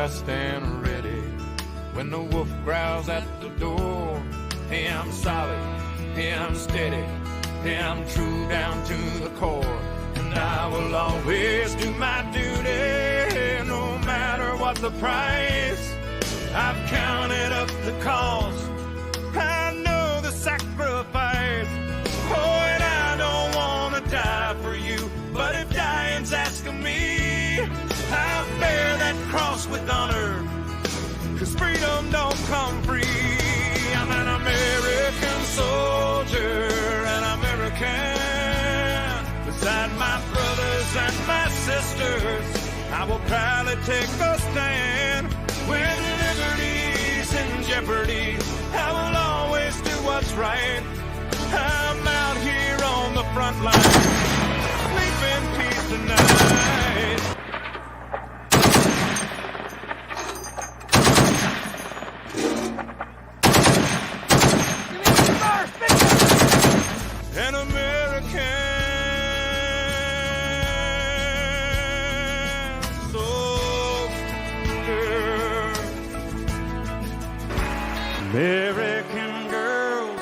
stand ready when the wolf growls at the door. Hey, I'm solid, hey, I'm steady, hey, I'm true down to the core. And I will always do my duty, no matter what the price. I've counted up the cost, I know the sacrifice. Oh, and I don't want to die for you, but if dying's asking me, I'll bear that cross with honor, 'cause freedom don't come free. I'm an American soldier, an American. Beside my brothers and my sisters, I will proudly take a stand. When liberty's in jeopardy, I will always do what's right. I'm out here on the front line, sleep in peace tonight. An American soldier. American girls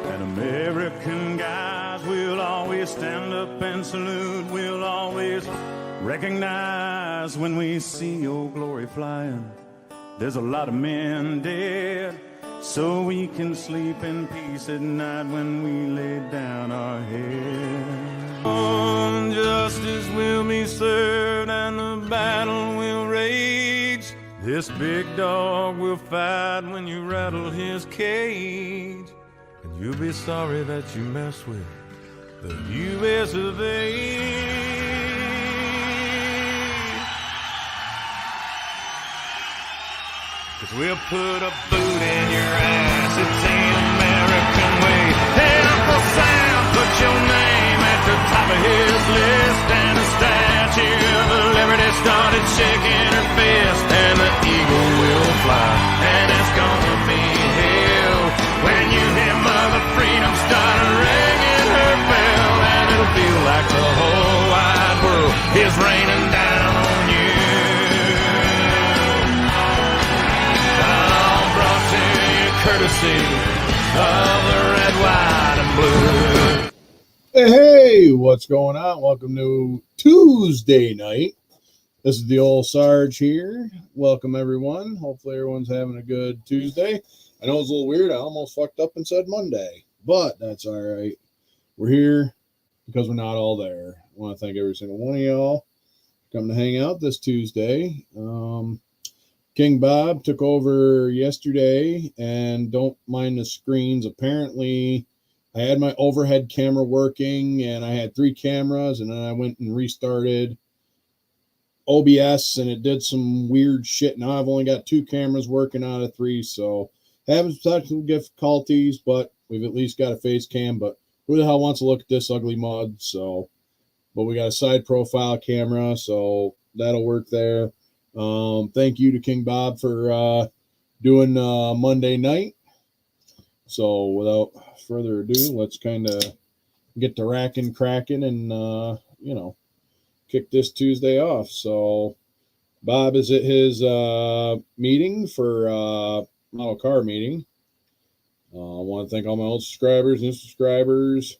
and American guys, we'll always stand up and salute. We'll always recognize when we see your glory flying. There's a lot of men dead, so we can sleep in peace at night when we lay down our head. On justice will be served and the battle will rage. This big dog will fight when you rattle his cage. And you'll be sorry that you mess with the U.S. of A. 'Cause we'll put a boot in your ass, it's the American way. Hey, Uncle Sam, put your name at the top of his list. And the Statue of Liberty started shaking her fist. And the eagle will fly, and it's gonna be hell when you hear Mother Freedom start ringing her bell. And it'll feel like the whole wide world is raining down on you. Courtesy of the red, white, and blue. Hey, what's going on? Welcome to Tuesday night. This is the old Sarge here. Welcome, everyone. Hopefully, everyone's having a good Tuesday. I know it's a little weird. I almost fucked up and said Monday, but that's all right. We're here because we're not all there. I want to thank every single one of y'all for coming to hang out this Tuesday. King Bob took over yesterday, and don't mind the screens. Apparently, I had my overhead camera working, and I had 3 cameras, and then I went and restarted OBS, and it did some weird shit. Now I've only got 2 cameras working out of 3, so having some technical difficulties, but we've at least got a face cam. But who the hell wants to look at this ugly mud? So, but we got a side profile camera, so that'll work there. Thank you to King Bob for doing Monday night. So without further ado, let's kind of get the racking cracking and kick this Tuesday off. So Bob is at his meeting for model car meeting. I want to thank all my old subscribers, new subscribers,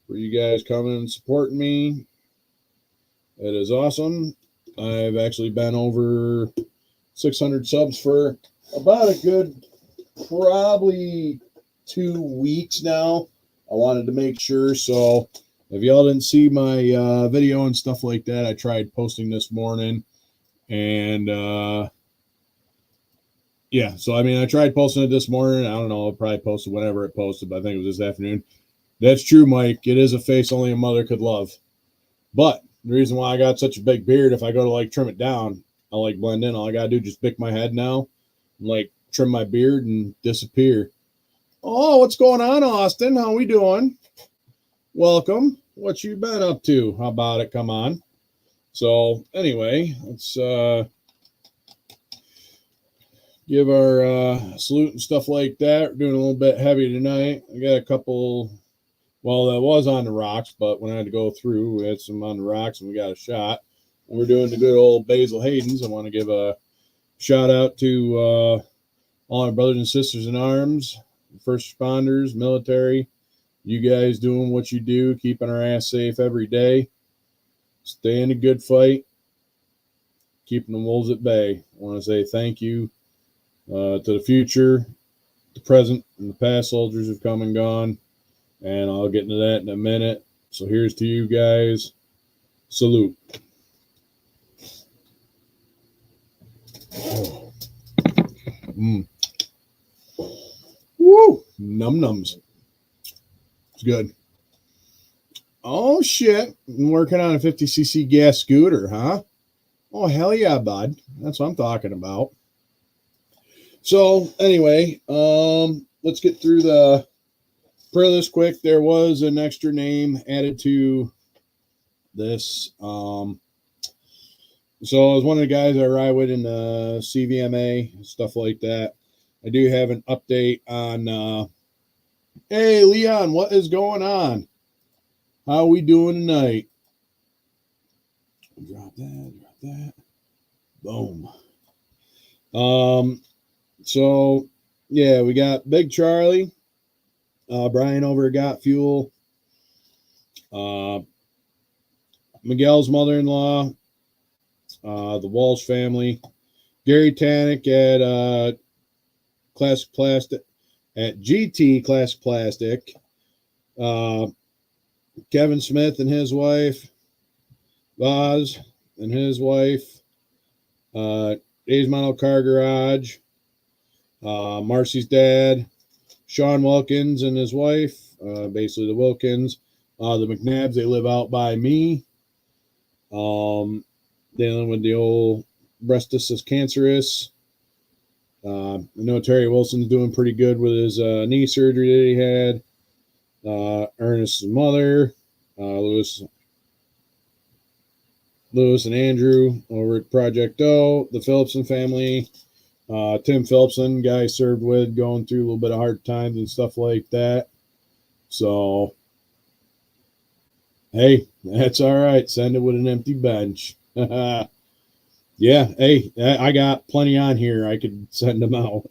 for you guys coming and supporting me. It is awesome. I've actually been over 600 subs for about a good probably 2 weeks now. I wanted to make sure. So if y'all didn't see my video and stuff like that, I tried posting this morning. And yeah, so I mean, I tried posting it this morning. I don't know, I'll probably post it whenever it posted, but I think it was this afternoon. That's true, Mike. It is a face only a mother could love. But the reason why I got such a big beard, if I go to like trim it down, I'll like blend in. All I gotta do is just pick my head now, and, like trim my beard and disappear. Oh, what's going on, Austin? How we doing? Welcome. What you been up to? How about it? Come on. So anyway, let's give our salute and stuff like that. We're doing a little bit heavy tonight. I got a couple. Well, that was on the rocks, but when I had to go through, we had some on the rocks, and we got a shot. And we're doing the good old Basil Hayden's. I want to give a shout out to all our brothers and sisters in arms, first responders, military. You guys doing what you do, keeping our ass safe every day. Stay in a good fight, keeping the wolves at bay. I want to say thank you to the future, the present, and the past soldiers who've come and gone. And I'll get into that in a minute. So here's to you guys. Salute. Oh. Woo! Nums. It's good. Oh, shit. I'm working on a 50cc gas scooter, huh? Oh, hell yeah, bud. That's what I'm talking about. So, anyway, let's get through the prayer list quick. There was an extra name added to this. So I was one of the guys I ride with in the CVMA, stuff like that. I do have an update on, hey, Leon, what is going on? How are we doing tonight? Drop that. Boom. So, yeah, we got Big Charlie, Brian over at Got Fuel, Miguel's mother-in-law, the Walsh family, Gary Tannick at Classic Plastic, at GT Classic Plastic, Kevin Smith and his wife, Boz and his wife, Dave's Model Car Garage, Marcy's dad, Sean Wilkins and his wife, basically the Wilkins, the McNabbs, they live out by me, dealing with the old breastus is cancerous. I know Terry Wilson's doing pretty good with his knee surgery that he had. Ernest's mother, Lewis and Andrew over at Project O, the Phillipson family, Tim Phillipson, guy I served with, going through a little bit of hard times and stuff like that. So, hey, that's all right. Send it with an empty bench. Yeah, hey, I got plenty on here. I could send them out.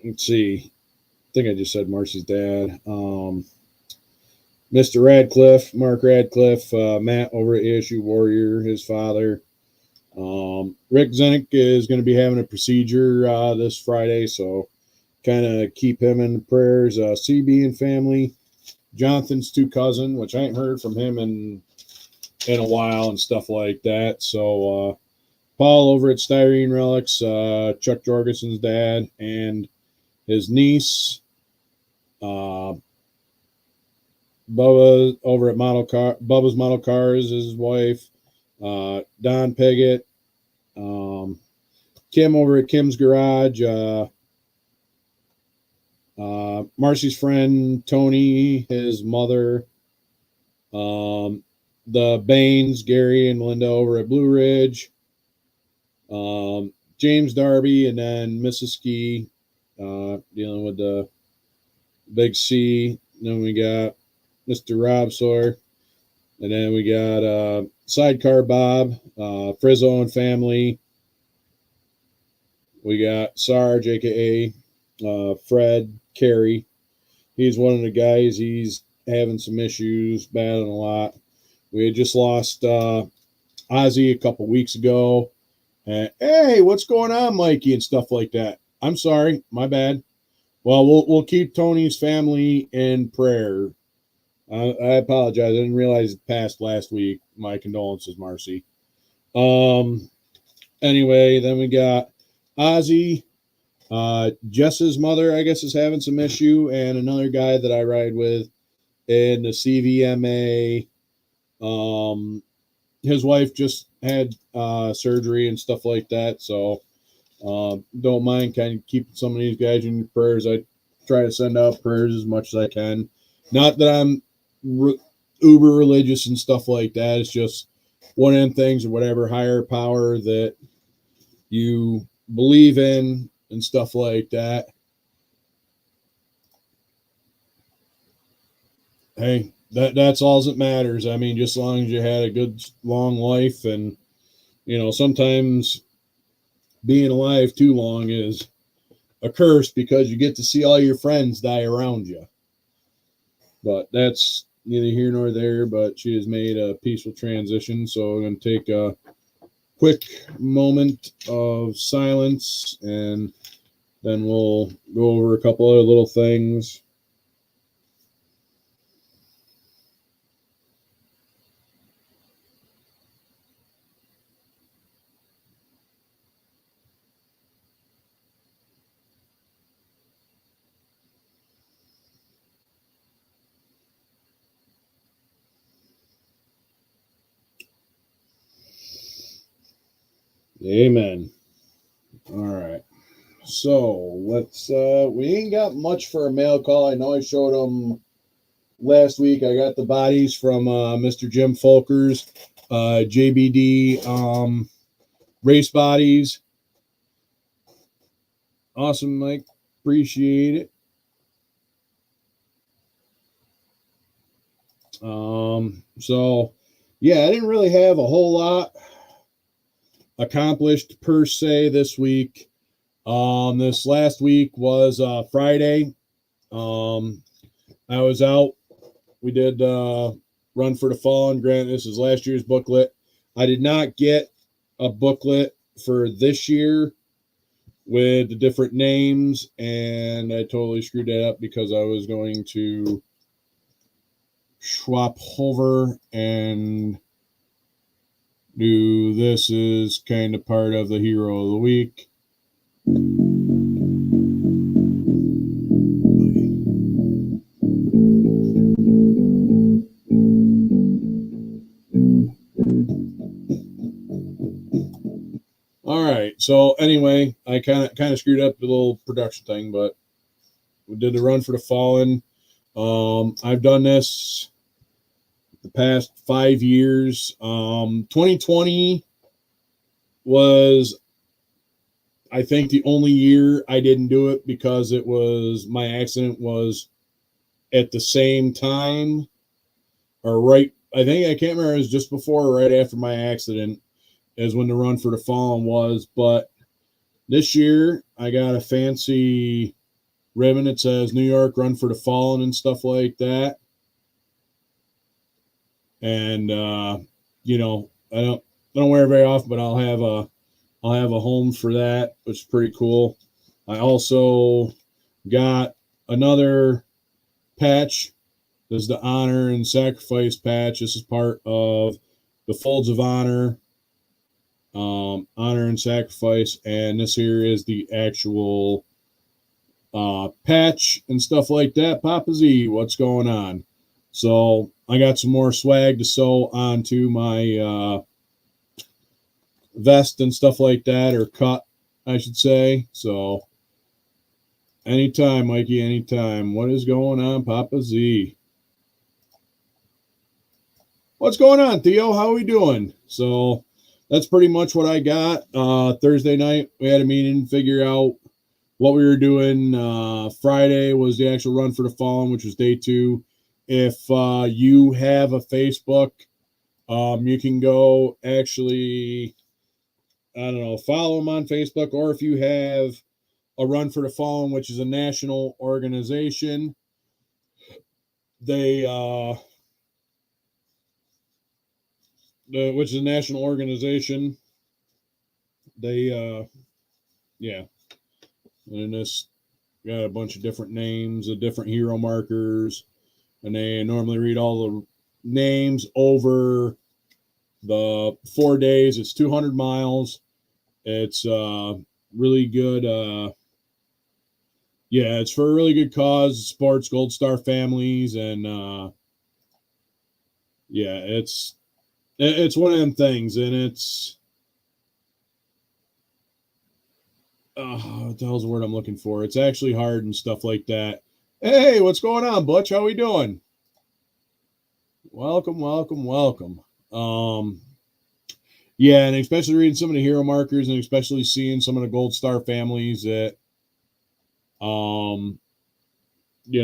Let's see. I think I just said Marcy's dad. Mr. Radcliffe, Mark Radcliffe, Matt over at ASU Warrior, his father. Rick Zennick is going to be having a procedure this Friday, so kind of keep him in the prayers. CB and family. Jonathan's two cousin, which I ain't heard from him in a while and stuff like that. So Paul over at Styrene Relics, Chuck Jorgensen's dad, and his niece, Bubba over at Bubba's Model Cars, his wife, Don Piggott, Kim over at Kim's Garage, Marcy's friend Tony, his mother, the Baines, Gary and Melinda over at Blue Ridge, James Darby, and then Mrs. Ski, dealing with the Big C. And then we got Mr. Rob Sawyer, and then we got Sidecar Bob, Frizzo and family. We got Sarge, aka Fred Carey. He's one of the guys. He's having some issues, battling a lot. We had just lost Ozzy a couple weeks ago. And, hey, what's going on, Mikey, and stuff like that. I'm sorry, my bad. Well, we'll keep Tony's family in prayer. I apologize. I didn't realize it passed last week. My condolences, Marcy. Anyway, then we got Ozzy. Jess's mother, I guess, is having some issue, and another guy that I ride with in the CVMA. His wife just had surgery and stuff like that, so don't mind kind of keeping some of these guys in your prayers. I try to send out prayers as much as I can. Not that I'm uber religious and stuff like that. It's just one of them things, or whatever higher power that you believe in and stuff like that. Hey, that's all that matters. I mean, just as long as you had a good long life and you know, sometimes being alive too long is a curse because you get to see all your friends die around you. But that's neither here nor there, but she has made a peaceful transition. So I'm going to take a quick moment of silence, and then we'll go over a couple other little things. Amen. All right. So let's we ain't got much for a mail call. I know I showed them last week. I got the bodies from Mr. Jim Folkers, JBD race bodies. Awesome, Mike. Appreciate it. So yeah, I didn't really have a whole lot accomplished per se this week. This last week was Friday. I was out. We did Run for the Fallen. Granted, this is last year's booklet. I did not get a booklet for this year with the different names, and I totally screwed that up because I was going to swap over and do this is kind of part of the hero of the week. All right. So anyway, I kind of screwed up the little production thing, but we did the Run for the Fallen. I've done this the past 5 years. 2020 was, I think, the only year I didn't do it because it was my accident was at the same time or right. I think I can't remember. It was just before or right after my accident is when the Run for the Fallen was. But this year I got a fancy ribbon. It says New York Run for the Fallen and stuff like that. And you know, I don't wear it very often, but I'll have a home for that, which is pretty cool. I also got another patch. This is the Honor and Sacrifice patch. This is part of the Folds of Honor, Honor and Sacrifice, and this here is the actual patch and stuff like that. Papa Z, what's going on? So I got some more swag to sew onto my vest and stuff like that, or cut, I should say. So anytime, Mikey, anytime. What is going on, Papa Z? What's going on, Theo? How are we doing? So that's pretty much what I got. Thursday night, we had a meeting to figure out what we were doing. Friday was the actual Run for the Fallen, which was day 2. If you have a Facebook, you can go actually, I don't know, follow them on Facebook, or if you have a Run for the Fallen, which is a national organization, they which is a national organization, they yeah, and this got a bunch of different names, of different hero markers, and they normally read all the names over the 4 days. It's 200 miles. It's really good. Yeah, it's for a really good cause. Sports Gold Star families, and yeah, it's one of them things, and it's what the hell's the word I'm looking for? It's actually hard and stuff like that. Hey, what's going on, Butch? How we doing? Welcome, welcome, welcome. Yeah, and especially reading some of the hero markers, and especially seeing some of the Gold Star families that, you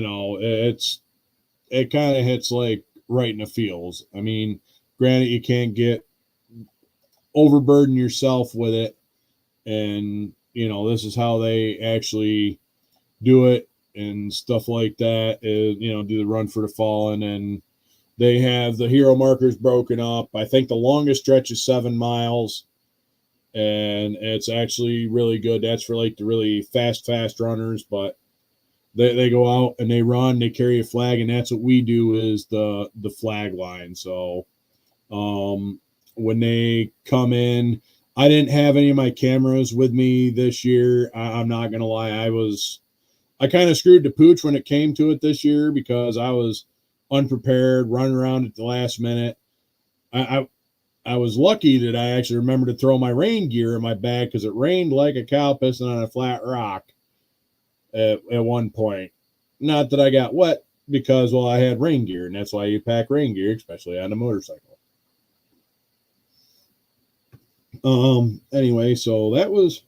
know, it kind of hits like right in the feels. I mean, granted, you can't get overburden yourself with it. And, you know, this is how they actually do it and stuff like that. Is, you know, do the run for the fallen, and they have the hero markers broken up. I think the longest stretch is 7 miles, and it's actually really good. That's for like the really fast runners, but they go out and they run, they carry a flag, and that's what we do is the flag line. So when they come in, I didn't have any of my cameras with me this year. I'm not gonna lie, I kind of screwed the pooch when it came to it this year because I was unprepared, running around at the last minute. I was lucky that I actually remembered to throw my rain gear in my bag because it rained like a cow pissing on a flat rock at one point. Not that I got wet because, well, I had rain gear, and that's why you pack rain gear, especially on a motorcycle. Anyway, so that was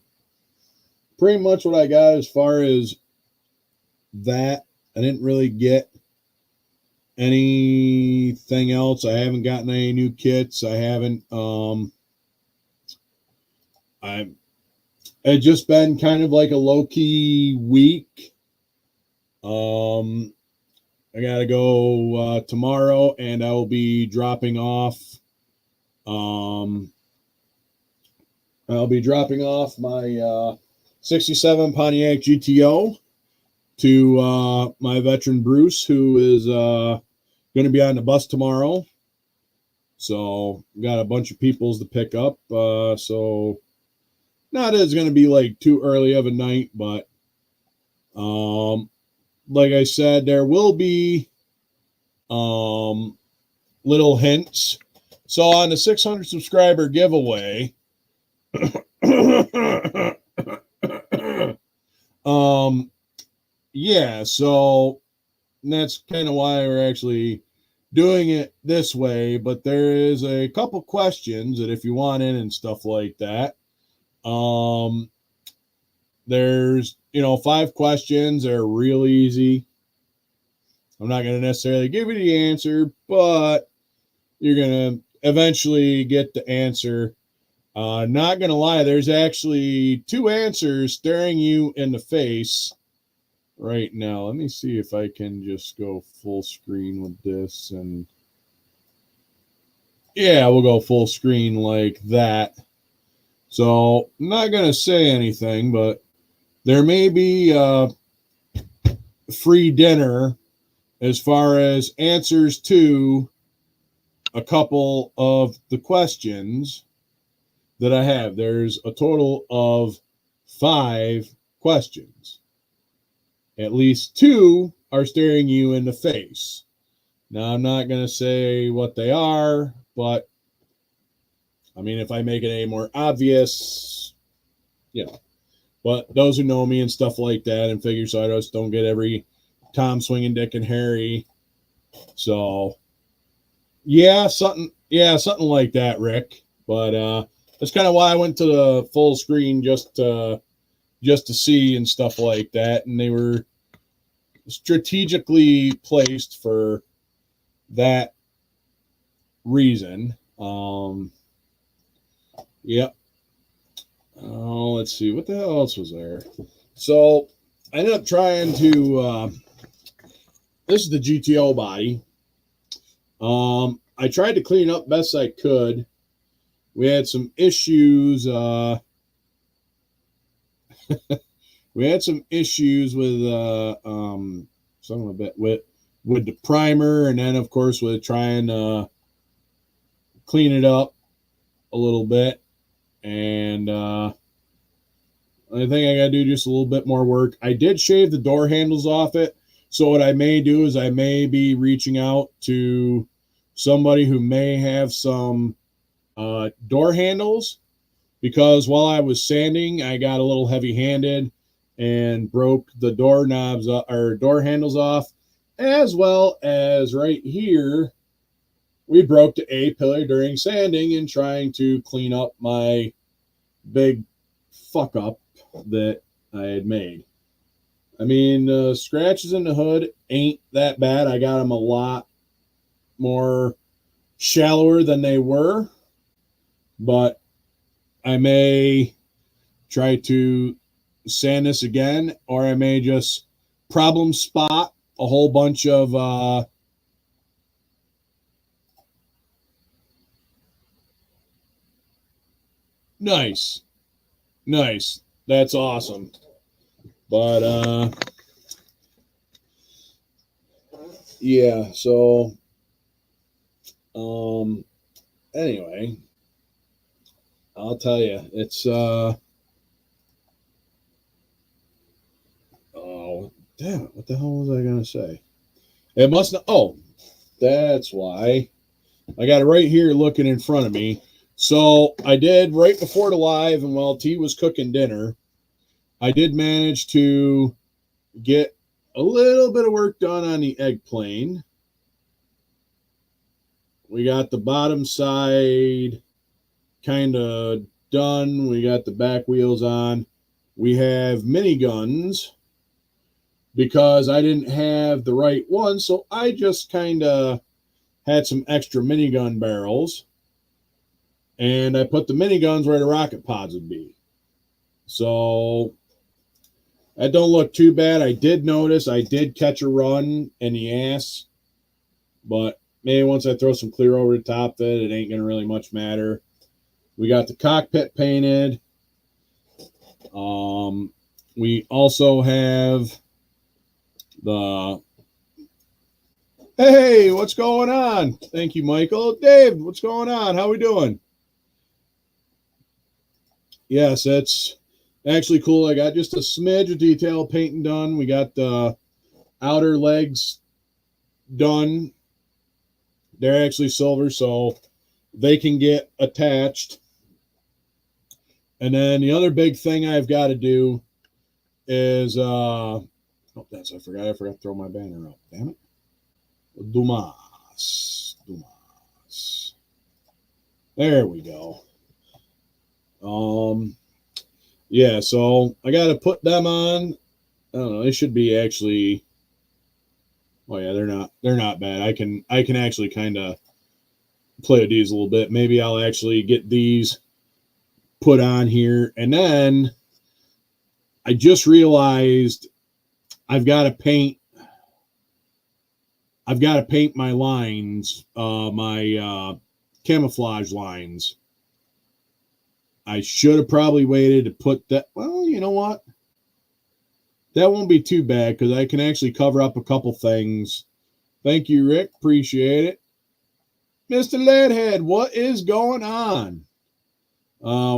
pretty much what I got as far as that. I didn't really get anything else. I haven't gotten any new kits. I haven't it's just been kind of like a low-key week. I gotta go tomorrow, and I will be dropping off my 67 Pontiac GTO to my veteran Bruce, who is going to be on the bus tomorrow. So got a bunch of peoples to pick up. So not as going to be like too early of a night, but like I said, there will be little hints. So on the 600 subscriber giveaway, yeah, so that's kind of why we're actually doing it this way. But there is a couple questions that if you want in and stuff like that, there's, 5 questions. They're real easy. I'm not going to necessarily give you the answer, but you're going to eventually get the answer. Not going to lie, there's actually 2 answers staring you in the face right now. Let me see if I can just go full screen with this. And yeah, we'll go full screen like that. So I'm not going to say anything, but there may be free dinner as far as answers to a couple of the questions that I have. There's a total of 5 questions. At least 2 are staring you in the face. Now, I'm not going to say what they are, but I mean, if I make it any more obvious, But those who know me and stuff like that and figure, so I just don't get every Tom swinging Dick and Harry. So something like that, Rick. But that's kind of why I went to the full screen just to see and stuff like that. And they were strategically placed for that reason. Yep. Oh, let's see. What the hell else was there? So I ended up trying to, this is the GTO body. I tried to clean up best I could. We had some issues. We had some issues with some of it with the primer, and then of course with trying to clean it up a little bit. And I think I gotta do just a little bit more work. I did shave the door handles off it. So what I may do is I may be reaching out to somebody who may have some door handles, because while I was sanding, I got a little heavy-handed and broke the door knobs or door handles off, as well as right here, we broke the A-pillar during sanding and trying to clean up my big fuck up that I had made. I mean, scratches in the hood ain't that bad. I got them a lot more shallower than they were, but I may try to sand this again, or I may just problem spot a whole bunch of nice. That's awesome. But yeah, so anyway, I'll tell you, it's oh damn it, what the hell was I gonna say? It must not. Oh, that's why. I got it right here looking in front of me. So I did right before the live, and while T was cooking dinner, I did manage to get a little bit of work done on the egg plane. We got the bottom side kind of done. We got the back wheels on. We have miniguns because I didn't have the right one, so I just kind of had some extra minigun barrels, and I put the miniguns where the rocket pods would be. So that don't look too bad. I did notice I did catch a run in the ass, but maybe once I throw some clear over the top of it, it ain't going to really much matter. We got the cockpit painted. We also have the... Hey, what's going on? Thank you, Michael. Dave, what's going on? How we doing? Yes, it's actually cool. I got just a smidge of detail painting done. We got the outer legs done. They're actually silver, so they can get attached. And then the other big thing I've got to do is I forgot to throw my banner up. Damn it. Dumas. There we go. Yeah, so I got to put them on. I don't know, they should be actually... Oh yeah, they're not bad. I can actually kind of play with these a little bit. Maybe I'll actually get these put on here. And then I just realized I've got to paint my lines, my camouflage lines. I should have probably waited to put that. Well, you know what? That won't be too bad because I can actually cover up a couple things. Thank you, Rick. Appreciate it. Mr. Leadhead, what is going on?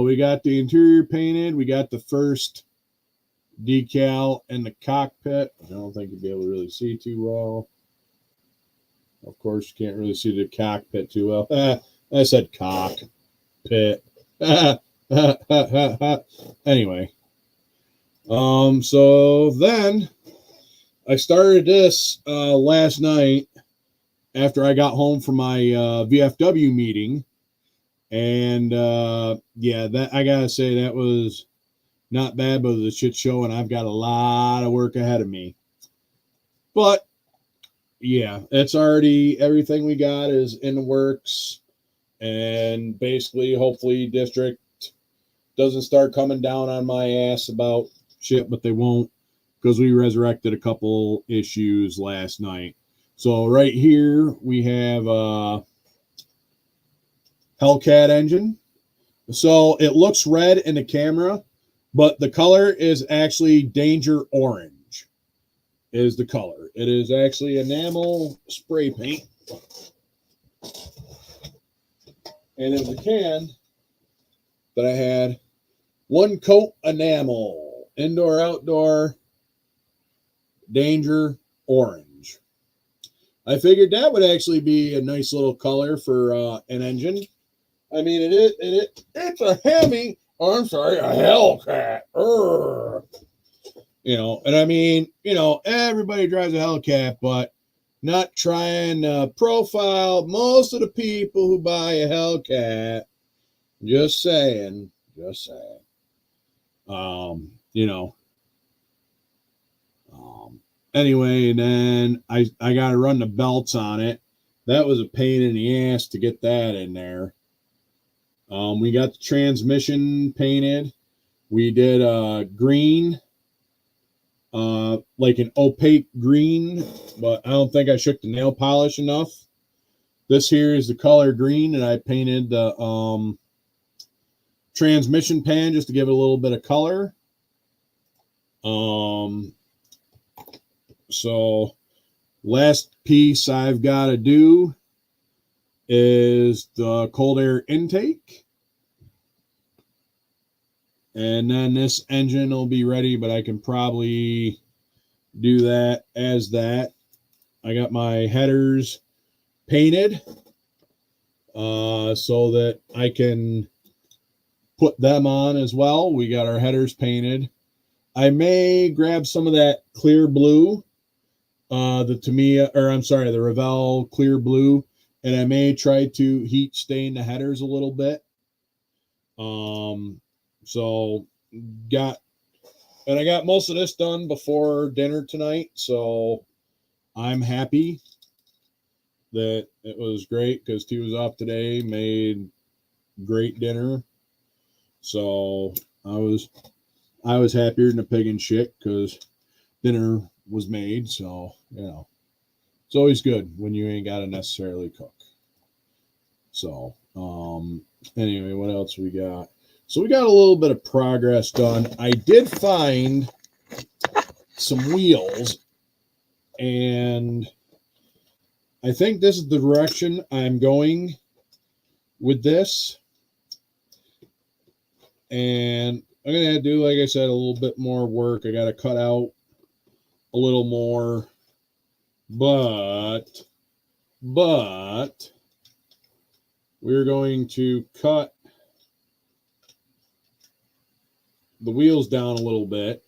We got the interior painted. We got the first decal in the cockpit. I don't think you'll be able to really see too well. Of course, you can't really see the cockpit too well. I said cockpit. Anyway. So then I started this last night after I got home from my VFW meeting. And yeah, that I gotta say that was not bad, but it was a shit show, and I've got a lot of work ahead of me. But yeah, it's already everything we got is in the works, and basically, hopefully, district doesn't start coming down on my ass about shit, but they won't because we resurrected a couple issues last night. So right here we have Hellcat engine. So it looks red in the camera, but the color is actually Danger Orange is the color. It is actually enamel spray paint. And it was a can that I had one coat enamel, indoor, outdoor, Danger Orange. I figured that would actually be a nice little color for an engine. I mean, it's a Hemi. Oh, I'm sorry, a Hellcat. You know, and I mean, you know, everybody drives a Hellcat, but not trying to profile most of the people who buy a Hellcat. Just saying. You know. Anyway, then I got to run the belts on it. That was a pain in the ass to get that in there. We got the transmission painted. We did green, like an opaque green, but I don't think I shook the nail polish enough. This here is the color green, and I painted the transmission pan just to give it a little bit of color. So last piece I've got to do is the cold air intake. And then this engine will be ready, but I can probably do that as that. I got my headers painted so that I can put them on as well. We got our headers painted. I may grab some of that clear blue, the Tamiya, or I'm sorry, the Revell clear blue, and I may try to heat stain the headers a little bit. So I got most of this done before dinner tonight, so I'm happy that it was great because T was off today, made great dinner. So I was happier than a pig in shit because dinner was made. So, you know, it's always good when you ain't got to necessarily cook. So, anyway, what else we got? So we got a little bit of progress done. I did find some wheels, and I think this is the direction I'm going with this. And I'm going to do, like I said, a little bit more work. I got to cut out a little more, but we're going to cut the wheels down a little bit,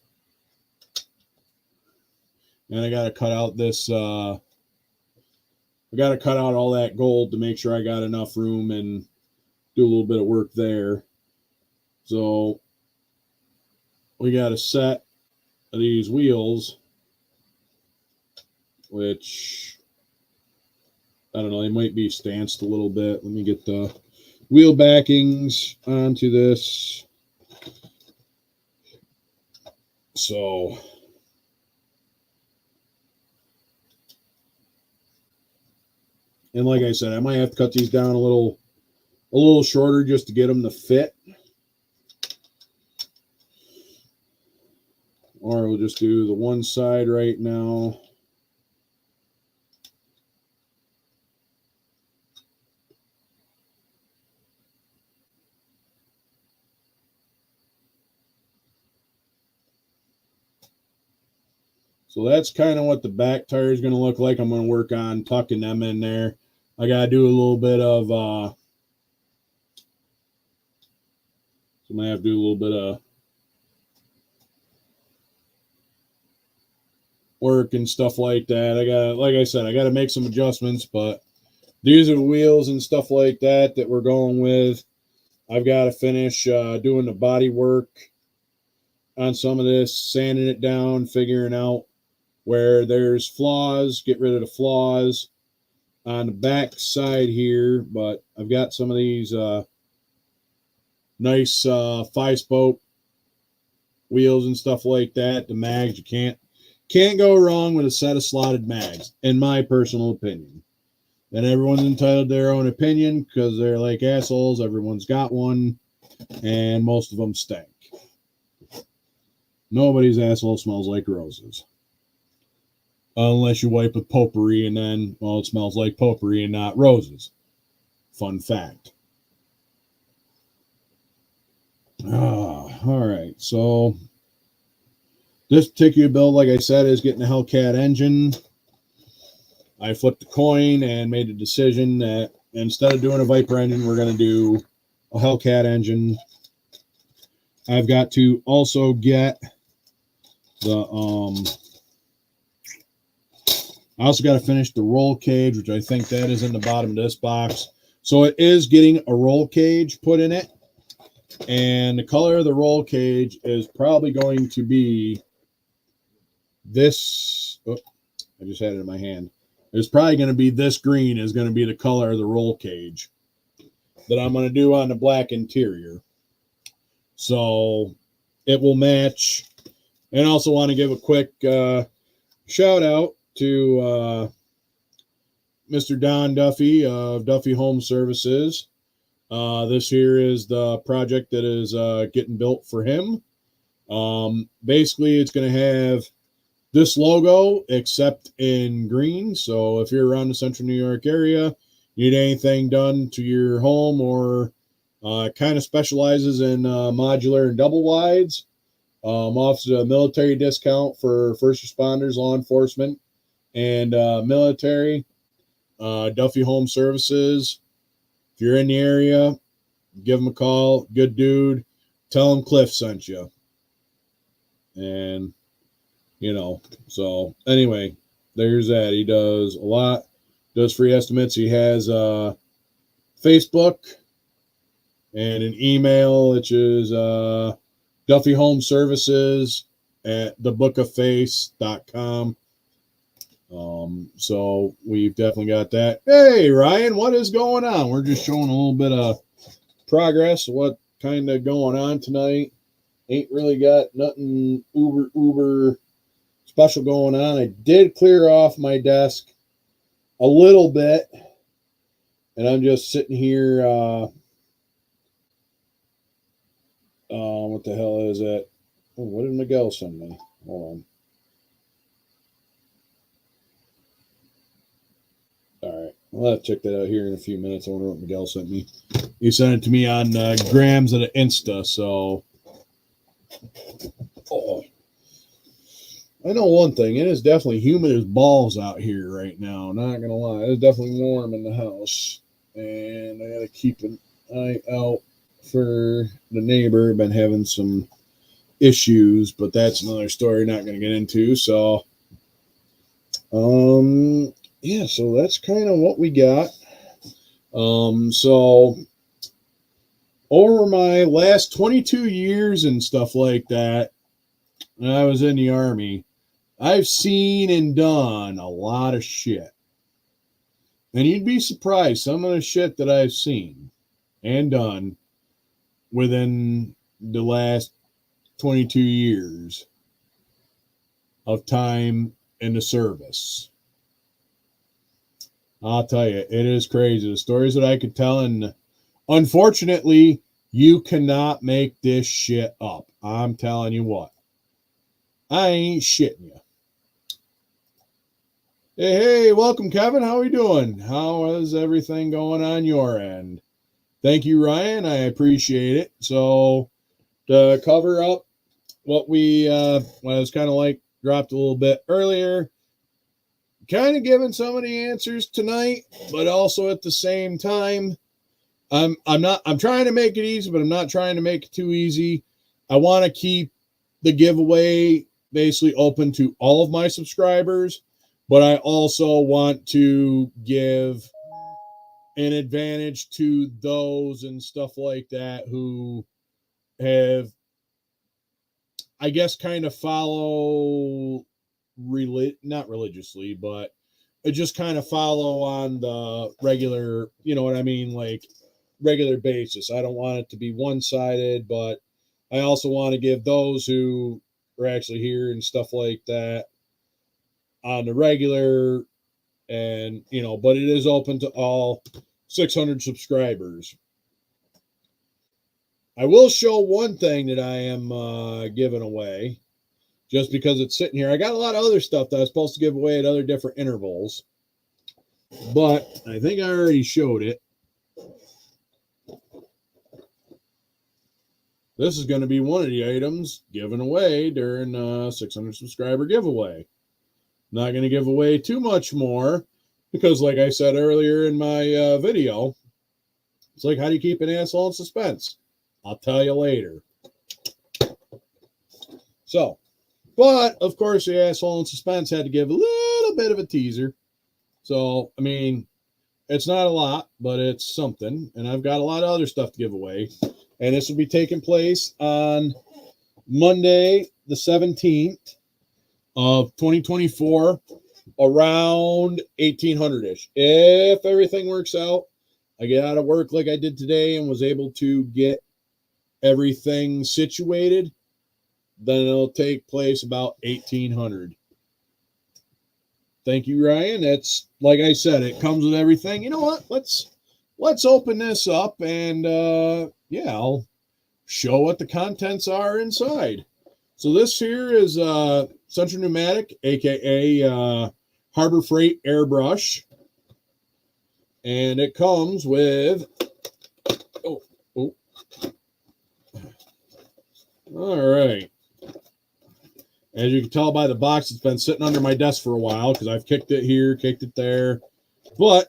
and I got to cut out this I got to cut out all that gold to make sure I got enough room and do a little bit of work there. So we got a set of these wheels, which I don't know, they might be stanced a little bit. Let me get the wheel backings onto this. So and like I said, I might have to cut these down a little shorter just to get them to fit. Or we'll just do the one side right now. So that's kind of what the back tire is going to look like. I'm going to work on tucking them in there. I got to do a little bit of, so I'm going to have to do a little bit of work and stuff like that. Like I said, I got to make some adjustments, but these are the wheels and stuff like that we're going with. I've got to finish doing the body work on some of this, sanding it down, figuring out where there's flaws, get rid of the flaws on the back side here. But I've got some of these nice 5-spoke wheels and stuff like that. The mags, you can't go wrong with a set of slotted mags, in my personal opinion. And everyone's entitled to their own opinion because they're like assholes. Everyone's got one, and most of them stink. Nobody's asshole smells like roses. Unless you wipe with potpourri, and then, well, it smells like potpourri and not roses. Fun fact. All right. So this particular build, like I said, is getting a Hellcat engine. I flipped a coin and made a decision that instead of doing a Viper engine, we're going to do a Hellcat engine. I've got to also get the I also got to finish the roll cage, which I think that is in the bottom of this box. So it is getting a roll cage put in it. And the color of the roll cage is probably going to be this. Oh, I just had it in my hand. It's probably going to be this green is going to be the color of the roll cage. that I'm going to do on the black interior. So it will match. And also want to give a quick shout out to Mr. Don Duffy of Duffy Home Services. This here is the project that is getting built for him. Basically, it's going to have this logo except in green. So if you're around the central New York area, need anything done to your home, or kind of specializes in modular and double wides, offers a military discount for first responders, law enforcement, and military. Duffy Home Services. If you're in the area, give him a call. Good dude. Tell him Cliff sent you. And, you know, so anyway, there's that. He does a lot. Does free estimates. He has Facebook and an email, which is Duffy Home Services at thebookofface.com. So we've definitely got that. Hey, Ryan, what is going on? We're just showing a little bit of progress, what kind of going on tonight. Ain't really got nothing uber special going on. I did clear off my desk a little bit, and I'm just sitting here. What the hell is that? Oh, what did Miguel send me? Hold on. All right, I'll have to check that out here in a few minutes. I wonder what Miguel sent me. He sent it to me on grams of the Insta. So, I know one thing. It is definitely humid as balls out here right now. Not gonna lie, it's definitely warm in the house, and I gotta keep an eye out for the neighbor. Been having some issues, but that's another story. Not gonna get into. So, yeah, so that's kind of what we got. So over my last 22 years and stuff like that, when I was in the Army, I've seen and done a lot of shit. And you'd be surprised some of the shit that I've seen and done within the last 22 years of time in the service. I'll tell you, it is crazy. The stories that I could tell, and unfortunately, you cannot make this shit up. I'm telling you what. I ain't shitting you. Hey, welcome, Kevin. How are you doing? How is everything going on your end? Thank you, Ryan. I appreciate it. So, to cover up what we, what I was kind of like dropped a little bit earlier, kind of giving some of the answers tonight, but also at the same time, I'm trying to make it easy, but I'm not trying to make it too easy. I want to keep the giveaway basically open to all of my subscribers, but I also want to give an advantage to those and stuff like that who have, I guess, kind of follow not religiously, but just kind of follow on the regular, you know what I mean, like regular basis. I don't want it to be one-sided, but I also want to give those who are actually here and stuff like that on the regular, and you know, but it is open to all 600 subscribers. I will show one thing that I am giving away, just because it's sitting here. I got a lot of other stuff that I was supposed to give away at other different intervals, but I think I already showed it. This is going to be one of the items given away during 600 subscriber giveaway. Not going to give away too much more because, like I said earlier in my video, it's like, how do you keep an asshole in suspense? I'll tell you later. So, but of course, the asshole in suspense had to give a little bit of a teaser. So, I mean, it's not a lot, but it's something. And I've got a lot of other stuff to give away. And this will be taking place on Monday, the 17th of 2024, around 1800-ish. If everything works out, I get out of work like I did today and was able to get everything situated, then it'll take place about 1800. Thank you, Ryan. That's, like I said, it comes with everything. You know what? Let's open this up and yeah, I'll show what the contents are inside. So this here is Central Pneumatic, aka Harbor Freight airbrush, and it comes with all right. As you can tell by the box, it's been sitting under my desk for a while because I've kicked it here, kicked it there. But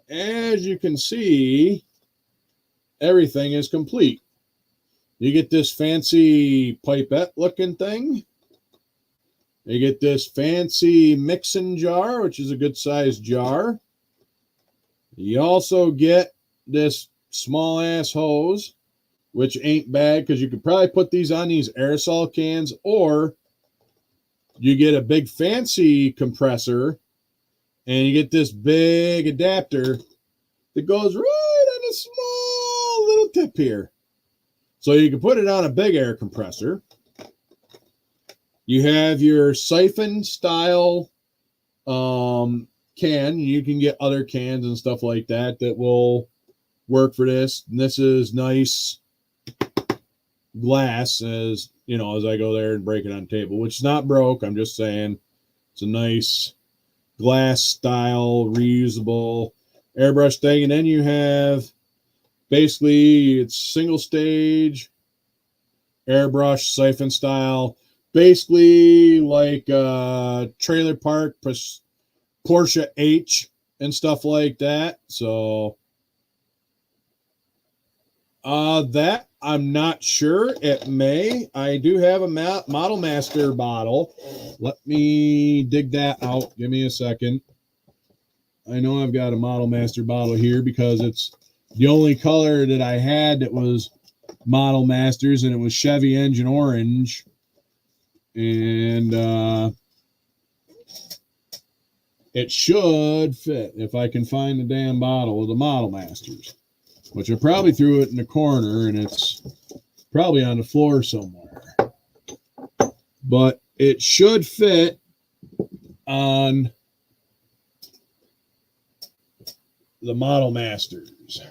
as you can see, everything is complete. You get this fancy pipette looking thing. You get this fancy mixing jar, which is a good sized jar. You also get this small ass hose, which ain't bad because you could probably put these on these aerosol cans, or you get a big fancy compressor and you get this big adapter that goes right on a small little tip here. So you can put it on a big air compressor. You have your siphon style can. You can get other cans and stuff like that that will work for this. And this is nice glass, as you know, as I go there and break it on the table, which is not broke. I'm just saying it's a nice glass style reusable airbrush thing. And then you have basically it's single stage airbrush siphon style, basically like trailer park Porsche H and stuff like that. So that I'm not sure. It may. I do have a Model Master bottle. Let me dig that out. Give me a second. I know I've got a Model Master bottle here because it's the only color that I had that was Model Masters, and it was Chevy engine orange. And it should fit if I can find the damn bottle of the Model Masters, which I probably threw it in the corner and it's probably on the floor somewhere. But it should fit on the Model Masters.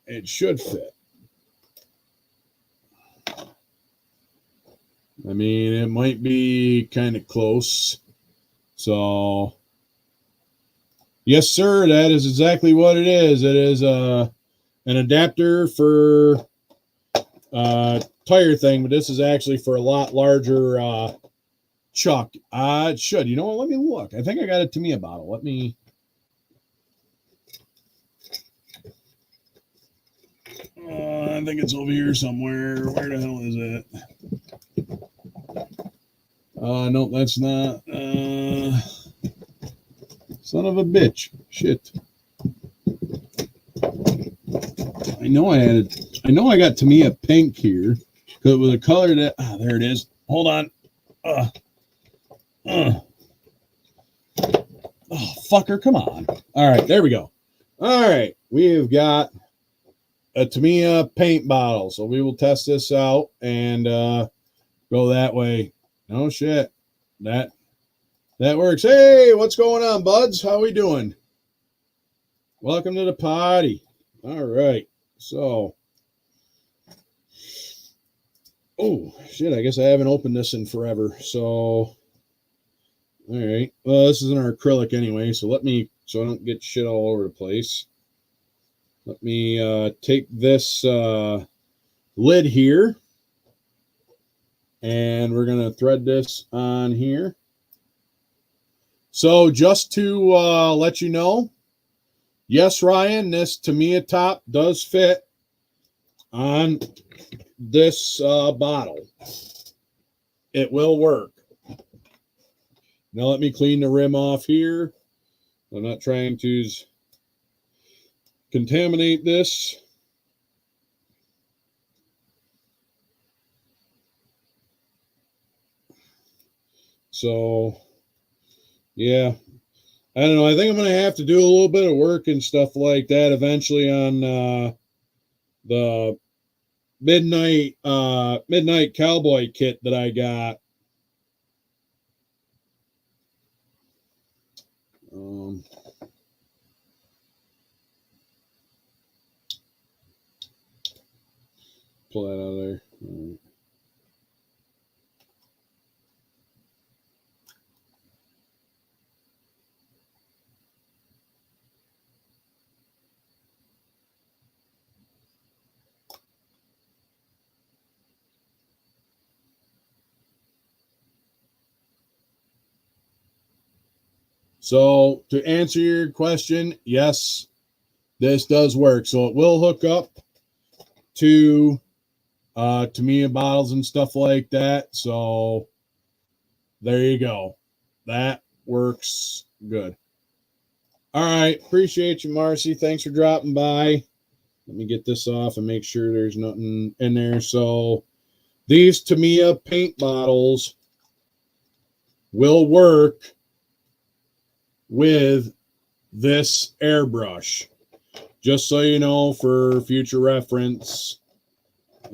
It should fit. I mean, it might be kind of close. So, yes, sir, that is exactly what it is. It is an adapter for tire thing, but this is actually for a lot larger chuck. It should. You know what? Let me look. I think I got a Tamiya bottle. Let me. I think it's over here somewhere. Where the hell is it? No, that's not. Son of a bitch. Shit. I know I had it. I know I got Tamiya pink here because it was a color that. There it is. Hold on. Oh, fucker. Come on. All right. There we go. All right. We've got a Tamiya paint bottle. So we will test this out and go that way. Oh, shit. That works. Hey, what's going on, buds? How we doing? Welcome to the party. All right. So, oh, shit. I guess I haven't opened this in forever. So, all right. Well, this is an acrylic anyway. So so I don't get shit all over the place. Let me take this lid here. And we're going to thread this on here. So just to let you know, yes, Ryan, this Tamiya top does fit on this bottle. It will work. Now let me clean the rim off here. I'm not trying to contaminate this. So, yeah, I don't know. I think I'm going to have to do a little bit of work and stuff like that eventually on the midnight cowboy kit that I got. Pull that out of there. All right. So to answer your question, yes, this does work. So it will hook up to Tamiya bottles and stuff like that. So there you go. That works good. All right. Appreciate you, Marcy. Thanks for dropping by. Let me get this off and make sure there's nothing in there. So these Tamiya paint bottles will work with this airbrush. Just so you know, for future reference.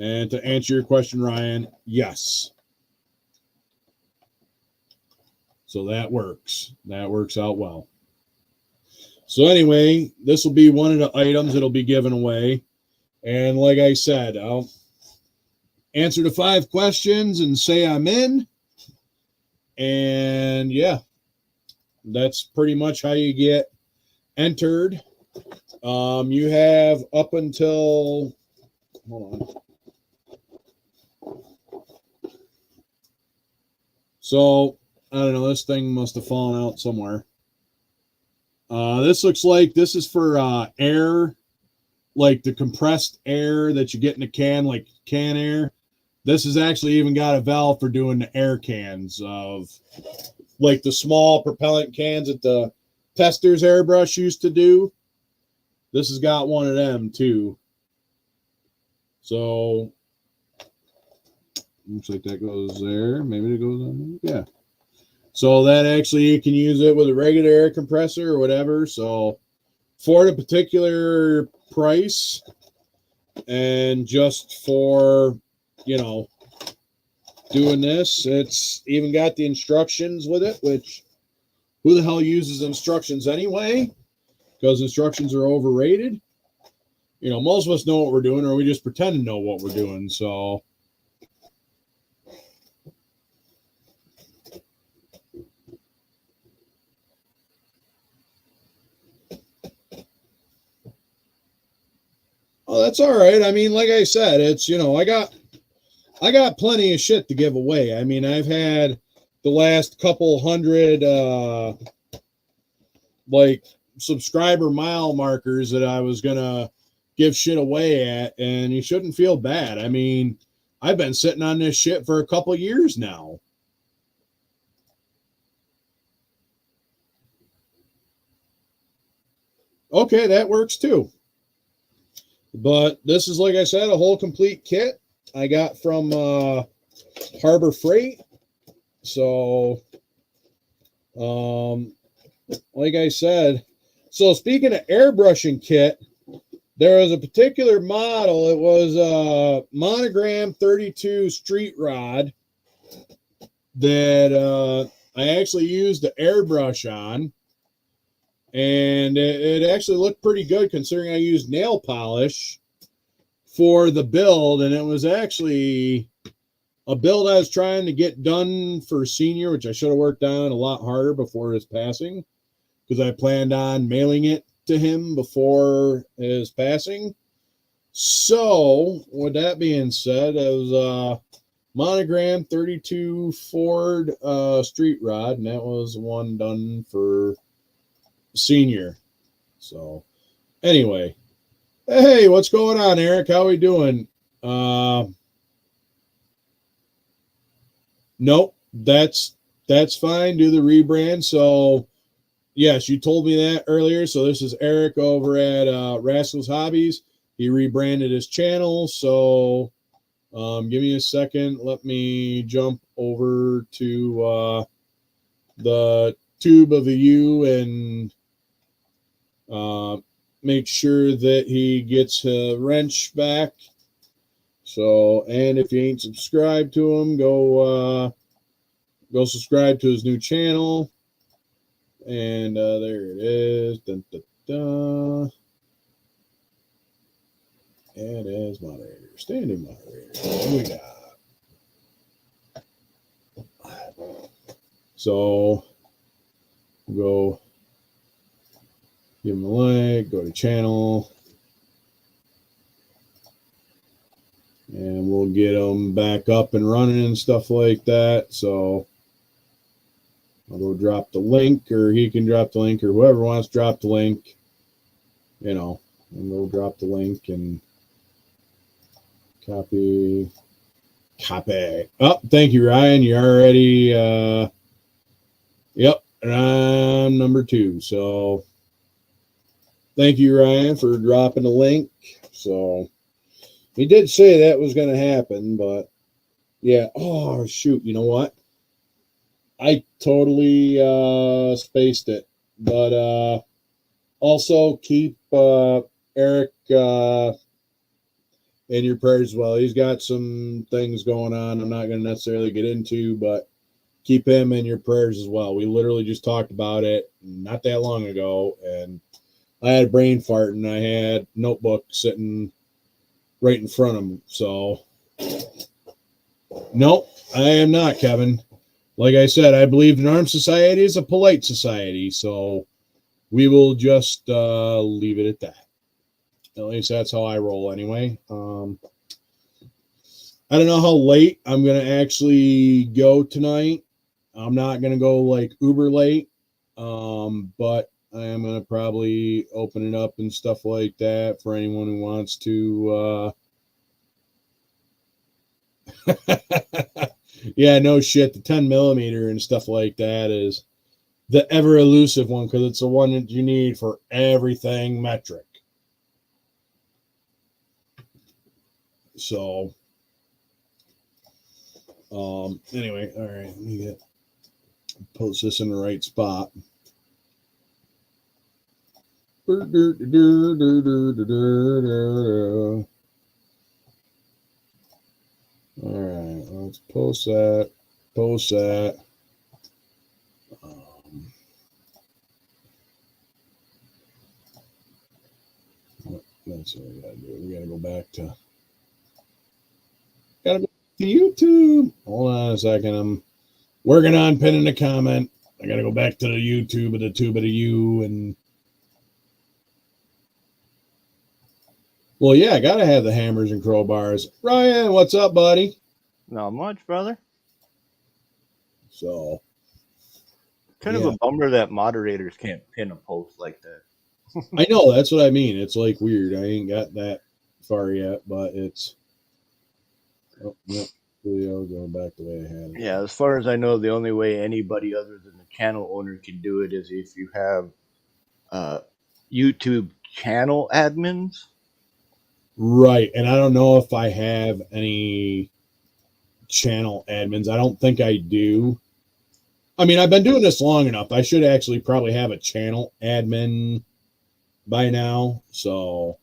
And to answer your question, Ryan, yes. So that works. That works out well. So anyway, this will be one of the items that'll be given away. And like I said, I'll answer the 5 questions and say I'm in. And yeah, that's pretty much how you get entered. You have up until, hold on. So, I don't know, this thing must have fallen out somewhere. This looks like this is for air, like the compressed air that you get in a can, like can air. This has actually even got a valve for doing the air cans of like the small propellant cans that the testers airbrush used to do. This has got one of them too. So looks like that goes there. Maybe it goes on there. Yeah. So that actually you can use it with a regular air compressor or whatever. So for the particular price and just for, you know, doing this, it's even got the instructions with it, which who the hell uses instructions anyway? Because instructions are overrated. You know, most of us know what we're doing, or we just pretend to know what we're doing. So oh, that's all right. I mean, like I said, it's, you know, I got plenty of shit to give away. I mean, I've had the last couple hundred like subscriber mile markers that I was gonna give shit away at, and you shouldn't feel bad. I mean, I've been sitting on this shit for a couple years now. Okay, that works too. But this is, like I said, a whole complete kit I got from Harbor Freight. So, like I said, so speaking of airbrushing kit, there was a particular model. It was a Monogram 32 street rod that I actually used the airbrush on. And it actually looked pretty good considering I used nail polish for the build. And it was actually a build I was trying to get done for senior, which I should have worked on a lot harder before his passing, because I planned on mailing it to him before his passing. So with that being said, it was a Monogram 32 Ford street rod, and that was one done for senior. So anyway, hey, what's going on, Eric? How we doing? Nope, that's fine. Do the rebrand. So yes, you told me that earlier. So this is Eric over at Rascals Hobbies. He rebranded his channel. So give me a second. Let me jump over to the tube of a U and make sure that he gets a wrench back. So, and if you ain't subscribed to him, go subscribe to his new channel. And there it is. Dun, dun, dun. And as moderator, standing moderator. What we got? So go give him a like, go to channel, and we'll get them back up and running and stuff like that. So I'll go drop the link, or he can drop the link, or whoever wants to drop the link, you know, and we'll drop the link and copy. Oh, thank you, Ryan. You already, yep, and I'm number 2. So thank you, Ryan, for dropping the link. So he did say that was going to happen, but yeah. Oh, shoot. You know what? I totally spaced it. But also keep Eric in your prayers as well. He's got some things going on I'm not going to necessarily get into, but keep him in your prayers as well. We literally just talked about it not that long ago, and I had a brain fart, and I had a notebook sitting right in front of him. So, nope, I am not, Kevin. Like I said, I believe an armed society is a polite society, so we will just leave it at that. At least that's how I roll anyway. I don't know how late I'm going to actually go tonight. I'm not going to go like uber late, but I am going to probably open it up and stuff like that for anyone who wants to. Yeah, no shit. The 10 millimeter and stuff like that is the ever elusive one, because it's the one that you need for everything metric. So, anyway, all right, let me post this in the right spot. All right, let's post that. That's what we gotta do. We gotta go back to YouTube. Hold on a second. I'm working on pinning the comment. I gotta go back to the YouTube of the tube of the U, and well, yeah, I gotta have the hammers and crowbars. Ryan, what's up, buddy? Not much, brother. So kind of a bummer that moderators can't pin a post like that. I know, that's what I mean. It's like weird. I ain't got that far yet, but it's video going back the way I had it. Yeah, as far as I know, the only way anybody other than the channel owner can do it is if you have YouTube channel admins. Right, and I don't know if I have any channel admins. I don't think I do. I mean, I've been doing this long enough. I should actually probably have a channel admin by now. So,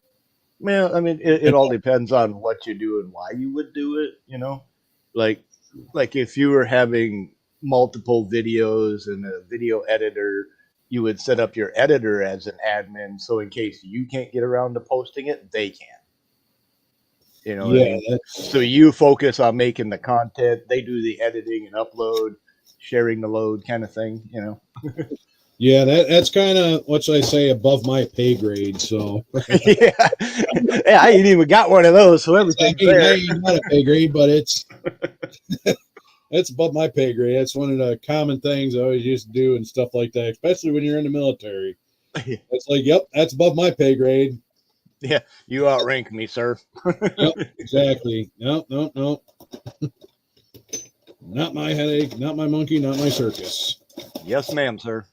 well, I mean, it all depends on what you do and why you would do it. You know, like if you were having multiple videos and a video editor, you would set up your editor as an admin, so in case you can't get around to posting it, they can. You know, yeah. I mean? So you focus on making the content, they do the editing and upload, sharing the load, kind of thing. You know. Yeah, that's kind of, what should I say, above my pay grade. So yeah, I ain't even got one of those, so everything's there. I ain't got a pay grade, but it's above my pay grade. That's one of the common things I always used to do and stuff like that, especially when you're in the military. It's like, yep, that's above my pay grade. Yeah, you outrank me, sir. Yep, exactly. No. Not my headache, not my monkey, not my circus. Yes, ma'am, sir.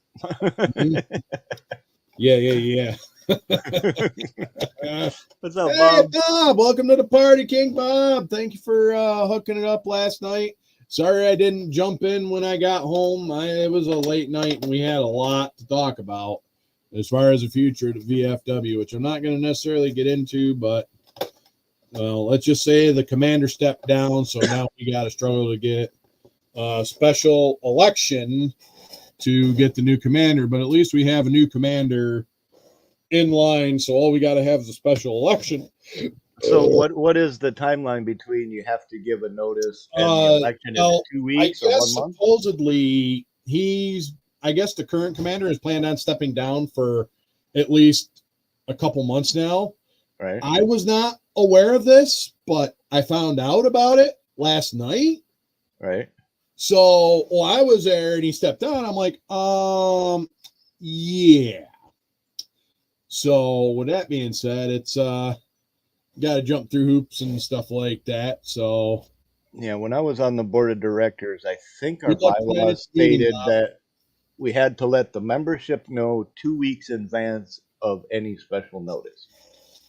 Yeah. What's up, hey, Bob? Bob? Welcome to the party, King Bob. Thank you for hooking it up last night. sorry I didn't jump in when I got home. It was a late night and we had a lot to talk about as far as the future of the VFW, which I'm not going to necessarily get into, but well, let's just say the commander stepped down, so now we got to struggle to get a special election to get the new commander, but at least we have a new commander in line, so all we got to have is a special election. So what is the timeline between you have to give a notice and the election? Is it 2 weeks or 1 month? Supposedly I guess the current commander is planned on stepping down for at least a couple months now. Right. I was not aware of this, but I found out about it last night. Right. So I was there and he stepped down. I'm like, yeah. So with that being said, it's got to jump through hoops and stuff like that. So yeah, when I was on the board of directors, I think our bylaws stated that we had to let the membership know 2 weeks in advance of any special notice.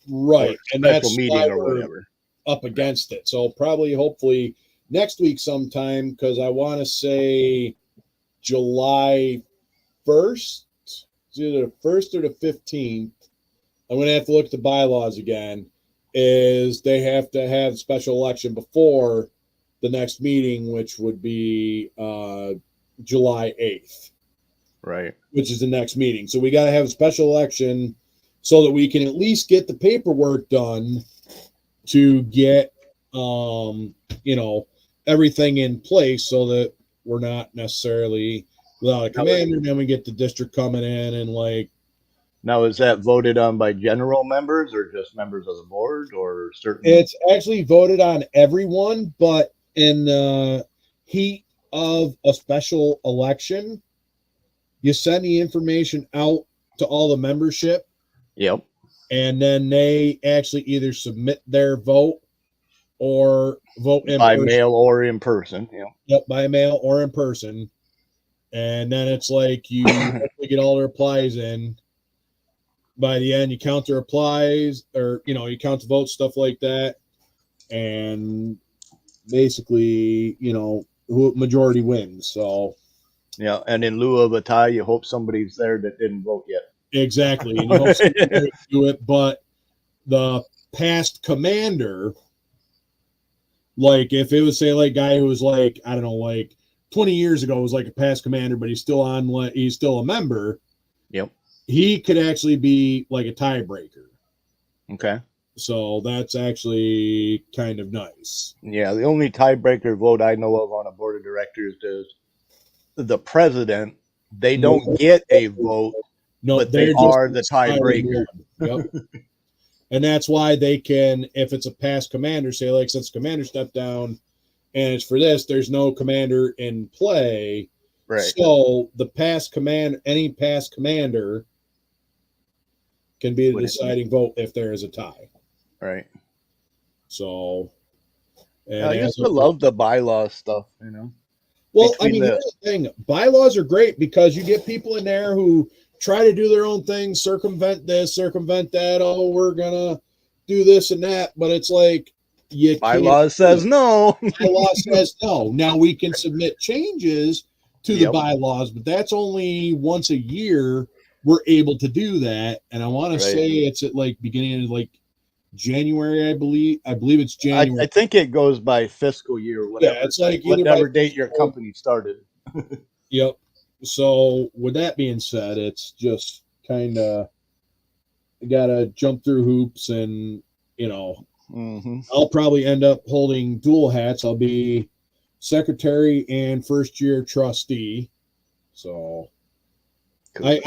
Right. And that's meeting or whatever. Up against it. So probably, hopefully next week sometime, because I want to say July 1st. It's either the 1st or the 15th. I'm going to have to look at the bylaws again. Is they have to have special election before the next meeting, which would be July 8th. Right. Which is the next meeting. So we got to have a special election so that we can at least get the paperwork done to get, everything in place so that we're not necessarily without a commander. Then we get the district coming in and like. Now, is that voted on by general members or just members of the board or certain? It's actually voted on everyone, but in the heat of a special election, you send the information out to all the membership. Yep. And then they actually either submit their vote or vote in by person. Mail or in person. Yeah. Yep, by mail or in person. And then it's like you get all the replies in. By the end, you count the replies or, you count the votes, stuff like that. And basically, who majority wins. So. Yeah, and in lieu of a tie, you hope somebody's there that didn't vote yet. Exactly. And you hope somebody do it, but the past commander, like if it was say like guy who was like, I don't know, like 20 years ago was like a past commander, but he's still a member. Yep. He could actually be like a tiebreaker. Okay. So that's actually kind of nice. Yeah, the only tiebreaker vote I know of on a board of directors is the president. They don't get a vote, but they are the tiebreaker. Yep. And that's why they can, if it's a past commander, say like since commander stepped down and it's for this, there's no commander in play. Right. So the past commander, any past commander can be the deciding vote if there is a tie. Right. So. And I used to love the bylaws stuff, Well, I mean, here's the thing. Bylaws are great because you get people in there who try to do their own thing, circumvent this, circumvent that. Oh, we're going to do this and that. But it's like, bylaws says no. Bylaw says no. Now we can submit changes to the bylaws, but that's only once a year we're able to do that. And I want to say it's at like beginning of like January, I believe it's January. I think it goes by fiscal year, whatever. Yeah, it's like whatever date your company started. Yep. So with that being said, it's just kind of got to jump through hoops and, I'll probably end up holding dual hats. I'll be secretary and first year trustee. So cool.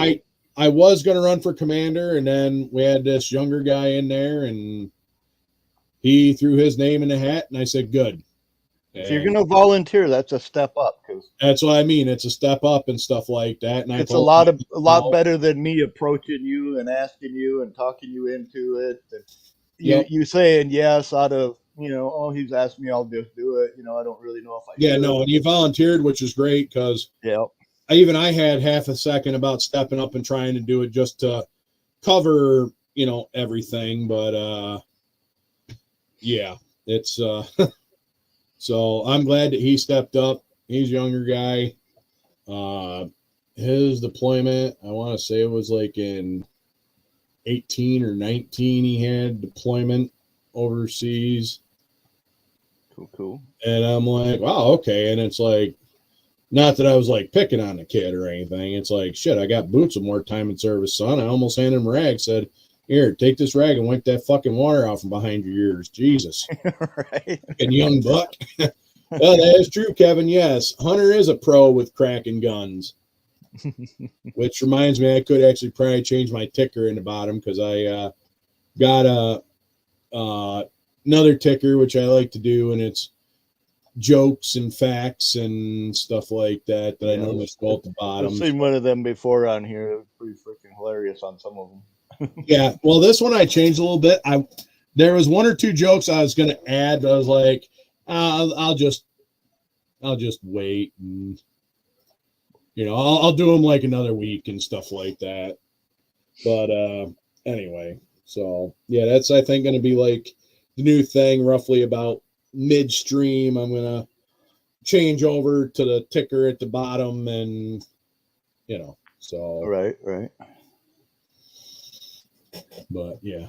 I was going to run for commander, and then we had this younger guy in there, and he threw his name in the hat, and I said, good. If you're going to volunteer, that's a step up. That's what I mean. It's a step up and stuff like that. And it's a lot better than me approaching you and asking you and talking you into it. And you saying yes out of, he's asked me, I'll just do it. I don't really know if I can. And you volunteered, which is great because I had half a second about stepping up and trying to do it just to cover, everything. But, it's So I'm glad that he stepped up. He's a younger guy. His deployment, I want to say it was like in 18 or 19, he had deployment overseas. Cool. And I'm like, wow, okay. And it's like, not that I was like picking on the kid or anything. It's like, shit, I got boots with more time in service, son. I almost handed him a rag, said, here, take this rag and wipe that fucking water out from behind your ears. Jesus. Right. Fucking young buck. Well, that is true, Kevin. Yes. Hunter is a pro with cracking guns. Which reminds me, I could actually probably change my ticker in the bottom because I got another ticker, which I like to do, and it's jokes and facts and stuff like that I normally scroll at the bottom. I've seen one of them before on here. It was pretty freaking hilarious on some of them. Yeah, well, this one I changed a little bit. There was one or two jokes I was going to add, but I was like, I'll just wait, and I'll do them like another week and stuff like that. But anyway, so yeah, that's I think going to be like the new thing. Roughly about midstream, I'm gonna change over to the ticker at the bottom, and so right. But yeah.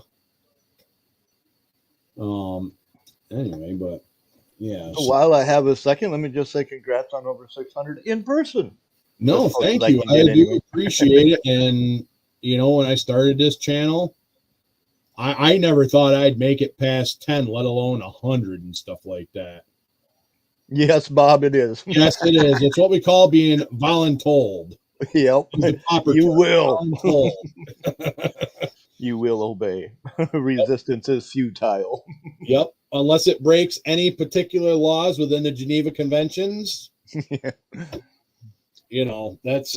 Anyway, but yeah. So while I have a second, let me just say congrats on over 600 in person. No, thank you. I do appreciate it. And when I started this channel, I never thought I'd make it past 10, let alone 100 and stuff like that. Yes, Bob, it is. Yes, it is. It's what we call being voluntold. Yep. You will. You will obey. Resistance is futile. Yep. Unless it breaks any particular laws within the Geneva Conventions. Yeah. That's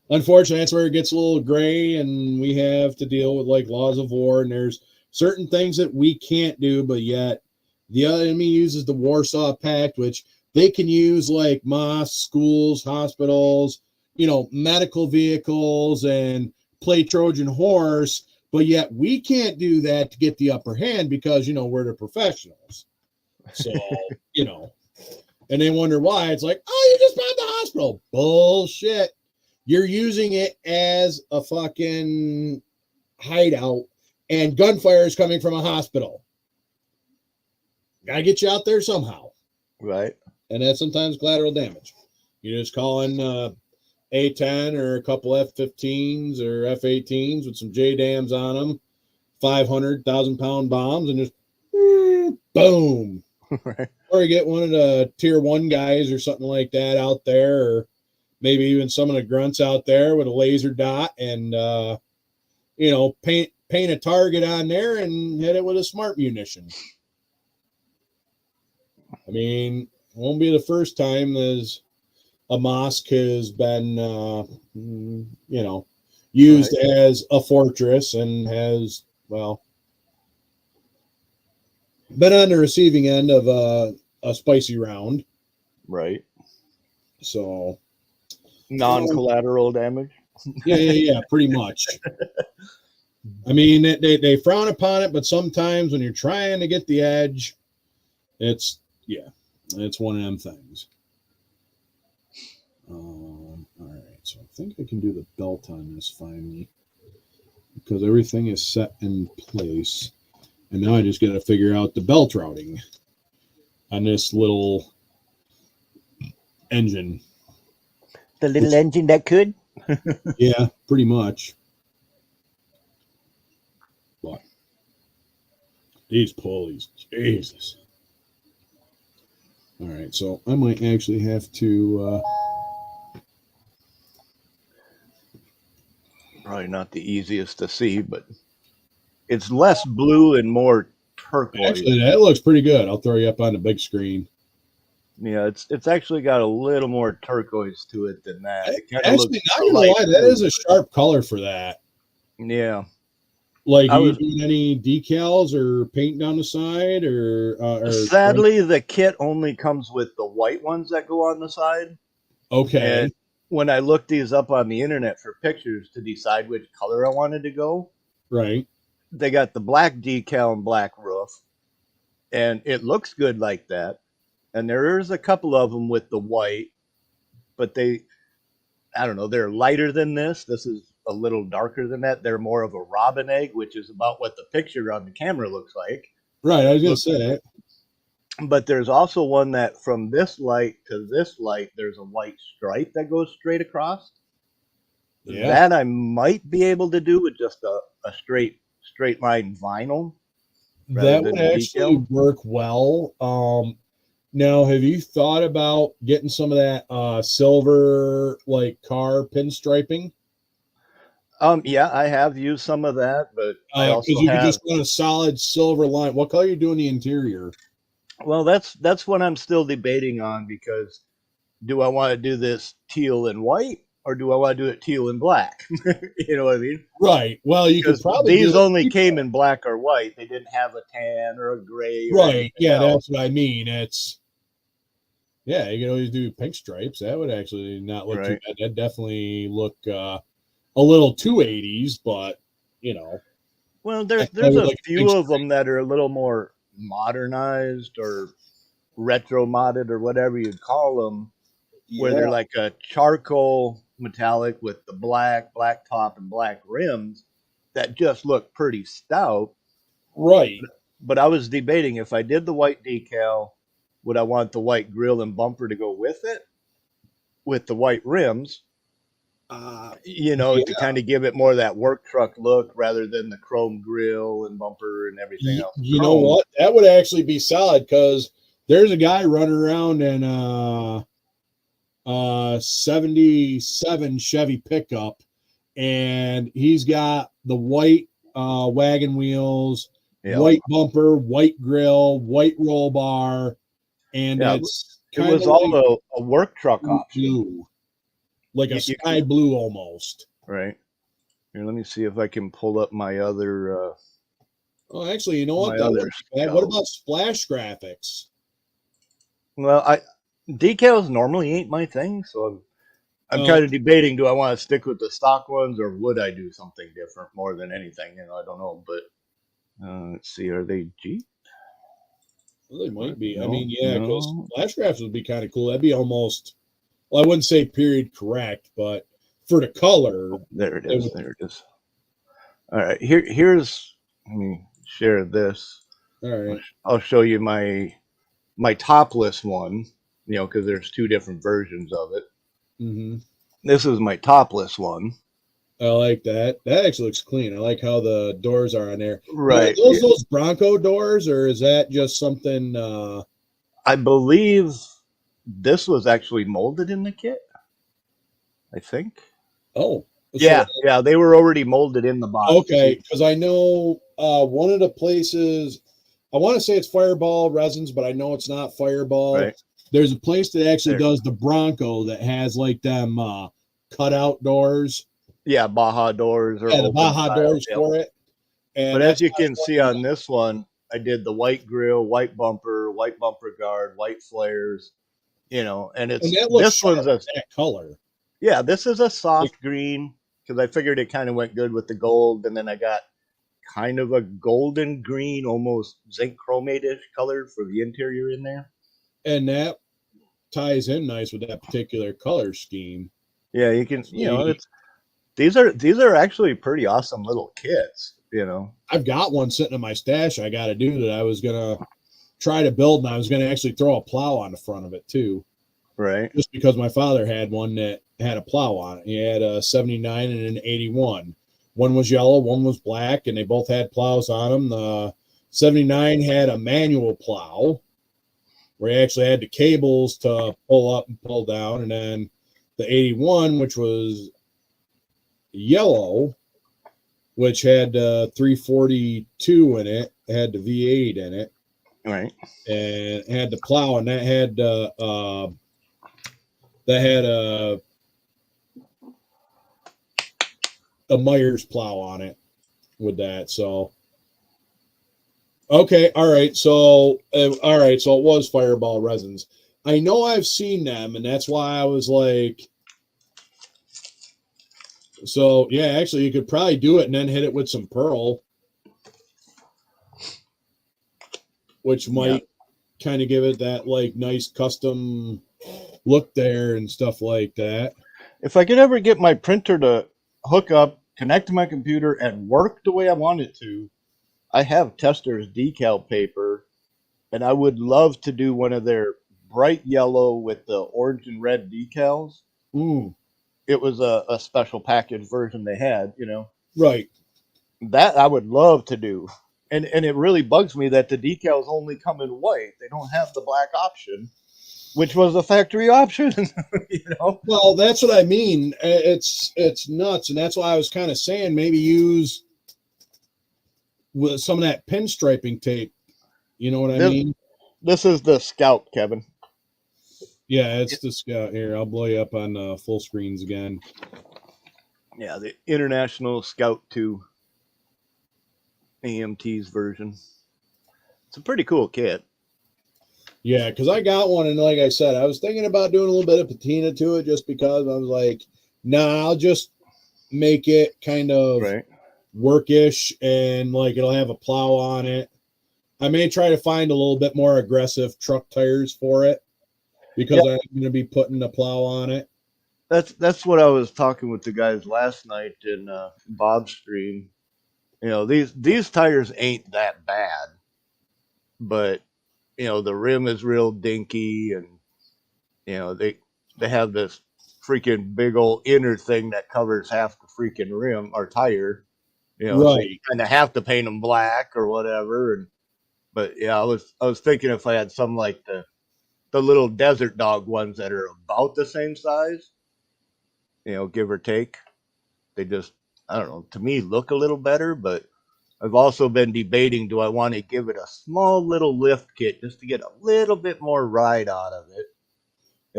unfortunately, that's where it gets a little gray, and we have to deal with like laws of war, and there's certain things that we can't do, but yet the enemy uses the Warsaw Pact, which they can use like mosques, schools, hospitals, medical vehicles, and play Trojan horse, but yet we can't do that to get the upper hand because, we're the professionals. So, and they wonder why. It's like, oh, you just bought the hospital. Bullshit. You're using it as a fucking hideout, and gunfire is coming from a hospital. Gotta get you out there somehow. Right. And that's sometimes collateral damage. You just call in A-10 or a couple F-15s or F-18s with some J-dams on them, 500,000-pound bombs, and just boom. Right. Or you get one of the tier 1 guys or something like that out there, or maybe even some of the grunts out there with a laser dot and, paint a target on there and hit it with a smart munition. I mean, it won't be the first time as a mosque has been, used right. as a fortress and has, been on the receiving end of a spicy round. Right. So. Non-collateral damage. Yeah, pretty much. I mean, they frown upon it, but sometimes when you're trying to get the edge, it's one of them things. All right, so I think I can do the belt on this finally because everything is set in place. And now I just got to figure out the belt routing on this little engine. The little engine that could? Yeah, pretty much. But these pulleys, Jesus. All right, so I might actually have to... Probably not the easiest to see, but it's less blue and more turquoise. Actually, that looks pretty good. I'll throw you up on the big screen. Yeah, it's actually got a little more turquoise to it than that. It actually, not gonna lie, that is a sharp color for that. Yeah. Like, are you doing any decals or paint down the side, or sadly, the kit only comes with the white ones that go on the side. Okay. And when I looked these up on the internet for pictures to decide which color I wanted to go, right, they got the black decal and black roof, and it looks good like that. and there's a couple of them with the white, but I don't know, they're lighter than this. This is a little darker than that. They're more of a robin egg, which is about what the picture on the camera looks like. Right, I was gonna say that. But there's also one that from this light to this light, there's a white stripe that goes straight across. Yeah. That I might be able to do with just a straight line vinyl. That would actually work well. Now, have you thought about getting some of that silver like car pinstriping? Yeah, I have used some of that, but I also because you could just want a solid silver line. What color are you doing the interior? Well, that's what I'm still debating on, because do I want to do this teal and white, or do I want to do it teal and black? You know what I mean? Right. Well, you could probably these only came in black or white. They didn't have a tan or a gray. Right. Yeah, that's what I mean. Yeah, you can always do pink stripes. That would actually not look too bad. That'd definitely look a little 280s, but you know. Well, there's a few of them that are a little more modernized or retro modded or whatever you'd call them, where they're like a charcoal metallic with the black top and black rims that just look pretty stout. Right. But I was debating, if I did the white decal, would I want the white grill and bumper to go with it, with the white rims? To kind of give it more of that work truck look rather than the chrome grill and bumper and everything else. You know what? That would actually be solid, because there's a guy running around in a 77 Chevy pickup, and he's got the white wagon wheels, white bumper, white grill, white roll bar, and it was all a work truck option. Blue. Like a sky blue almost. Right. Here, let me see if I can pull up my other. Oh, actually, you know what? What about splash graphics? Well, decals normally ain't my thing, so I'm kind of debating: do I want to stick with the stock ones, or would I do something different more than anything? I don't know. But let's see, are they Jeep? Well, they might be. No, I mean, yeah, because splash graphics would be kind of cool. That'd be almost. Well, I wouldn't say period correct, but for the color. There it is. There it is. All right. Here's, let me share this. All right. I'll show you my topless one, because there's two different versions of it. Mm-hmm. This is my topless one. I like that. That actually looks clean. I like how the doors are on there. Right. Are those Bronco doors, or is that just something? I believe this was actually molded in the kit, I think. Oh. Yeah, they were already molded in the box. Okay, because I know one of the places, I want to say it's Fireball Resins, but I know it's not Fireball. Right. There's a place that actually does the Bronco that has like them cutout doors. Yeah, Baja doors. The Baja doors for it. But as you can see on this one, I did the white grill, white bumper guard, white flares. And this one's that color. Yeah, this is a soft green, because I figured it kind of went good with the gold, and then I got kind of a golden green, almost zinc chromate-ish color for the interior in there. And that ties in nice with that particular color scheme. Yeah, you can, these are actually pretty awesome little kits, I've got one sitting in my stash I got to do that I was going to try to build, and I was going to actually throw a plow on the front of it too. Right. Just because my father had one that had a plow on it. He had a 79 and an 81. One was yellow, one was black, and they both had plows on them. The 79 had a manual plow where he actually had the cables to pull up and pull down. And then the 81, which was yellow, which had 342 in it, had the V8 in it. Right. And had the plow, and that had a Myers plow on it with that. So okay, all right. So it was Fireball Resins. I know I've seen them, and that's why I was like, so yeah, actually you could probably do it and then hit it with some pearl, which might kind of give it that like nice custom look there and stuff like that. If I could ever get my printer to hook up, connect to my computer, and work the way I want it to, I have Tester's decal paper, and I would love to do one of their bright yellow with the orange and red decals. Ooh. It was a special package version they had, you know. Right. That I would love to do. And it really bugs me that the decals only come in white. They don't have the black option, which was a factory option. You know? Well, that's what I mean. It's nuts, and that's why I was kind of saying maybe use with some of that pinstriping tape. You know what I mean? This is the Scout, Kevin. Yeah, it's the Scout here. I'll blow you up on full screens again. Yeah, the International Scout 2 AMT's version. It's a pretty cool kit. Yeah, because I got one, and like I said, I was thinking about doing a little bit of patina to it just because I was like, nah, I'll just make it kind of workish, and like it'll have a plow on it. I may try to find a little bit more aggressive truck tires for it because I'm going to be putting a plow on it. That's what I was talking with the guys last night in Bob's stream. You know, these tires ain't that bad, but you know the rim is real dinky, and you know they have this freaking big old inner thing that covers half the freaking rim or tire. You know, so you kind of have to paint them black or whatever. But yeah, I was thinking if I had some like the little desert dog ones that are about the same size, you know, give or take. They just, I don't know, to me look a little better, but I've also been debating, do I want to give it a small little lift kit just to get a little bit more ride out of it?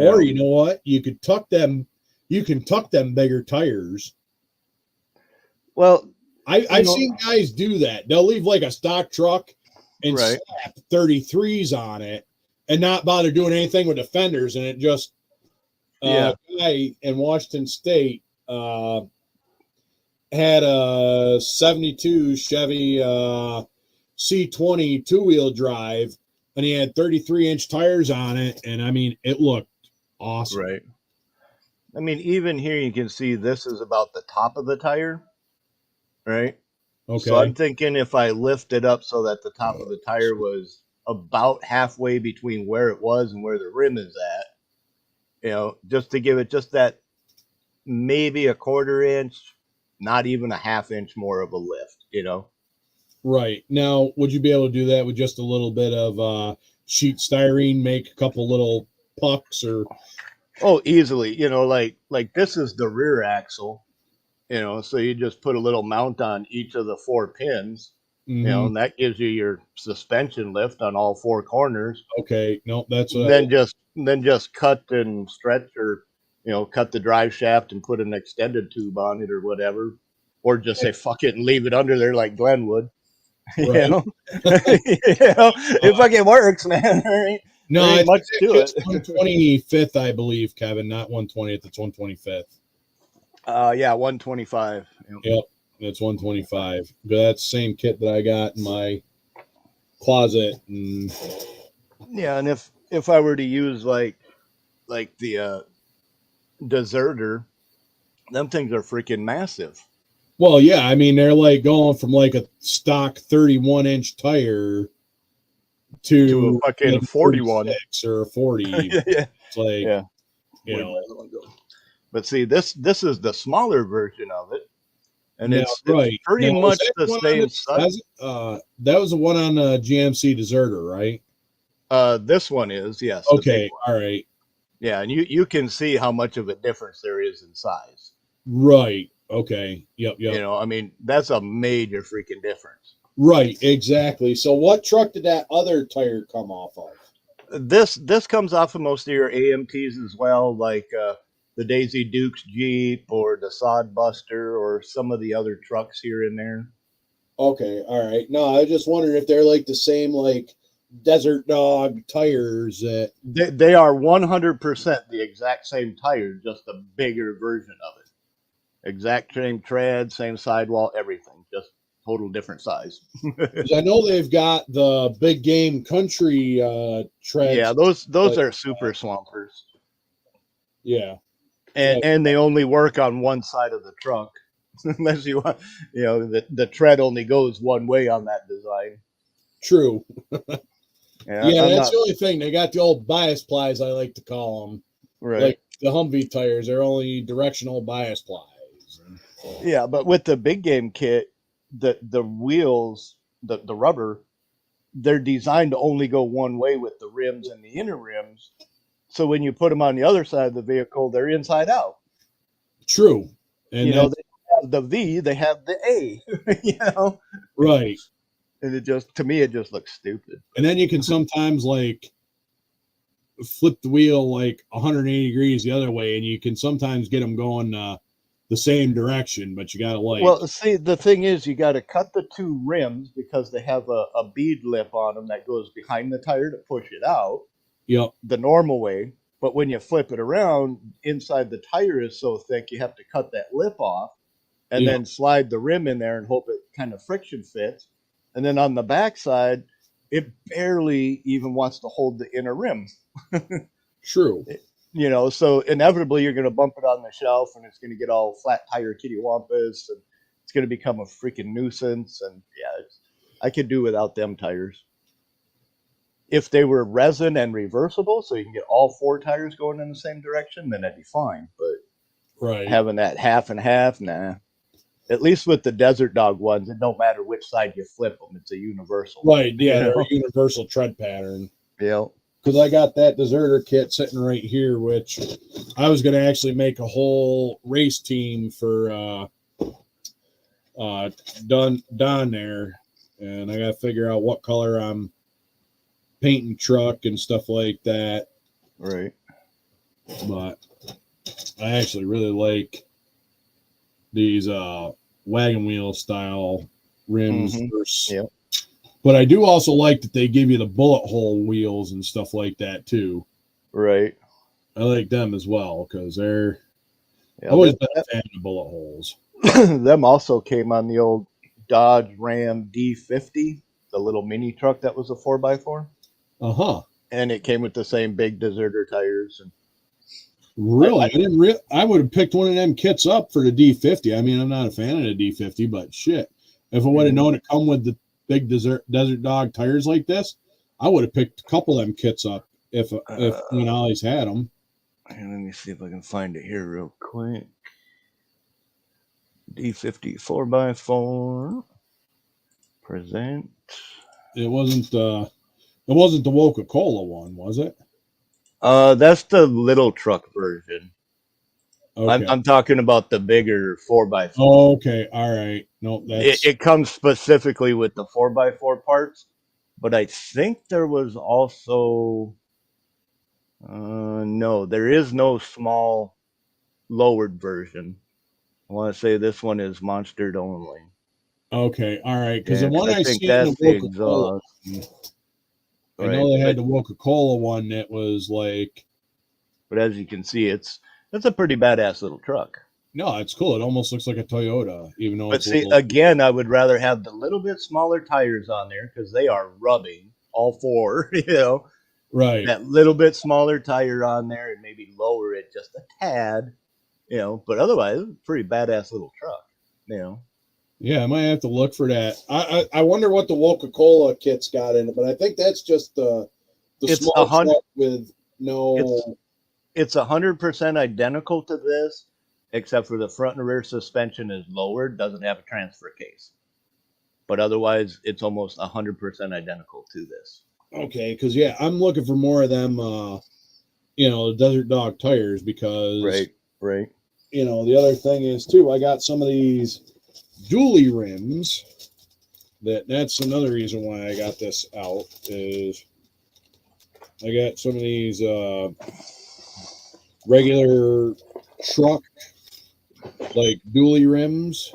Or you know what? You can tuck them bigger tires. Well, I've seen guys do that. They'll leave like a stock truck and slap 33s on it and not bother doing anything with the fenders, and it just a guy in Washington State had a 72 Chevy C20 two-wheel drive, and he had 33-inch tires on it, and I mean it looked awesome. Right. I mean, even here you can see this is about the top of the tire, right? Okay. So I'm thinking if I lift it up so that the top of the tire was about halfway between where it was and where the rim is at, you know, just to give it just that maybe a quarter inch, not even a half inch more of a lift, you know? Right. Now, would you be able to do that with just a little bit of sheet styrene, make a couple little pucks or? Oh, easily. You know, like this is the rear axle, you know, so you just put a little mount on each of the 4 pins, you know, and that gives you your suspension lift on all 4 corners. Okay. No, that's then just cut and stretch, or you know, cut the drive shaft and put an extended tube on it or whatever, or just say fuck it and leave it under there like Glenn would. Right. You know? It fucking works, man. No, ain't much to it's it. 125th, I believe, Kevin, not 120th. It's 125th. Yeah, 125. Yep, it's 125. That's the same kit that I got in my closet. And yeah, and if I were to use like the deserter, them things are freaking massive. Well, yeah, I mean they're like going from like a stock 31-inch tire to a fucking 41 or 40. Yeah. It's like, yeah, you know. But see, this is the smaller version of it, and it's right. pretty much the same size. That was the one on GMC Deserter, right? This one is, yes. Okay, all right. Yeah, and you can see how much of a difference there is in size. Right. Okay. Yep. You know, I mean, that's a major freaking difference. Right. Exactly. So, what truck did that other tire come off of? This comes off of most of your AMTs as well, like the Daisy Dukes Jeep or the Sod Buster or some of the other trucks here and there. Okay. All right. No, I just wondered if they're like the same, like Desert Dog tires. They are 100% the exact same tire, just a bigger version of it. Exact same tread, same sidewall, everything. total different size. 'Cause I know they've got the big game country treads. Yeah, those like, are super swampers. Yeah. And they only work on one side of the truck. Unless you want, the tread only goes one way on that design. True. Yeah, That's the only thing. They got the old bias plies, I like to call them. right. Like the Humvee tires, they're only directional bias plies. Yeah, but with the big game kit, the wheels, the rubber, they're designed to only go one way with the rims and the inner rims. So when you put them on the other side of the vehicle, they're inside out. True. And they have the V, they have the A. Right. And to me, it just looks stupid. And then you can sometimes like flip the wheel like 180 degrees the other way, and you can sometimes get them going the same direction, but you got to like. Well, see, the thing is, you got to cut the two rims because they have a bead lip on them that goes behind the tire to push it out. Yep. The normal way. But when you flip it around, inside the tire is so thick, you have to cut that lip off and then slide the rim in there and hope it kind of friction fits. And then on the back side, it barely even wants to hold the inner rim. True. So inevitably you're going to bump it on the shelf and it's going to get all flat tire kittywampus and it's going to become a freaking nuisance. And I could do without them tires. If they were resin and reversible, so you can get all four tires going in the same direction, then that'd be fine. But having that half and half, nah. At least with the Desert Dog ones, it don't matter which side you flip them; it's a universal. Right? Yeah, they're a universal tread pattern. Yeah. Because I got that deserter kit sitting right here, which I was going to actually make a whole race team for Don there, and I got to figure out what color I'm painting truck and stuff like that. Right. But I actually really like these wagon wheel style rims. Yep. But I do also like that they give you the bullet hole wheels and stuff like that too. Right. I like them as well because they're always been a fan of bullet holes. Them also came on the old Dodge Ram D50, the little mini truck that was a 4x4. And it came with the same big deserter tires. And really, I would have picked one of them kits up for the D50. I mean, I'm not a fan of the D50, but shit, if I would have known it come with the big Desert Dog tires like this, I would have picked a couple of them kits up if when Ollie's had them. Let me see if I can find it here real quick. D50 4x4 present. It wasn't the Coca-Cola one, was it? That's the little truck version. Okay. I'm talking about the bigger 4x4. Oh, okay. All right. No, that's it comes specifically with the 4x4 parts, but I think there was also no, there is no small lowered version. I want to say this one is monstered only. Okay. All right. Because the one I think seen that's the the Coca-Cola. exhaust. I know they had the Coca-Cola one that was like. But as you can see, it's a pretty badass little truck. No, it's cool. It almost looks like a Toyota, even though. But see, again, I would rather have the little bit smaller tires on there because they are rubbing all four. Right. That little bit smaller tire on there and maybe lower it just a tad. But otherwise, pretty badass little truck. Yeah, I might have to look for that. I wonder what the Coca-Cola kit's got in it, but I think that's just the small truck with no. It's 100% identical to this, except for the front and rear suspension is lowered, doesn't have a transfer case. But otherwise, it's almost 100% identical to this. Okay, because I'm looking for more of them, the Desert Dog tires because right. The other thing is too, I got some of these dually rims. That's another reason why I got this out is I got some of these regular truck like dually rims,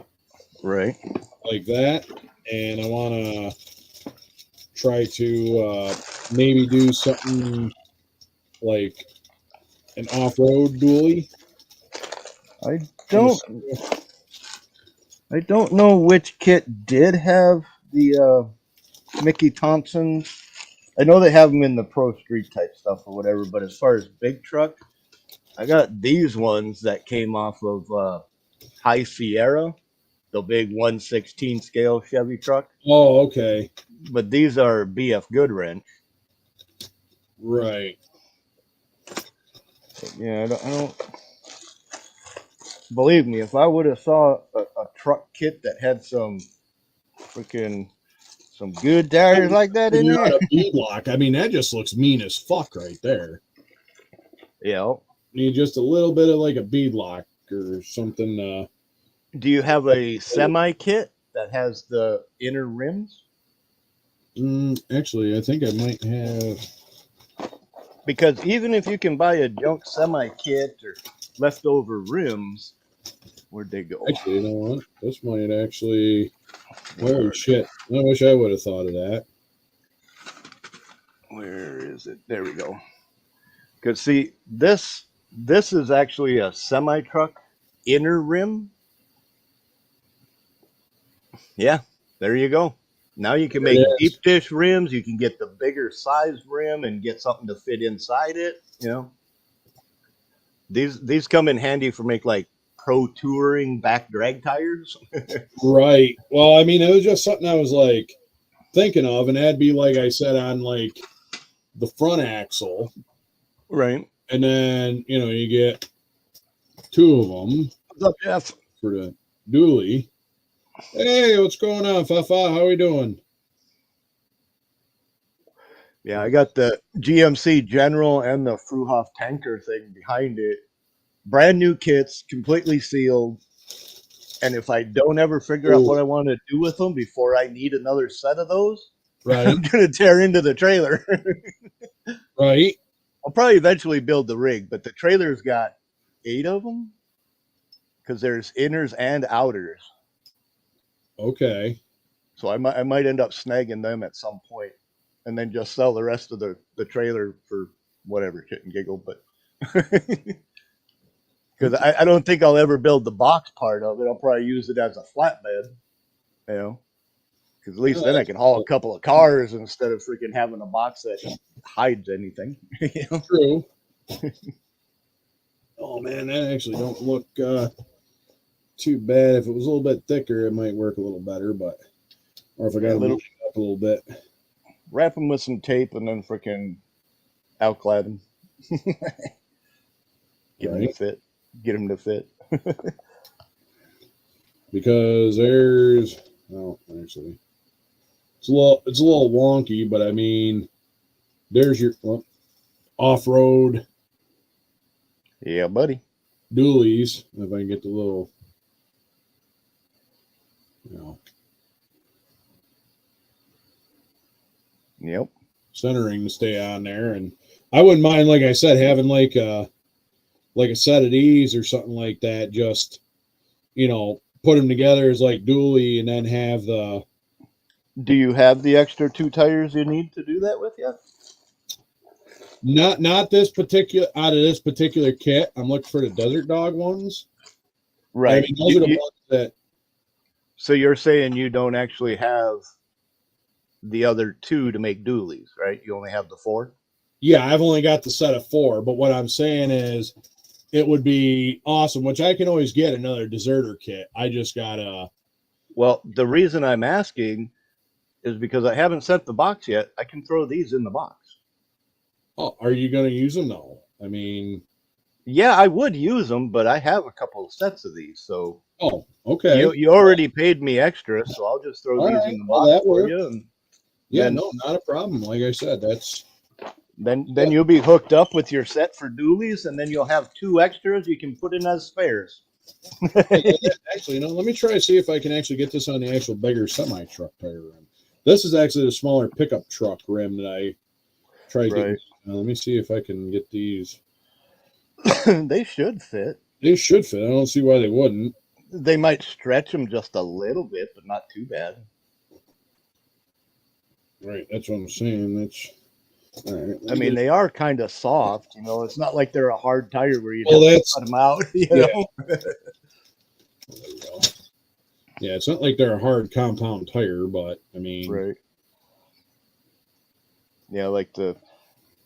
right, like that, and I want to try to maybe do something like an off-road dually. I don't know which kit did have the Mickey Thompson. I know they have them in the Pro Street type stuff or whatever, but as far as big truck, I got these ones that came off of High Sierra, the big 1/16 scale Chevy truck. Oh, okay. But these are BF Goodwrench. Right. Yeah, I don't believe me. If I would have saw a truck kit that had some good tires like that in You're there, on a bead lock. I mean, that just looks mean as fuck right there. yeah. Need just a little bit of like a bead lock or something. Do you have a semi kit that has the inner rims? Actually, I think I might have. Because even if you can buy a junk semi kit or leftover rims, where'd they go? Actually, you know what? This might actually. Oh shit! I wish I would have thought of that. Where is it? There we go. Because see, this is actually a semi truck inner rim. Yeah, there you go. Now you can make deep dish rims. You can get the bigger size rim and get something to fit inside it. You know, these come in handy for make like pro touring back drag tires. Right. Well, I mean, it was just something I was like thinking of, and that'd be like I said on like the front axle, Right. and then you get two of them. What's up, Jeff? For the dually. Hey, what's going on, Fafa? How we doing? Yeah, I got the GMC General and the Fruhoff tanker thing behind it. Brand new kits, completely sealed. And if I don't ever figure out what I want to do with them before I need another set of those, right, I'm going to tear into the trailer. Right. I'll probably eventually build the rig, but the trailer's got 8 of them because there's inners and outers. Okay. So I might end up snagging them at some point and then just sell the rest of the trailer for whatever, shit and giggle. But because I don't think I'll ever build the box part of it. I'll probably use it as a flatbed, because at least then I can haul a couple of cars instead of freaking having a box that hides anything. True. Oh man, that actually don't look too bad. If it was a little bit thicker, it might work a little better. But or if I got to move it up a little bit, wrap them with some tape and then freaking outclad them. Get them to fit. Get them to fit. Because there's actually it's a little wonky, but I mean there's your off-road buddy. dualies. If I can get the little centering to stay on there, and I wouldn't mind, like I said, having like a set of these or something like that. Just put them together as like dually, and then have the. Do you have the extra 2 tires you need to do that with yet? Not this particular out of this particular kit. I'm looking for the Desert Dog ones. Right. I mean, those are the ones that. So you're saying you don't actually have the other 2 to make dualies, right? You only have the 4? Yeah, I've only got the set of 4, but what I'm saying is it would be awesome, which I can always get another deserter kit. I just gotta. Well, the reason I'm asking is because I haven't sent the box yet. I can throw these in the box. Oh, are you going to use them? No. I mean. Yeah, I would use them, but I have a couple of sets of these, so. Oh, okay. You already paid me extra, so I'll just throw these in the box for you. And no, not a problem. Like I said, that's. Then you'll be hooked up with your set for dualies, and then you'll have 2 extras you can put in as spares. Actually, let me try to see if I can actually get this on the actual bigger semi-truck tire rim. This is actually the smaller pickup truck rim that I tried to get. Let me see if I can get these. They should fit. They should fit. I don't see why they wouldn't. They might stretch them just a little bit, but not too bad. Right, that's what I'm saying. That's all right. I mean, they are kind of soft. It's not like they're a hard tire where you just cut them out. You know? There we go. Yeah, it's not like they're a hard compound tire, but I mean, Right. Yeah, like the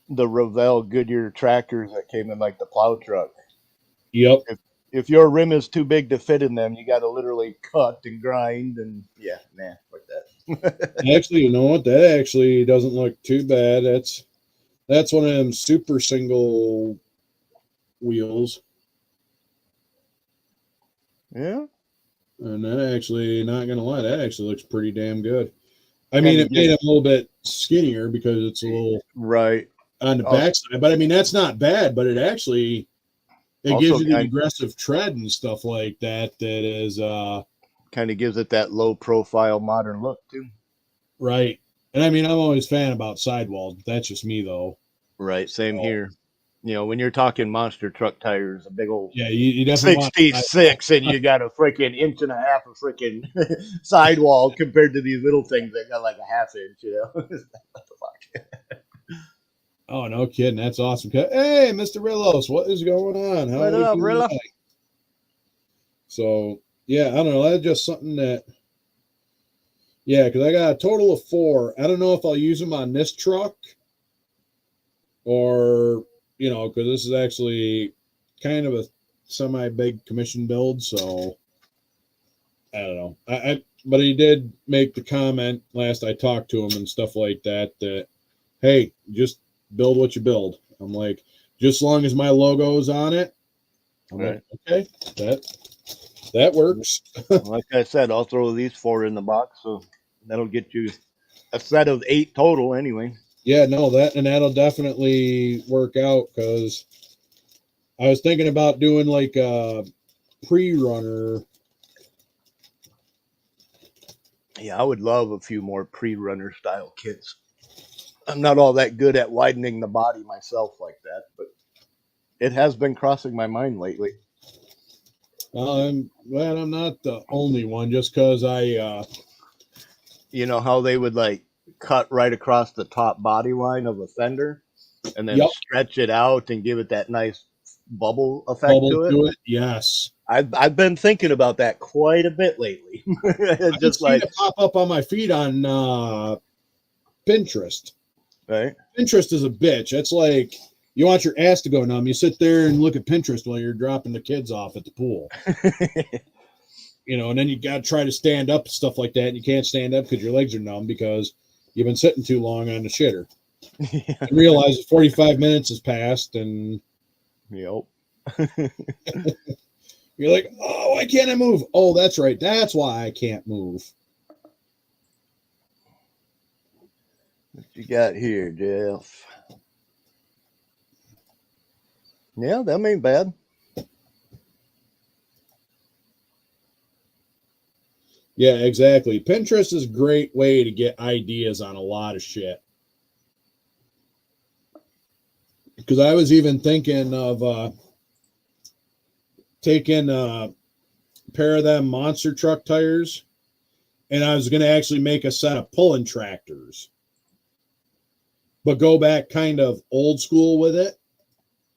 Revell Goodyear tractors that came in like the plow truck. yep. If your rim is too big to fit in them, you got to literally cut and grind and yeah, nah, like that. Actually, you know what? That actually doesn't look too bad. That's one of them super single wheels. Yeah, And that actually, not gonna lie, that actually looks pretty damn good. I kind mean, of it made gives him a little bit skinnier because it's a little right. on the Also, backside. But I mean, that's not bad. But it gives also you the aggressive tread and stuff like that. That is kind of gives it that low profile modern look too. right. And I mean, I'm always a fan about sidewalls. But that's just me, though. Right, same So, here. You know, when you're talking monster truck tires, a big old yeah, you definitely want a sidewall. 66 and you got a freaking inch and a half of freaking sidewall compared to these little things that got like a half inch, you know. What the fuck? Oh, no kidding. That's awesome. Hey, Mr. Rillos, what is going on? How What are we up, doing Rilla? tonight? So, yeah, I don't know. That's just something that, yeah, because I got a total of 4. I don't know if I'll use them on this truck or, because this is actually kind of a semi-big commission build. So, I don't know. But he did make the comment last I talked to him and stuff like that, hey, just build what you build. I'm like, just as long as my logo's on it. I'm Right. like, okay, that works. Like I said, I'll throw these 4 in the box, so that'll get you a set of 8 total anyway. Yeah, no, that'll definitely work out because I was thinking about doing like a pre-runner. Yeah, I would love a few more pre-runner style kits. I'm not all that good at widening the body myself like that, but it has been crossing my mind lately. I'm glad I'm not the only one, just because You know how they would like cut right across the top body line of a fender and then yep, stretch it out and give it that nice bubble effect bubble to it? to it. Yes, I've been thinking about that quite a bit lately. I've been Just seeing like it pop up on my feed on Pinterest. right. Pinterest is a bitch. It's like you want your ass to go numb. You sit there and look at Pinterest while you're dropping the kids off at the pool. And then you got to try to stand up and stuff like that. And you can't stand up because your legs are numb because you've been sitting too long on the shitter. And realize that 45 minutes has passed and Yep. you're like, oh, why can't I move? Oh, that's right. That's why I can't move. What you got here, Jeff? Yeah, that ain't bad. Yeah, exactly. Pinterest is a great way to get ideas on a lot of shit. Because I was even thinking of taking a pair of them monster truck tires, and I was going to actually make a set of pulling tractors, but go back kind of old school with it.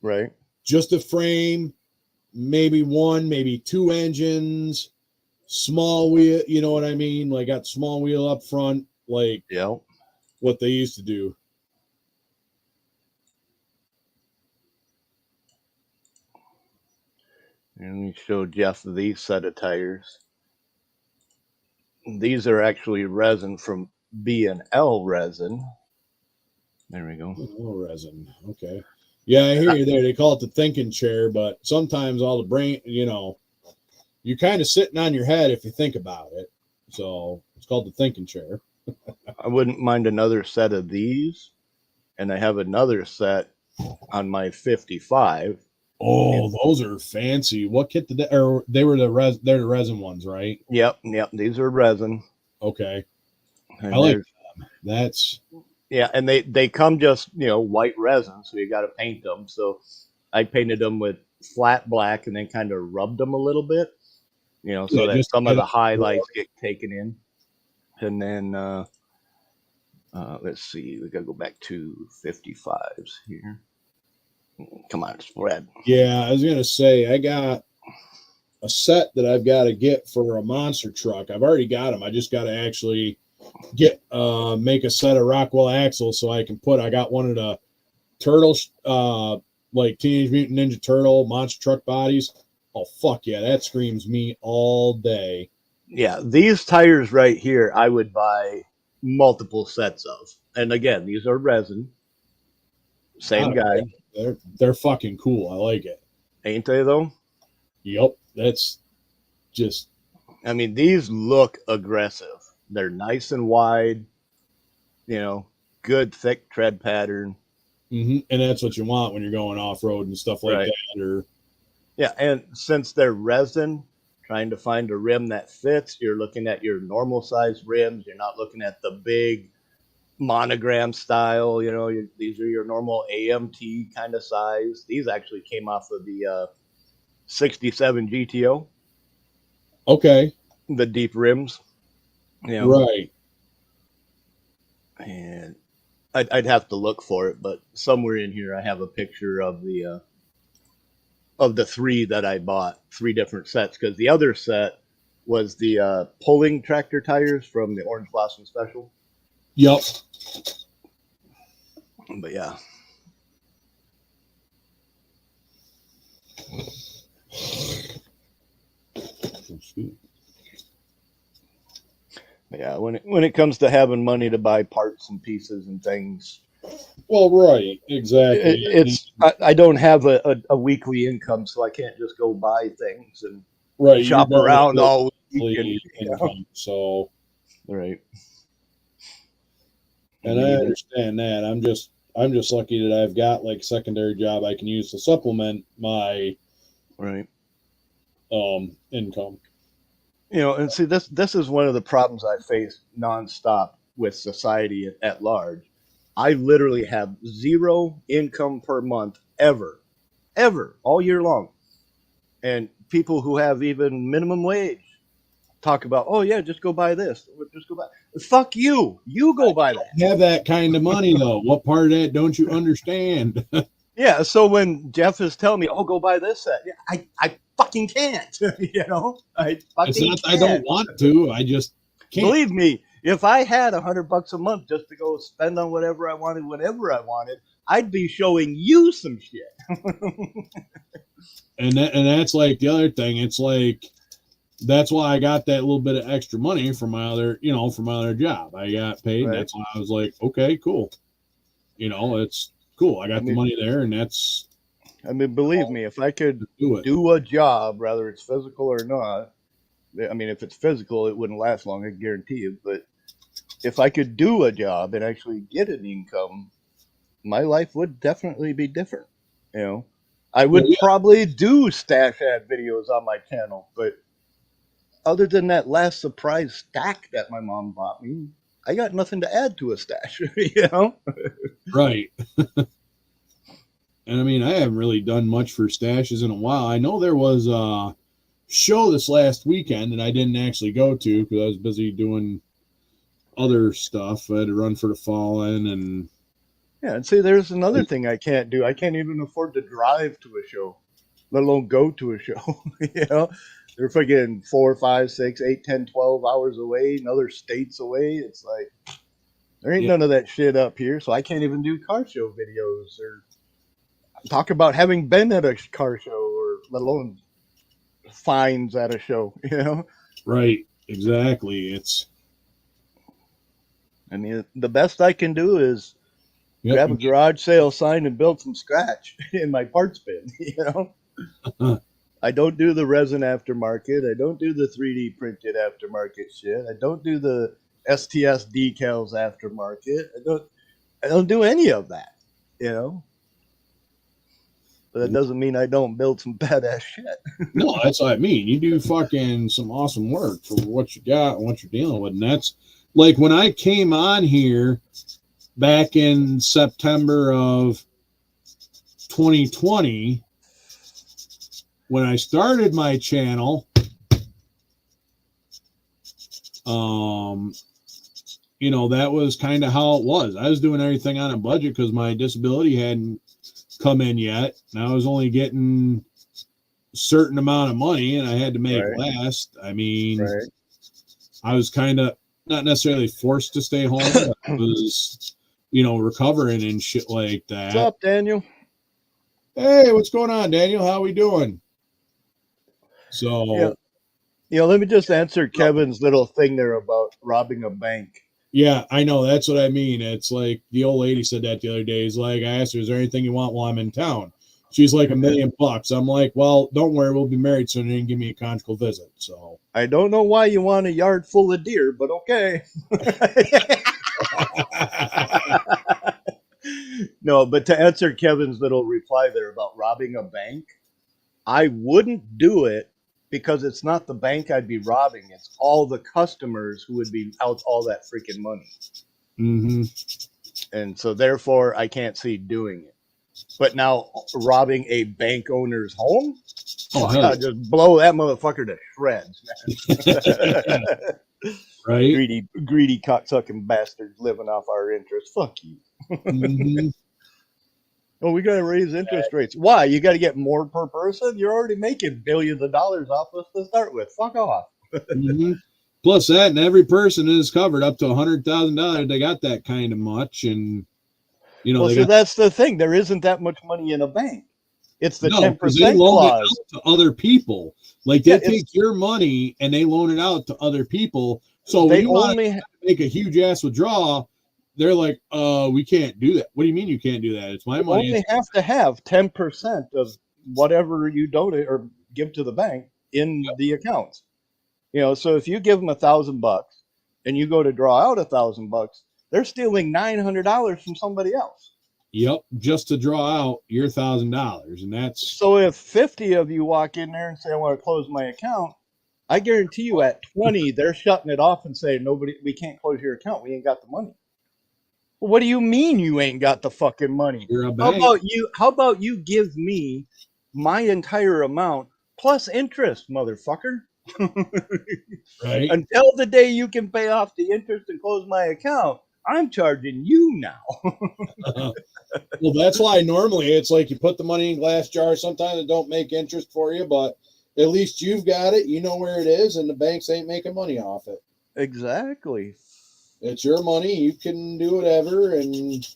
Right. Just a frame, maybe 1, maybe 2 engines, small wheel, you know what I mean? Like got small wheel up front, like Yep. what they used to do. Let me show Jeff these set of tires. These are actually resin from B&L resin. There we go. Oh, resin. Okay. Yeah, I hear you there. They call it the thinking chair, but sometimes all the brain, you're kind of sitting on your head if you think about it. So it's called the thinking chair. I wouldn't mind another set of these, and I have another set on my 55. Oh, those are fancy. What kit did they, or they were they're the resin ones, right? Yep. These are resin. Okay. And I like them. That's yeah, and they come just white resin, so you got to paint them. So I painted them with flat black and then kind of rubbed them a little bit, so that just some of the highlights get taken in. And then let's see, we gotta go back to 55s here. Come on, spread. Yeah, I was gonna say I got a set that I've got to get for a monster truck. I've already got them. I just got to actually make a set of Rockwell axles so I can I got one of the turtles, like Teenage Mutant Ninja Turtle monster truck bodies. Oh, fuck yeah, that screams me all day. Yeah, these tires right here, I would buy multiple sets of. And again, these are resin. Same guy. They're fucking cool. I like it. Ain't they, though? Yep, that's just... I mean, these look aggressive. They're nice and wide, you know, good thick tread pattern. Mm-hmm. And that's what you want when you're going off-road and stuff like that. Yeah, and since they're resin, trying to find a rim that fits, you're looking at your normal size rims. You're not looking at the big monogram style. You know, these are your normal AMT kind of size. These actually came off of the 67 GTO. Okay. The deep rims. You know? Right. And I'd have to look for it, but somewhere in here I have a picture of the 3 that I bought, 3 different sets, because the other set was the pulling tractor tires from the Orange Blossom Special. Yep. But yeah. Yeah, when it comes to having money to buy parts and pieces and things. Well, right, exactly. I don't have a weekly income, so I can't just go buy things and shop around all week. So, right. And I understand that. I'm just lucky that I've got like a secondary job I can use to supplement my income. You know, and see, this is one of the problems I face nonstop with society at large. I literally have 0 income per month ever, all year long. And people who have even minimum wage talk about, oh yeah, just go buy this, just go buy. Fuck you, you go buy that. Have that kind of money though. What part of that don't you understand? Yeah, so when Jeff is telling me, oh, go buy this set, I fucking can't. You know, I don't want to. I just can't. Believe me, if I had $100 a month just to go spend on whatever I wanted, whenever I wanted, I'd be showing you some shit. and that's like the other thing. It's like that's why I got that little bit of extra money from my other job. I got paid. And that's why I was like, okay, cool. You know, it's cool. I got the money there, and that's. I mean, believe me, if I could do a job, whether it's physical or not, I mean, if it's physical, it wouldn't last long, I guarantee you. But if I could do a job and actually get an income, my life would definitely be different. You know, I would probably do stash ad videos on my channel, but other than that last surprise stack that my mom bought me, I got nothing to add to a stash, you know? Right. And I mean, I haven't really done much for stashes in a while. I know there was a show this last weekend that I didn't actually go to because I was busy doing other stuff. I had to run for the Fallen and. Yeah, and see, there's another thing I can't do. I can't even afford to drive to a show, let alone go to a show. You know, they're freaking 4, 5, 6, 8, 10, 12 hours away in other states away. It's like, there ain't none of that shit up here, so I can't even do car show videos or talk about having been at a car show or let alone finds at a show, you know? Right, exactly. I mean, the best I can do is grab a garage sale sign and build from scratch in my parts bin, you know? I don't do the resin aftermarket. I don't do the 3D printed aftermarket shit. I don't do the STS decals aftermarket. I don't do any of that, you know? But that doesn't mean I don't build some badass shit. No, that's what I mean. You do fucking some awesome work for what you got and what you're dealing with. And that's like when I came on here back in September of 2020, when I started my channel, you know, that was kind of how it was. I was doing everything on a budget because my disability hadn't come in yet. And I was only getting certain amount of money and I had to make Right. last. I mean, Right. I was kind of not necessarily forced to stay home, but I was, recovering and shit like that. What's up, Daniel? Hey, what's going on, Daniel? How we doing? So, let me just answer Kevin's little thing there about robbing a bank. yeah, I know. That's what I mean. It's like the old lady said that the other day. He's like, I asked her, is there anything you want while I'm in town? She's like, $1 million. I'm like, well, don't worry. We'll be married soon. And give me a conjugal visit. So I don't know why you want a yard full of deer, but okay. No, but to answer Kevin's little reply there about robbing a bank, I wouldn't do it because it's not the bank I'd be robbing. It's all the customers who would be out all that freaking money. Mm-hmm. And so therefore I can't see doing it. But now robbing a bank owner's home, I'd just blow that motherfucker to shreds, man. Right? Greedy cocksucking bastards living off our interest. Fuck you. Mm-hmm. Oh, we got to raise interest rates. Why? You got to get more per person? You're already making billions of dollars off us to start with. Fuck off. Mm-hmm. Plus that, and every person is covered up to $100,000. They got that kind of much, and that's the thing. There isn't that much money in a bank. It's the 10% they loan clause. it out to other people. Like they take your money and they loan it out to other people. So when you want to make a huge ass withdrawal, they're like, we can't do that. What do you mean you can't do that? It's my money. You only have to have 10% of whatever you donate or give to the bank in the accounts. So if you give them $1,000 and you go to draw out $1,000, they're stealing $900 from somebody else. Yep, just to draw out your $1,000, and that's so. If 50 of you walk in there and say, "I want to close my account," I guarantee you, at 20, they're shutting it off and saying, we can't close your account. We ain't got the money. Well, what do you mean you ain't got the fucking money? You're a bank. How about you give me my entire amount plus interest, motherfucker? Right. Until the day you can pay off the interest and close my account, I'm charging you now. Well, that's why normally it's like you put the money in glass jars. Sometimes it don't make interest for you, but at least you've got it. You know where it is, and the banks ain't making money off it. Exactly. It's your money. You can do whatever. And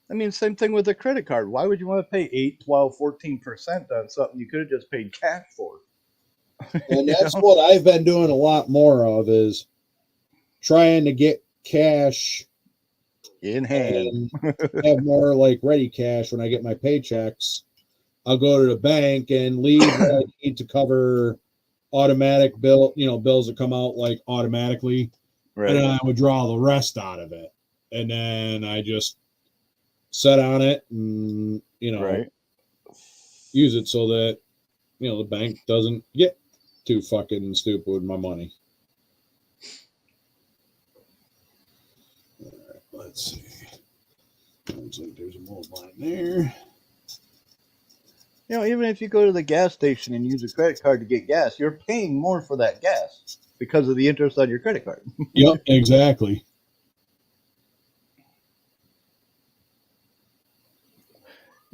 I mean, same thing with a credit card. Why would you want to pay 8, 12, 14% on something you could have just paid cash for? And that's what I've been doing a lot more of, is trying to get cash in hand. Have more like ready cash when I get my paychecks. I'll go to the bank and leave what I need to cover automatic bills that come out like automatically. Right. And then I would draw the rest out of it. And then I just set on it and, use it so that, the bank doesn't get too fucking stupid with my money. All right, let's see. Looks like there's a little line there. Even if you go to the gas station and use a credit card to get gas, you're paying more for that gas because of the interest on your credit card. Yep, exactly.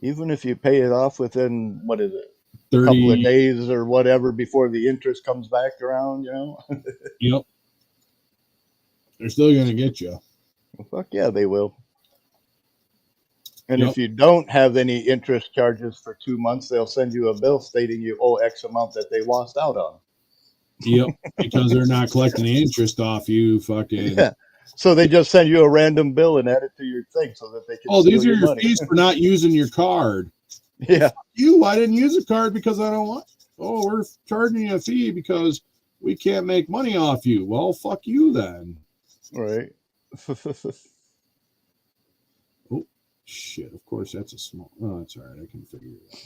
Even if you pay it off within, 30, a couple of days or whatever before the interest comes back around, Yep. They're still going to get you. Well, fuck yeah, they will. And if you don't have any interest charges for 2 months, they'll send you a bill stating you owe X amount that they lost out on. Yep, because they're not collecting the interest off you, fucking. Yeah. So they just send you a random bill and add it to your thing so that they can. Oh, these are your fees for not using your card. Yeah. I didn't use a card because I don't want. Oh, we're charging you a fee because we can't make money off you. Well, fuck you then. Right. Oh, shit. Of course, that's a small. Oh, that's all right. I can figure it out.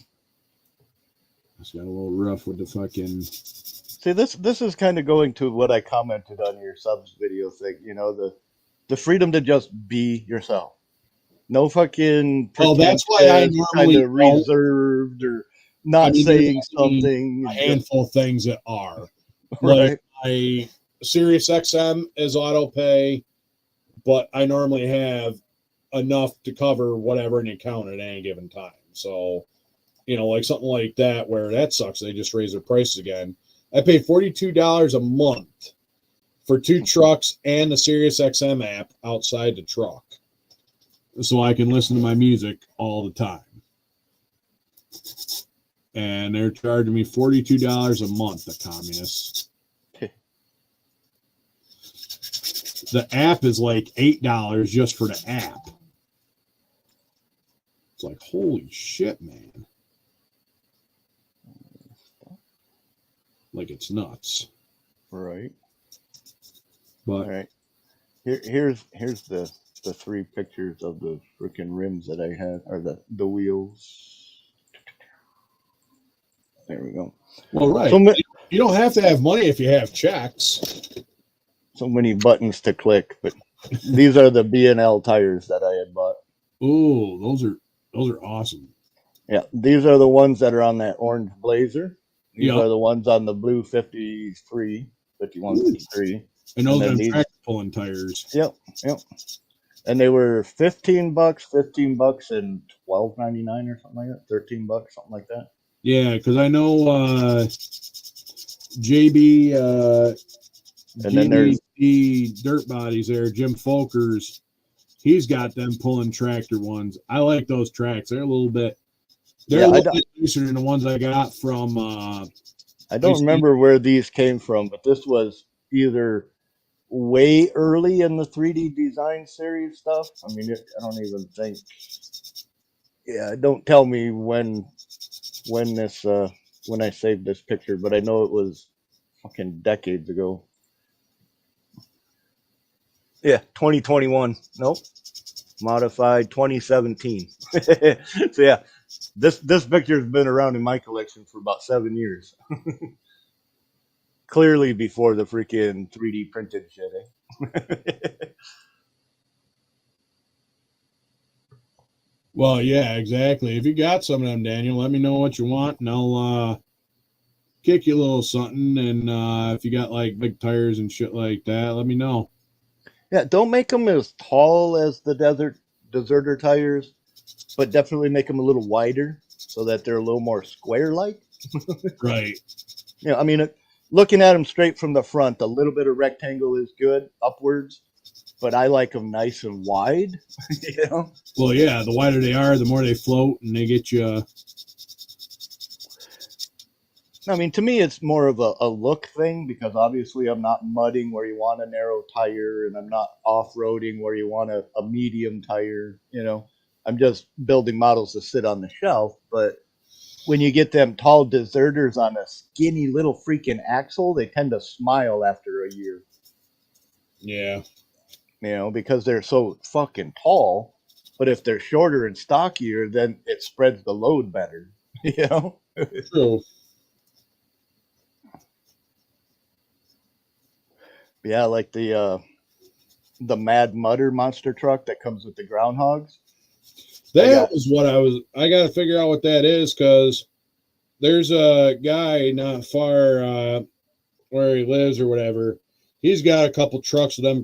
I just got a little rough with the fucking. See, this is kind of going to what I commented on your subs video thing. The freedom to just be yourself. No fucking. Oh, that's why I normally kind of reserved or not saying something. A handful of things that are. Right. Like my Sirius XM is auto pay, but I normally have enough to cover whatever in the account at any given time. So, like something like that where that sucks. They just raise their prices again. I pay $42 a month for 2 trucks and the Sirius XM app outside the truck, so I can listen to my music all the time. And they're charging me $42 a month, the communists. The app is like $8 just for the app. It's like, holy shit, man. Like, it's nuts. Right. But all right. Here's the 3 pictures of the freaking rims that I had, or the wheels. There we go. Well, right. You don't have to have money if you have checks. So many buttons to click, but these are the B&L tires that I had bought. Ooh, those are awesome. Yeah, these are the ones that are on that orange Blazer. These Yep. are the ones on the blue 51, 53. And those are tractor pulling tires. Yep. And they were $15, $15 and $12.99 or something like that. $13, something like that. Yeah, because I know JB and then there's the dirt bodies there, Jim Folkers. He's got them pulling tractor ones. I like those tracks. They're a little bit looser than the ones I got from I don't remember where these came from, but this was either way early in the 3D design series stuff. I mean, I don't even think. Yeah, don't tell me when this when I saved this picture, but I know it was fucking decades ago. Yeah, 2021. Nope. Modified 2017. So yeah, this picture's been around in my collection for about 7 years. Clearly before the freaking 3D printed shit, eh? Well, yeah, exactly. If you got some of them, Daniel, let me know what you want, and I'll kick you a little something. And if you got like big tires and shit like that, let me know. Yeah, don't make them as tall as the deserter tires, but definitely make them a little wider so that they're a little more square-like. Right. Yeah, I mean, looking at them straight from the front, a little bit of rectangle is good upwards, but I like them nice and wide. You know? Well, yeah, the wider they are, the more they float, and they get you. I mean, to me, it's more of a look thing, because obviously I'm not mudding where you want a narrow tire, and I'm not off-roading where you want a medium tire. You know, I'm just building models to sit on the shelf. But when you get them tall deserters on a skinny little freaking axle, they tend to smile after a year. Yeah. You know, because they're so fucking tall. But if they're shorter and stockier, then it spreads the load better. You know? True. Yeah, like the Mad Mudder monster truck that comes with the groundhogs. That was what I got to figure out what that is, because there's a guy not far where he lives or whatever. He's got a couple trucks with them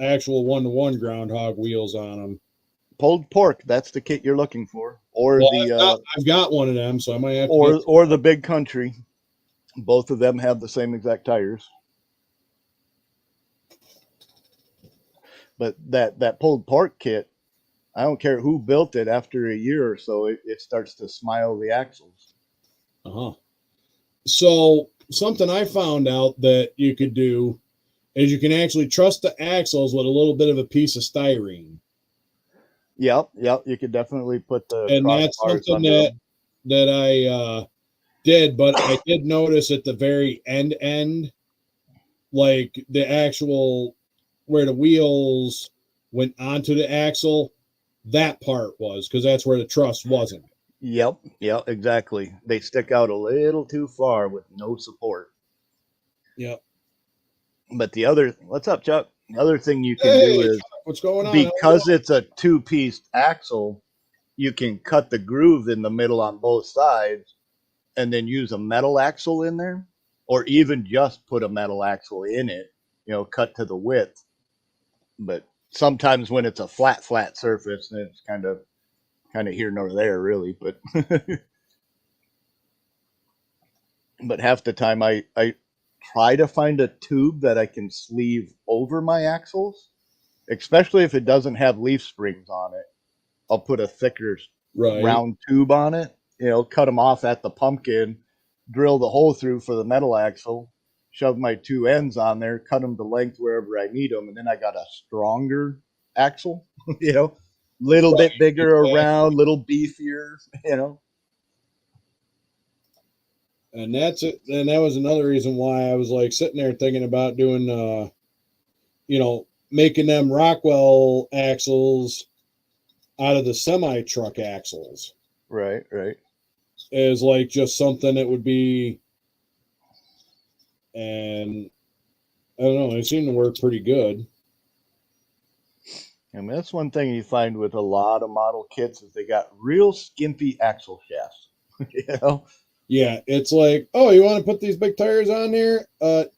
actual 1-to-1 groundhog wheels on them. Pulled pork, that's the kit you're looking for. Or I've got one of them, so I might have to or the Big Country. Both of them have the same exact tires. But that pulled pork kit, I don't care who built it, after a year or so, it starts to smile the axles. Uh-huh. So something I found out that you could do is you can actually truss the axles with a little bit of a piece of styrene. Yep. You could definitely put the and that's something that I did, but I did notice at the very end, like the actual where the wheels went onto the axle, that part was, because that's where the truss wasn't. Yep, exactly. They stick out a little too far with no support. Yep. But what's up, Chuck? The other thing you can do is, what's going on? Because it's a 2-piece axle, you can cut the groove in the middle on both sides and then use a metal axle in there, or even just put a metal axle in it, cut to the width. But sometimes when it's a flat surface, then it's kind of here nor there, really. But but half the time I try to find a tube that I can sleeve over my axles, especially if it doesn't have leaf springs on it. I'll put a thicker Right. round tube on it, cut them off at the pumpkin, drill the hole through for the metal axle, shove my two ends on there, cut them to length wherever I need them, and then I got a stronger axle, little Right, bit bigger exactly. around, little beefier. And that's it. And that was another reason why I was like sitting there thinking about doing, making them Rockwell axles out of the semi truck axles. Right. Is like just something that would be, and I don't know, it seemed to work pretty good. I mean, that's one thing you find with a lot of model kits is they got real skimpy axle shafts. Yeah, it's like, oh, you want to put these big tires on here?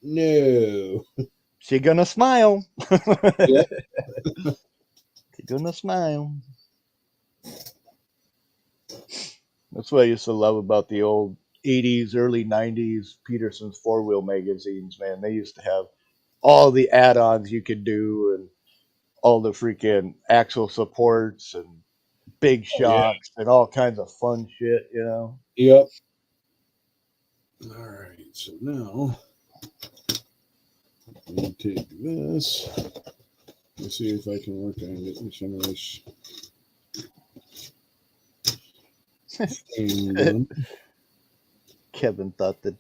No. She gonna smile. Yeah. She gonna smile. That's what I used to love about the old 80s, early 90s Peterson's four-wheel magazines, man. They used to have all the add-ons you could do and all the freaking axle supports and big shocks and all kinds of fun shit. Yep. All right, so now I'm going to take this. Let's see if I can work on getting some of this. Kevin thought that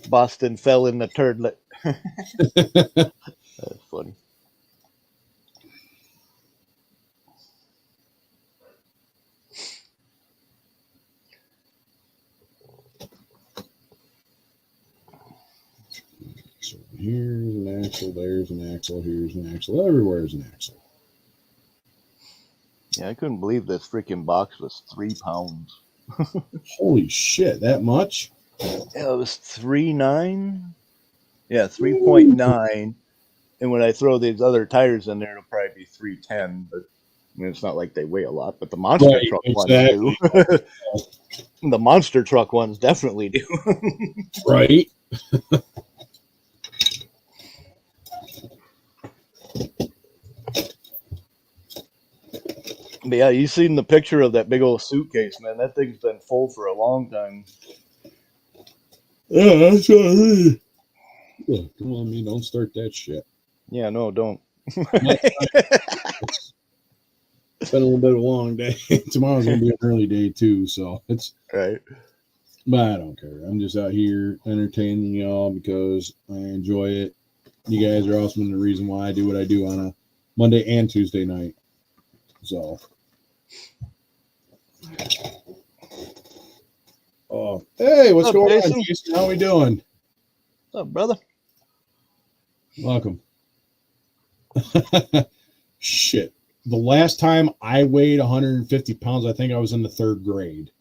Boston fell in the turdlet. That's funny. So here's an axle, there's an axle, here's an axle, everywhere's an axle. Yeah, I couldn't believe this freaking box was 3 pounds. Holy shit, that much? Yeah, it was 3.9. Yeah, 3.9. And when I throw these other tires in there, it'll probably be 310. But I mean, it's not like they weigh a lot. But the monster truck ones do. The monster truck ones definitely do. Right. But yeah, you seen the picture of that big old suitcase, man. That thing's been full for a long time. Yeah, that's all right. Oh, come on, man, don't start that shit. Yeah, no, don't. It's been a little bit of a long day. Tomorrow's gonna be an early day too, so it's right. But I don't care. I'm just out here entertaining y'all because I enjoy it. You guys are also the reason why I do what I do on a Monday and Tuesday night. So, oh, hey, what's going on, Jason? How we doing? What's up, brother? Welcome. Shit. The last time I weighed 150 pounds, I think I was in the 3rd grade.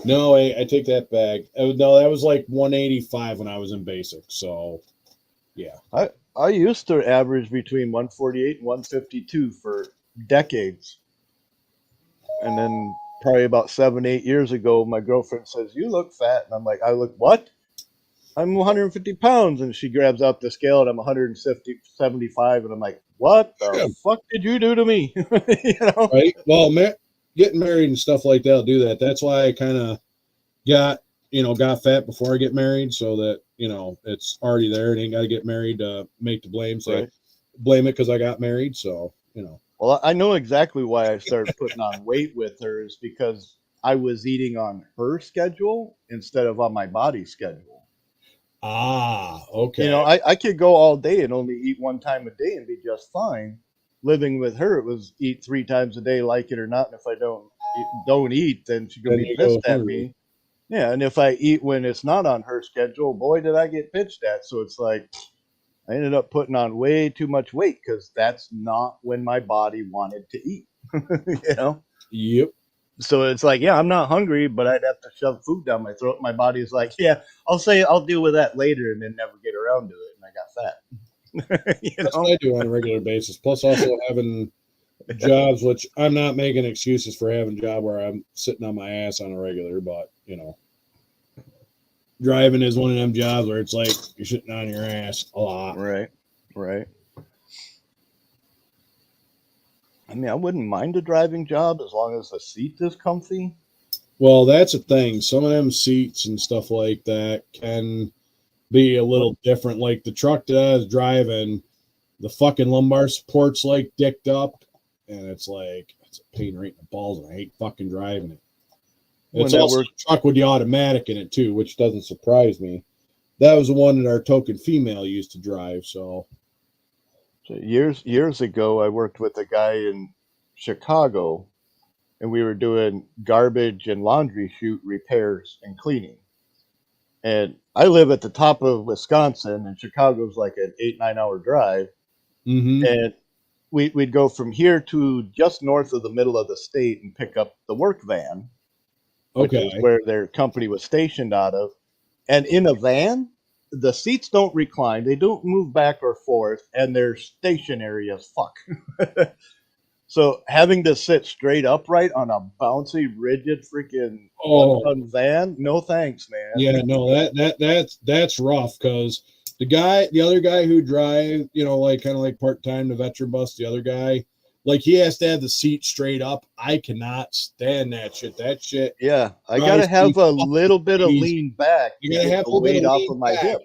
No, I take that back. No, that was like 185 when I was in basic. So, yeah. I used to average between 148 and 152 for decades. And then probably about 7-8 years ago, my girlfriend says, "You look fat." And I'm like, "I look what? I'm 150 pounds." And she grabs out the scale and I'm 175. And I'm like, "What the fuck did you do to me?" Right. Well, getting married and stuff like that'll do that. That's why I kind of got fat before I get married, so that it's already there. It ain't got to get married to make the blame. Blame it because I got married. So Well, I know exactly why I started putting on weight with her is because I was eating on her schedule instead of on my body schedule. Ah, okay. I could go all day and only eat one time a day and be just fine. Living with her, it was eat 3 times a day, like it or not. And if I don't eat, then she's gonna be pissed at me. Yeah, and if I eat when it's not on her schedule, boy, did I get pitched at. So it's like I ended up putting on way too much weight because that's not when my body wanted to eat. Yep. So it's like, yeah, I'm not hungry, but I'd have to shove food down my throat. My body's like, yeah, I'll deal with that later, and then never get around to it, and I got fat. That's what I do on a regular basis. Plus, also having jobs, which I'm not making excuses for having a job where I'm sitting on my ass on a regular, but you know, driving is one of them jobs where it's like you're sitting on your ass a lot. Right. I mean, I wouldn't mind a driving job as long as the seat is comfy. Well, that's a thing. Some of them seats and stuff like that can be a little different. Like the truck that I was driving, the fucking lumbar support's like dicked up, and it's like it's a pain right in the balls, and I hate fucking driving it. It's also a truck with the automatic in it too, which doesn't surprise me. That was the one that our token female used to drive. So years ago, I worked with a guy in Chicago, and we were doing garbage and laundry chute repairs and cleaning. And I live at the top of Wisconsin, and Chicago's like an 8-9 hour drive. Mm-hmm. And we'd go from here to just north of the middle of the state and pick up the work van, which is where their company was stationed out of. And in a van, the seats don't recline, they don't move back or forth, and they're stationary as fuck. So having to sit straight upright on a bouncy, rigid freaking one-ton van, no thanks, man. Yeah, no, that's rough because the other guy who drives, you know, like kind of like part-time, the veteran bus, the other guy, like he has to have the seat straight up. I cannot stand that shit. That shit. Yeah, I gotta have a little bit of lean back. You gotta have a weight off of my hip.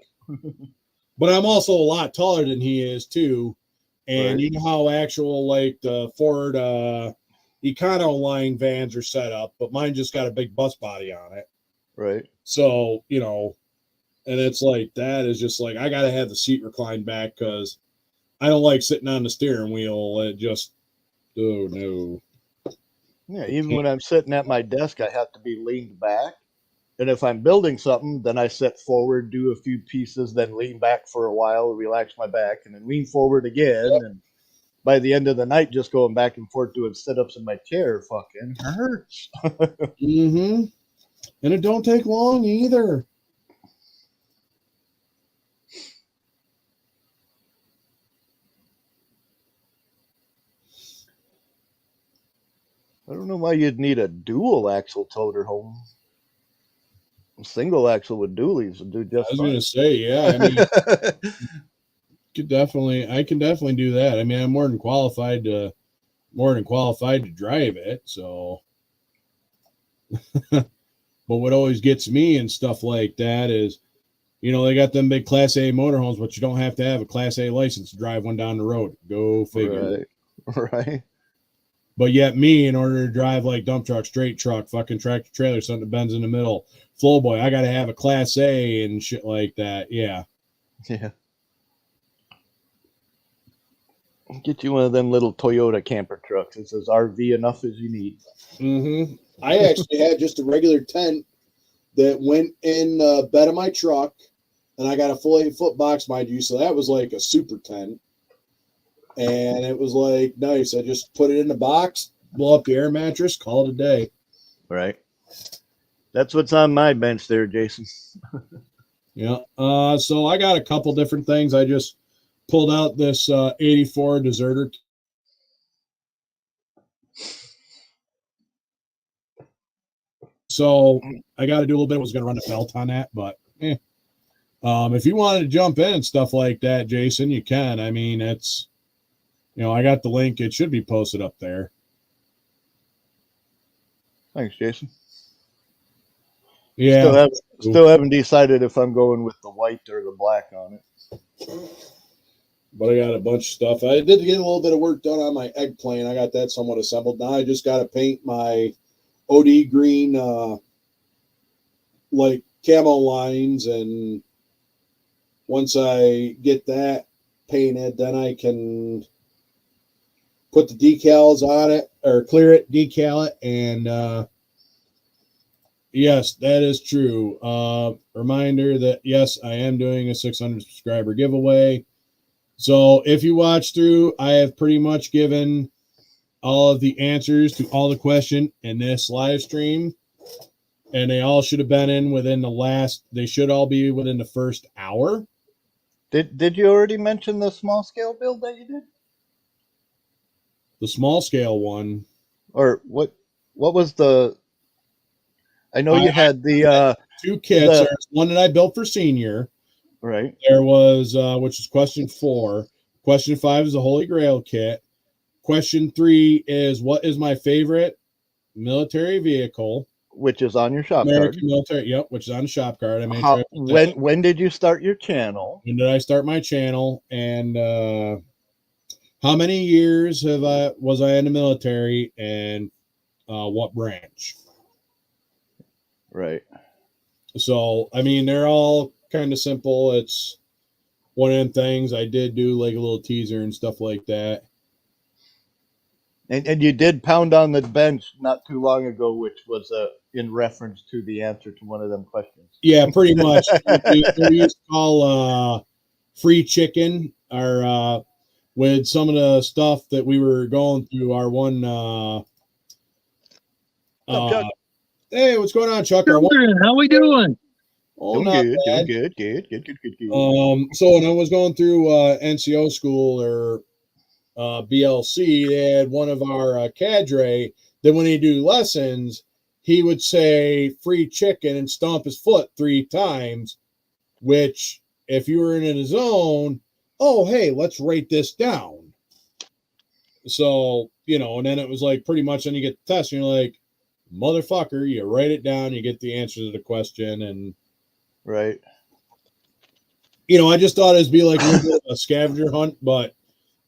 But I'm also a lot taller than he is too. And you know how actual like the Ford Econoline vans are set up, but mine just got a big bus body on it. Right. So, you know, and it's like that is just like I gotta have the seat reclined back because I don't like sitting on the steering wheel. It just no. Yeah, even when I'm sitting at my desk, I have to be leaned back. And if I'm building something, then I sit forward, do a few pieces, then lean back for a while, relax my back, and then lean forward again. Yep. And by the end of the night, just going back and forth doing sit-ups in my chair fucking hurts. Mm-hmm. And it don't take long either. I don't know why you'd need a dual axle toter home. A single axle with dualies would do just fine. I was gonna say, yeah. I mean, I can definitely do that. I mean, I'm more than qualified to drive it. So, but what always gets me and stuff like that is, you know, they got them big Class A motorhomes, but you don't have to have a Class A license to drive one down the road. Go figure. Right. But yet me, in order to drive like dump truck, straight truck, fucking tractor trailer, something that bends in the middle, flow boy, I got to have a Class A and shit like that. Yeah. Yeah. Get you one of them little Toyota camper trucks. It says RV enough as you need. Mm-hmm. I actually had just a regular tent that went in the bed of my truck, and I got a full 8-foot box, mind you. So that was like a super tent. And it was like nice. I just put it in the box, blow up the air mattress, call it a day. Right. That's what's on my bench there, Jason. Yeah. So I got a couple different things. I just pulled out this 84 Deserter. So I got to do a little bit. I was going to run a belt on that, but if you wanted to jump in and stuff like that, Jason, you can. I mean, it's, you know, I got the link. It should be posted up there. Thanks, Jason. Yeah. Still haven't decided if I'm going with the white or the black on it. But I got a bunch of stuff. I did get a little bit of work done on my eggplane. I got that somewhat assembled. Now I just got to paint my OD green, like camo lines. And once I get that painted, then I can put the decals on it or clear it, decal it. And yes, that is true. Reminder that, yes, I am doing a 600 subscriber giveaway. So if you watch through, I have pretty much given all of the answers to all the questions in this live stream. And they all should have been in within they should all be within the first hour. Did you already mention the small scale build that you did? The small scale one. Or what was the? I know you had the 2 kits. There's one that I built for senior. right. There was which is question 4. Question 5 is the Holy Grail kit. Question 3 is what is my favorite military vehicle? Which is on your shop American card. military, yep, which is on the shop card. I may when did you start your channel? When did I start my channel? And how many years was I in the military, and what branch? Right. So I mean, they're all kind of simple. It's one of them things. I did do like a little teaser and stuff like that. And you did pound on the bench not too long ago, which was in reference to the answer to one of them questions. Yeah, pretty much. we used to call free chicken, or with some of the stuff that we were going through. Our one, hey, what's going on, Chuck? How we doing? Oh, doing good. So when I was going through NCO school or BLC, they had one of our cadre that when he do lessons, he would say free chicken and stomp his foot 3 times, which if you were in a zone, oh, hey, let's write this down. So, and then it was like pretty much then you get the test and you're like, motherfucker, you write it down, you get the answer to the question. And right. I just thought it'd be like a scavenger hunt, but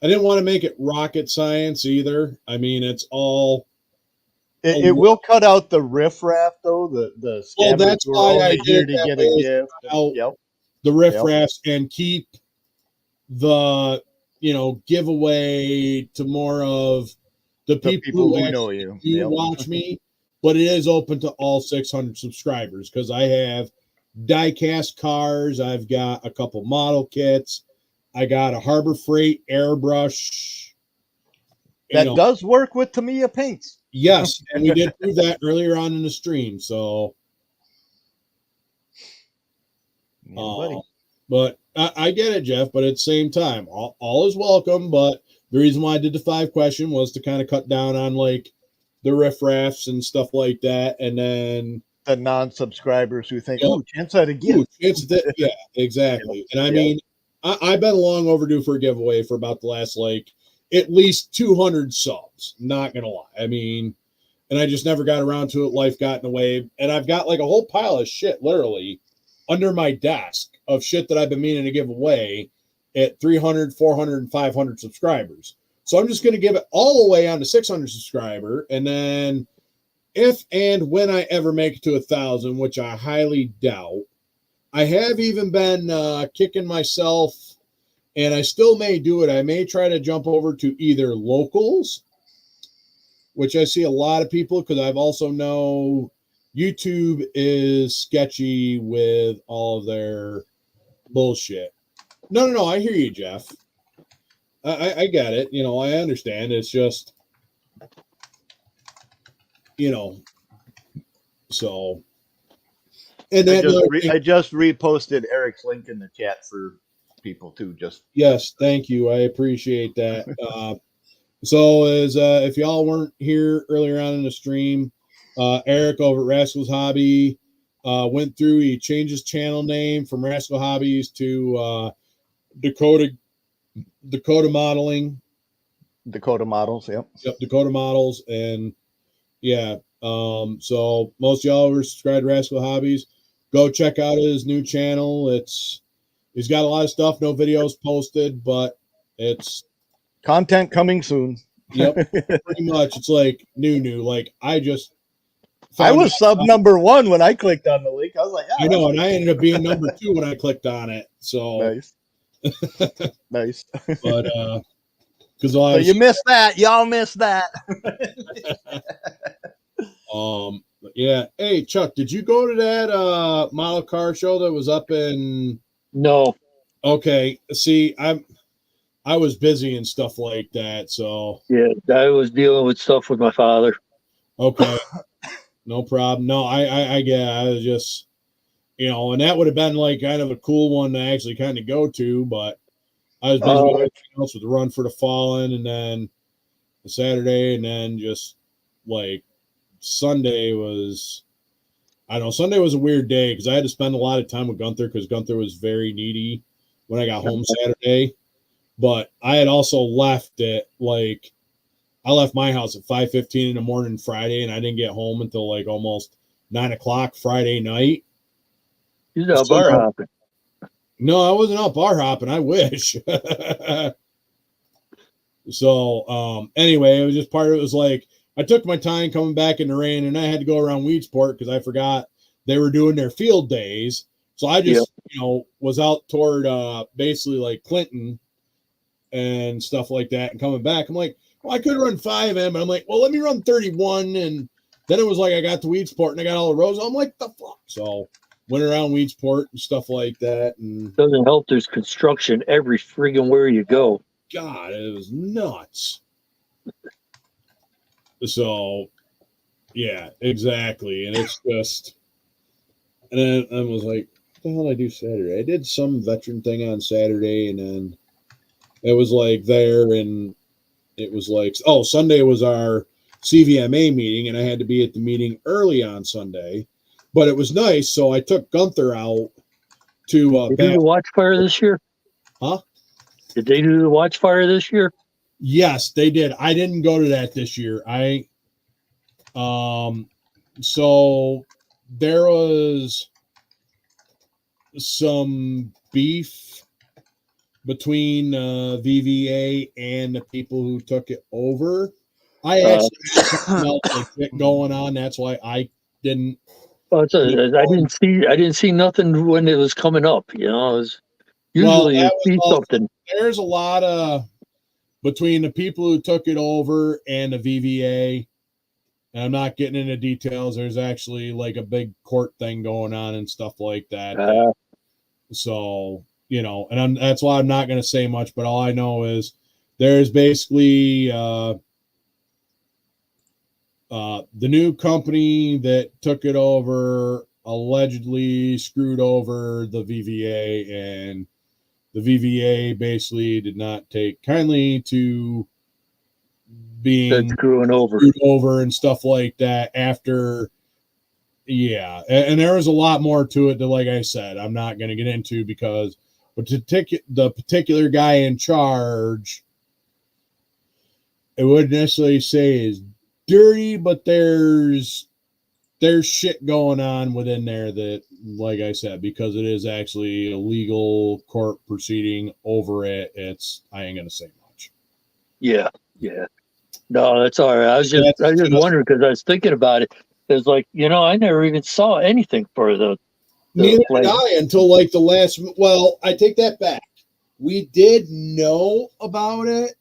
I didn't want to make it rocket science either. I mean, it's all. It will cut out the riffraff though. The well, that's why I did to get a gift. Yep. The riffraffs and keep the giveaway to more of the people who know you watch me. But it is open to all 600 subscribers because I have die-cast cars. I've got a couple model kits. I got a Harbor Freight airbrush. That does work with Tamiya paints. Yes, and we did prove that earlier on in the stream. So, but I get it, Jeff. But at the same time, all is welcome. But the reason why I did the 5 question was to kind of cut down on like the riffraffs and stuff like that, and then the non-subscribers who think, "Oh, chance at a gift." Yeah, exactly. And I mean, I've been long overdue for a giveaway for about the last at least 200 subs. Not gonna lie. I mean, and I just never got around to it. Life got in the way, and I've got like a whole pile of shit literally under my desk of shit that I've been meaning to give away at 300, 400, and 500 subscribers. So I'm just going to give it all away on the 600 subscriber. And then if and when I ever make it to 1,000, which I highly doubt, I have even been kicking myself, and I still may do it. I may try to jump over to either locals, which I see a lot of people, because I've also know YouTube is sketchy with all of their bullshit. No, I hear you, Jeff. I get it. I understand. It's just, so. And I just reposted Eric's link in the chat for people too. Yes, thank you. I appreciate that. So as if y'all weren't here earlier on in the stream, Eric over at Rascal's Hobby went through. He changed his channel name from Rascal Hobbies to Dakota Modeling. Dakota Models, yep. Dakota Models, and yeah. So most of y'all are subscribed to Rascal Hobbies. Go check out his new channel. He's got a lot of stuff, no videos posted, but it's content coming soon. Yep, pretty much. It's like new. Like I was sub number 1 when I clicked on the link. I was like, I know, and I ended up being number 2 when I clicked on it. So nice. Nice. But because so you missed that. Y'all missed that. Yeah. Hey, Chuck, did you go to that model car show that was up in? No. Okay. See, I was busy and stuff like that. So yeah, I was dealing with stuff with my father. Okay. No problem. No, I get it. I was just, and that would have been like kind of a cool one to actually kind of go to, but I was busy with everything else with the Run for the Fallen, and then Saturday, and then just like Sunday was, I don't know, Sunday was a weird day because I had to spend a lot of time with Gunther because Gunther was very needy when I got home Saturday. But I had also left at like, I left my house at 5:15 in the morning Friday, and I didn't get home until like almost 9 o'clock Friday night. You're out bar hopping. No, I wasn't out bar hopping. I wish. So anyway, it was just part of it was like I took my time coming back in the rain, and I had to go around Weedsport because I forgot they were doing their field days. So I just was out toward basically like Clinton and stuff like that, and coming back, I'm like, well, I could run 5M, but I'm like, well, let me run 31, and then it was like I got to Weedsport and I got all the roads. I'm like, the fuck. So went around Weedsport and stuff like that, and doesn't help. There's construction every friggin' where you go. God, it was nuts. So, yeah, exactly. And it's just, and then I was like, what the hell did I do Saturday? I did some veteran thing on Saturday, and then it was like there, and it was like, oh, Sunday was our CVMA meeting, and I had to be at the meeting early on Sunday, but it was nice. So I took Gunther out to Did they do the watch fire this year? Huh? Did they do the watch fire this year? Yes, they did. I didn't go to that this year. So there was some beef between VVA and the people who took it over. I actually had something else like going on. That's why I didn't. I didn't see nothing when it was coming up. You know, it was usually you see something. There's a lot of between the people who took it over and the VVA. And I'm not getting into details. There's actually like a big court thing going on and stuff like that. So, you know, and that's why I'm not going to say much, but all I know is there's basically the new company that took it over allegedly screwed over the VVA, and the VVA basically did not take kindly to being screwed over and stuff like that after. Yeah. And there was a lot more to it that, like I said, I'm not going to get into because the particular guy in charge, it wouldn't necessarily say is dirty, but there's shit going on within there that, like I said, because it is actually a legal court proceeding over it, I ain't gonna say much. Yeah. No, that's all right. I was just wondering because I was thinking about it. It's like, you know, I never even saw anything for the neither did I until like the last. Well, I take that back. We did know about it,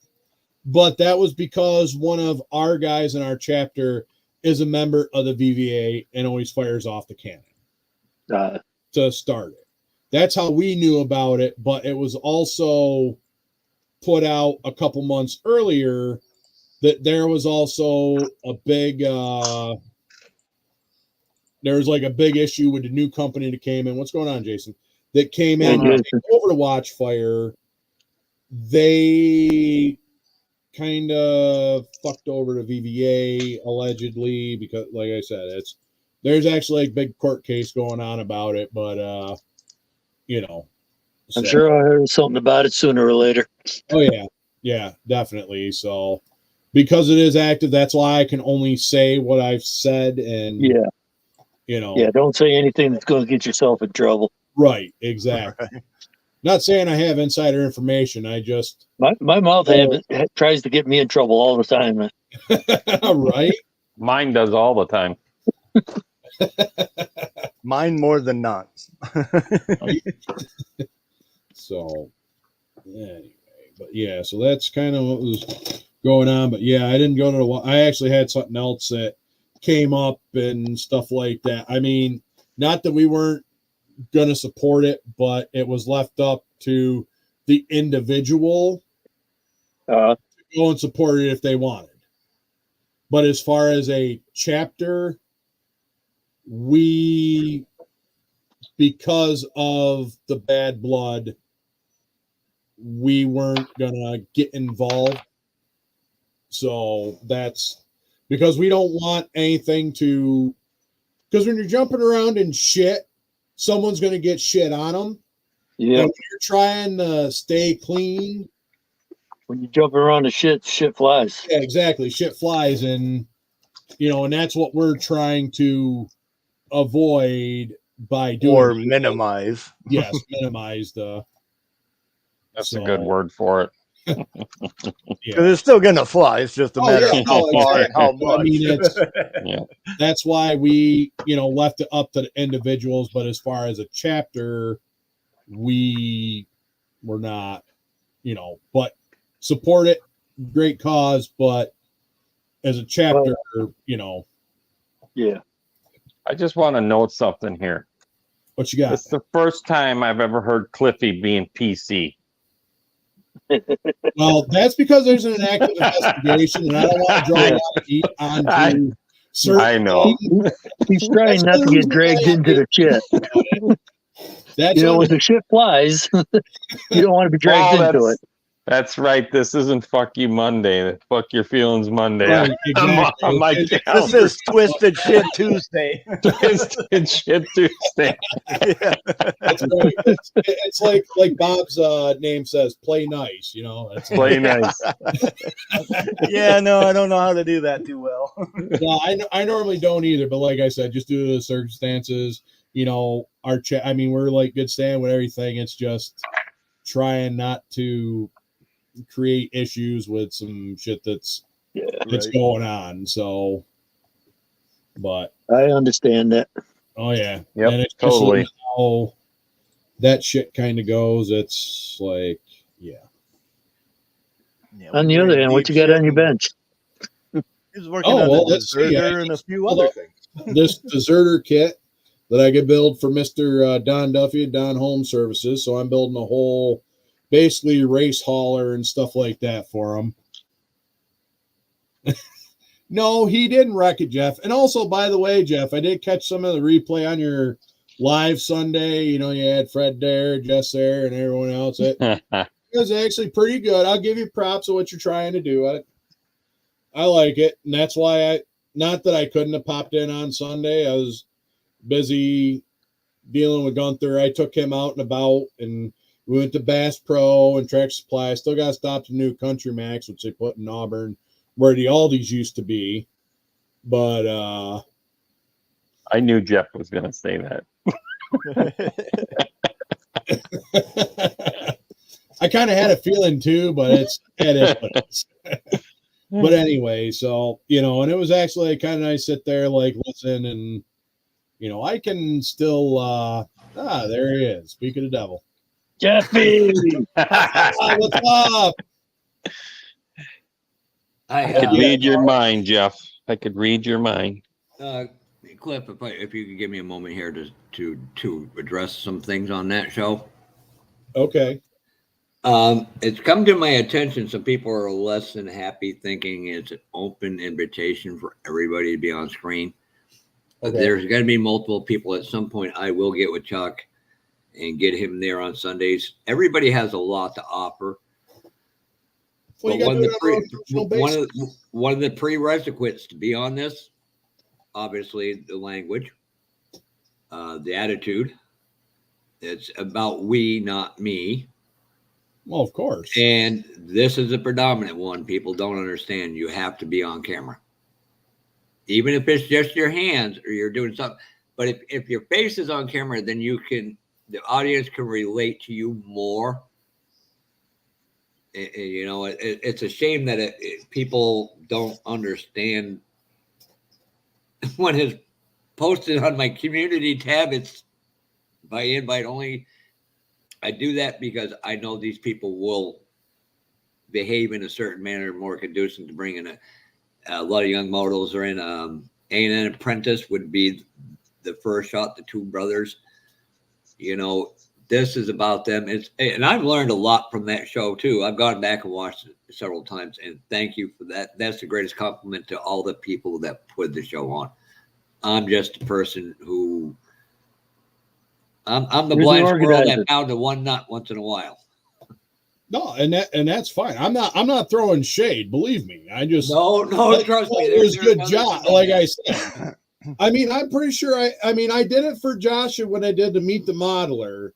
but that was because one of our guys in our chapter is a member of the VVA and always fires off the cannon to start it. That's how we knew about it, but it was also put out a couple months earlier that there was also a big there was like a big issue with the new company that came in. What's going on, Jason? That came in over to watch fire. They kind of fucked over the VVA allegedly because, like I said, there's actually a big court case going on about it, but you know, I'm sure I heard something about it sooner or later. Oh yeah, definitely. So because it is active, that's why I can only say what I've said, and you know, don't say anything that's going to get yourself in trouble. Right, exactly. Right. Not saying I have insider information. I just my mouth tries to get me in trouble all the time. Right? Mine does all the time. Mine more than not. So anyway, but yeah, so that's kind of what was going on. But yeah, I didn't go to I actually had something else that came up and stuff like that. I mean, not that we weren't going to support it, but it was left up to the individual to go and support it if they wanted. But as far as a chapter, because of the bad blood, we weren't going to get involved. So that's because we don't want anything to, because when you're jumping around in shit, someone's going to get shit on them. Yeah. And when you're trying to stay clean, when you jump around the shit flies. Yeah, exactly. Shit flies, and and that's what we're trying to avoid by doing or minimize. Yes, minimize the. That's a good word for it. Because it's still gonna fly. It's just a matter of how far and how much. I mean, that's why we left it up to the individuals. But as far as a chapter, we were not, but support it. Great cause, but as a chapter, Yeah. I just want to note something here. What you got? It's the first time I've ever heard Cliffy being PC. Well, that's because there's an active investigation, and I don't want to draw a lot of heat onto certain. I know. He's trying not to get dragged into the shit. That's when the shit flies, you don't want to be dragged into it. That's right. This isn't Fuck You Monday. Fuck Your Feelings Monday. Right, exactly. This is Twisted Shit Tuesday. Twisted Shit Tuesday. Yeah. That's right. It's like Bob's name says, play nice, It's play nice. Yeah, no, I don't know how to do that too well. No, I normally don't either, but like I said, just due to the circumstances, our chat, I mean, we're like good stand with everything. It's just trying not to create issues with some shit that's going on. So, but I understand that. Oh yeah, yep, and it's totally just how that shit kind of goes. It's like, yeah. On the other hand, what you got on your bench? He's working on the deserter and a few other things. This deserter kit that I could build for Mr. Don Duffy at Don Home Services. So I'm building a whole, basically race hauler and stuff like that for him. No, he didn't wreck it, Jeff. And also, by the way, Jeff, I did catch some of the replay on your live Sunday. You had Fred there, Jess there, and everyone else. It was actually pretty good. I'll give you props of what you're trying to do. I like it. And that's why not that I couldn't have popped in on Sunday. I was busy dealing with Gunther. I took him out and about, and we went to Bass Pro and Track Supply. I still got to stop the new Country Max, which they put in Auburn, where the Aldi's used to be. But I knew Jeff was going to say that. I kind of had a feeling too, but it is. But anyway, so, and it was actually kind of nice to sit there, like, listen, and, I can still, there he is. Speak of the devil. Jeffy! What's up? I could read your mind, Jeff. I could read your mind. Cliff, if you could give me a moment here to address some things on that show. Okay. It's come to my attention. Some people are less than happy, thinking it's an open invitation for everybody to be on screen. Okay. There's going to be multiple people. At some point, I will get with Chuck and get him there on Sundays. Everybody has a lot to offer. Well, but one of the prerequisites to be on this, obviously, the language, the attitude. It's about we, not me. Well, of course. And this is a predominant one. People don't understand. You have to be on camera. Even if it's just your hands or you're doing something. But if your face is on camera, then the audience can relate to you more. It's a shame that people don't understand. When it's posted on my community tab, it's by invite only. I do that because I know these people will behave in a certain manner, more conducive to bringing a lot of young models are in. A&N Apprentice would be the first shot, the two brothers. This is about them. And I've learned a lot from that show too. I've gone back and watched it several times, and thank you for that. That's the greatest compliment to all the people that put the show on. I'm just a person who I'm the blind squirrel that found the one nut once in a while. No, and that's fine. I'm not throwing shade. Believe me. I just No, trust me. It was good others job. that Like I said, I mean, I'm pretty sure. I mean, I did it for Josh when I did the Meet the Modeler.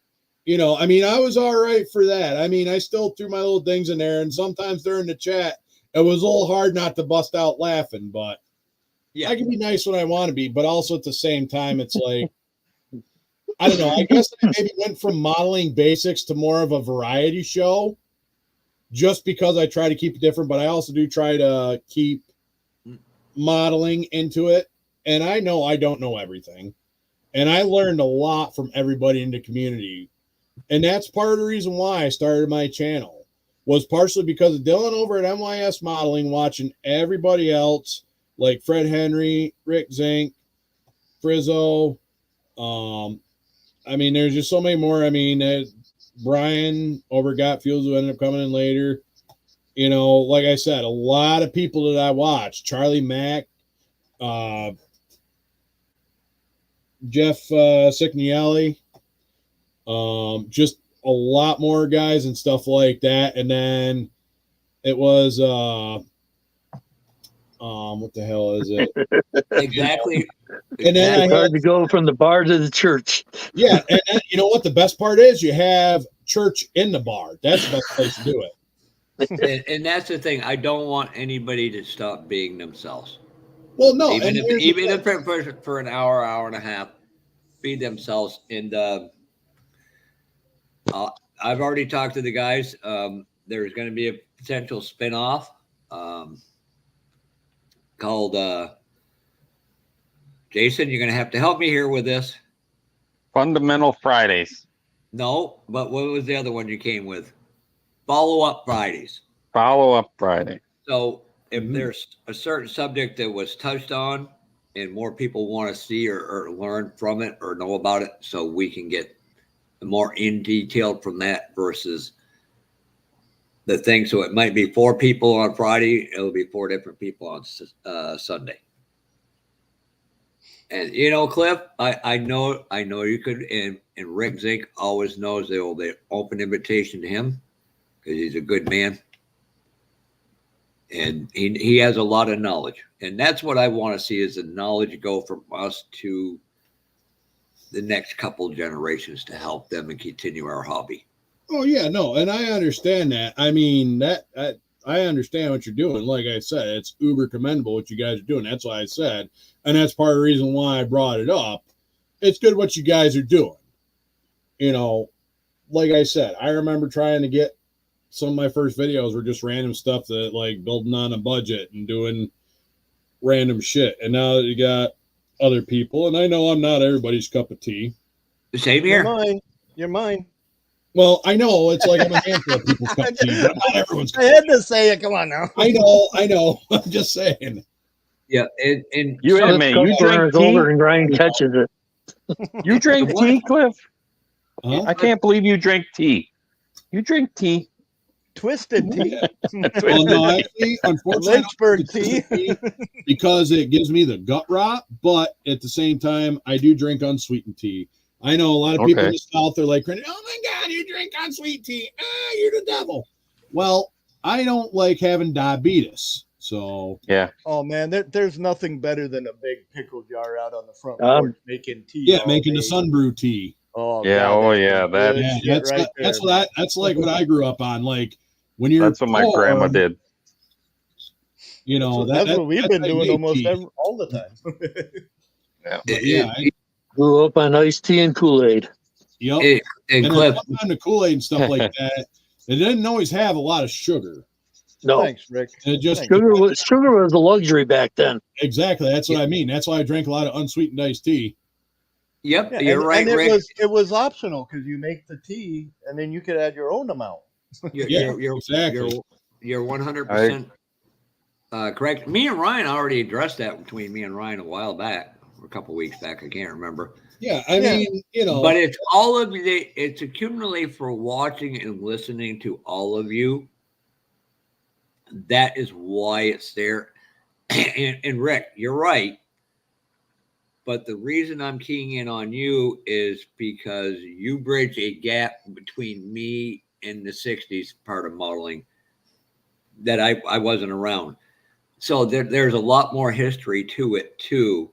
You know, I mean, I was all right for that. I mean, I still threw my little things in there, and sometimes during the chat, it was a little hard not to bust out laughing. But Yeah. I can be nice when I want to be, but also at the same time, it's like, I don't know. I guess I maybe went from modeling basics to more of a variety show, just because I try to keep it different. But I also do try to keep modeling into it. And I know I don't know everything. And I learned a lot from everybody in the community. And that's part of the reason why I started my channel, was partially because of Dylan over at MYS Modeling, watching everybody else like Fred Henry, Rick Zink, Frizzo. I mean, there's just so many more. I mean, Brian over Got Fuels, who ended up coming in later. You know, like I said, a lot of people that I watch, Charlie Mack, Jeff Signielli, just a lot more guys and stuff like that. And then it was what the hell is it? Exactly. And then It's hard to go from the bar to the church. Yeah, and you know what the best part is? You have church in the bar. That's the best place to do it. And that's the thing. I don't want anybody to stop being themselves. Well, no, even if for an hour and a half, feed themselves. And I've already talked to the guys. There's going to be a potential spinoff called Jason. You're going to have to help me here with this. Fundamental Fridays. No, but what was the other one you came with? Follow-up Fridays. Follow-up Friday. So if there's a certain subject that was touched on and more people want to see or learn from it or know about it, so we can get more in detail from that versus the thing. So it might be 4 people on Friday. It'll be 4 different people on Sunday. And, you know, Cliff, I know you could, and Rick Zink always knows the open invitation to him because he's a good man. And he has a lot of knowledge. And that's what I want to see, is the knowledge go from us to the next couple generations to help them and continue our hobby. Oh, yeah, no, and I understand that. I mean, I understand what you're doing. Like I said, it's uber commendable what you guys are doing. That's why I said, and that's part of the reason why I brought it up. It's good what you guys are doing. You know, like I said, I remember trying to get some of my first videos were just random stuff that, like, building on a budget and doing random shit. And now that you got other people, and I know I'm not everybody's cup of tea. Same here. You're mine. Well, I know it's like I'm a handful of people's cup of tea, but not everyone's cup I had to say it. Come on now. I know. I'm just saying. Yeah, and You admit you drink tea? Older and Ryan catches it. You drink tea, Cliff? Huh? I can't believe you drink tea. You drink tea. Twisted tea. Well, no, actually, unfortunately, Lynchburg tea. because it gives me the gut rot. But at the same time, I do drink unsweetened tea. I know a lot of people in the South are like, "Oh my God, you drink unsweetened tea? Ah, you're the devil." Well, I don't like having diabetes, so yeah. Oh man, there's nothing better than a big pickle jar out on the front porch making tea. Yeah, making the sun brew tea. Oh yeah, God, oh yeah, that's like what I grew up on. Like when you're that's what my grandma did. You know, that's what we've been doing almost all the time. Yeah. Grew up on iced tea and Kool-Aid. Yep. And Cliff, the Kool-Aid and stuff like that. It didn't always have a lot of sugar. No, thanks, Rick. It just sugar was a luxury back then. Exactly. That's what I mean. That's why I drank a lot of unsweetened iced tea. Yep, you're right, and Rick. it was optional because you make the tea and then you could add your own amount. You're exactly. You're 100% correct. Me and Ryan already addressed that between me and Ryan a while back, or a couple weeks back. I can't remember. Yeah, I mean, you know, but it's all of you. It's accumulated for watching and listening to all of you. That is why it's there. And Rick, you're right. But the reason I'm keying in on you is because you bridge a gap between me in the 60s part of modeling that I wasn't around. So there's a lot more history to it too.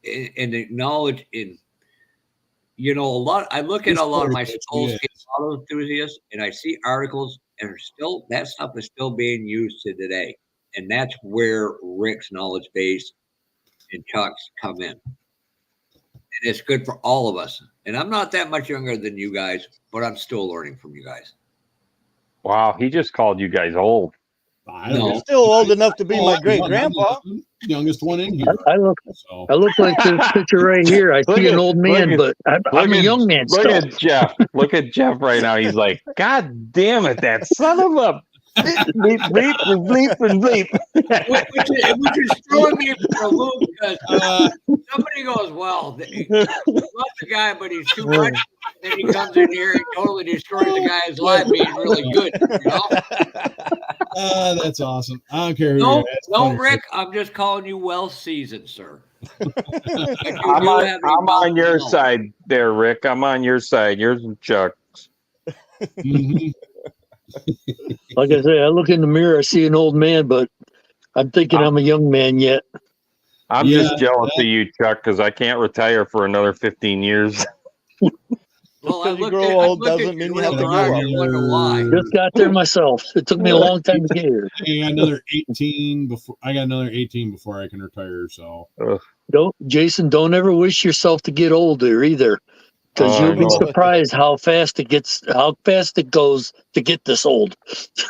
And acknowledge in, you know, a lot. I look at a lot of my full-scale model enthusiasts, and I see articles, and that stuff is still being used to today. And that's where Rick's knowledge base and Chuck's come in. And it's good for all of us. And I'm not that much younger than you guys, but I'm still learning from you guys. Wow, he just called you guys old. You're still old enough to be my great grandpa. Youngest one in here. I look like this picture right here. I see an old man, but I'm a young man. Look at Jeff. Look at Jeff right now. He's like, God damn it, that son of a bleep, bleep, and bleep, and bleep. Which is throwing me for a loop because somebody goes, well, he loves the guy, but he's too much. Then he comes in here and totally destroys the guy's life being really good. You know? That's awesome. I don't care who no, Rick, I'm just calling you well seasoned, sir. I'm on your side there, Rick. I'm on your side. Yours and Chuck's. Mm-hmm. Like I say, I look in the mirror, I see an old man, but I'm thinking I'm a young man yet. I'm just jealous of you, Chuck, because I can't retire for another 15 years. Well, because you grow old doesn't mean you have to grow up. Just got there myself. It took me a long time to get here. I got another 18 before I can retire. So Jason, don't ever wish yourself to get older either, because you'll be surprised how fast it goes to get this old.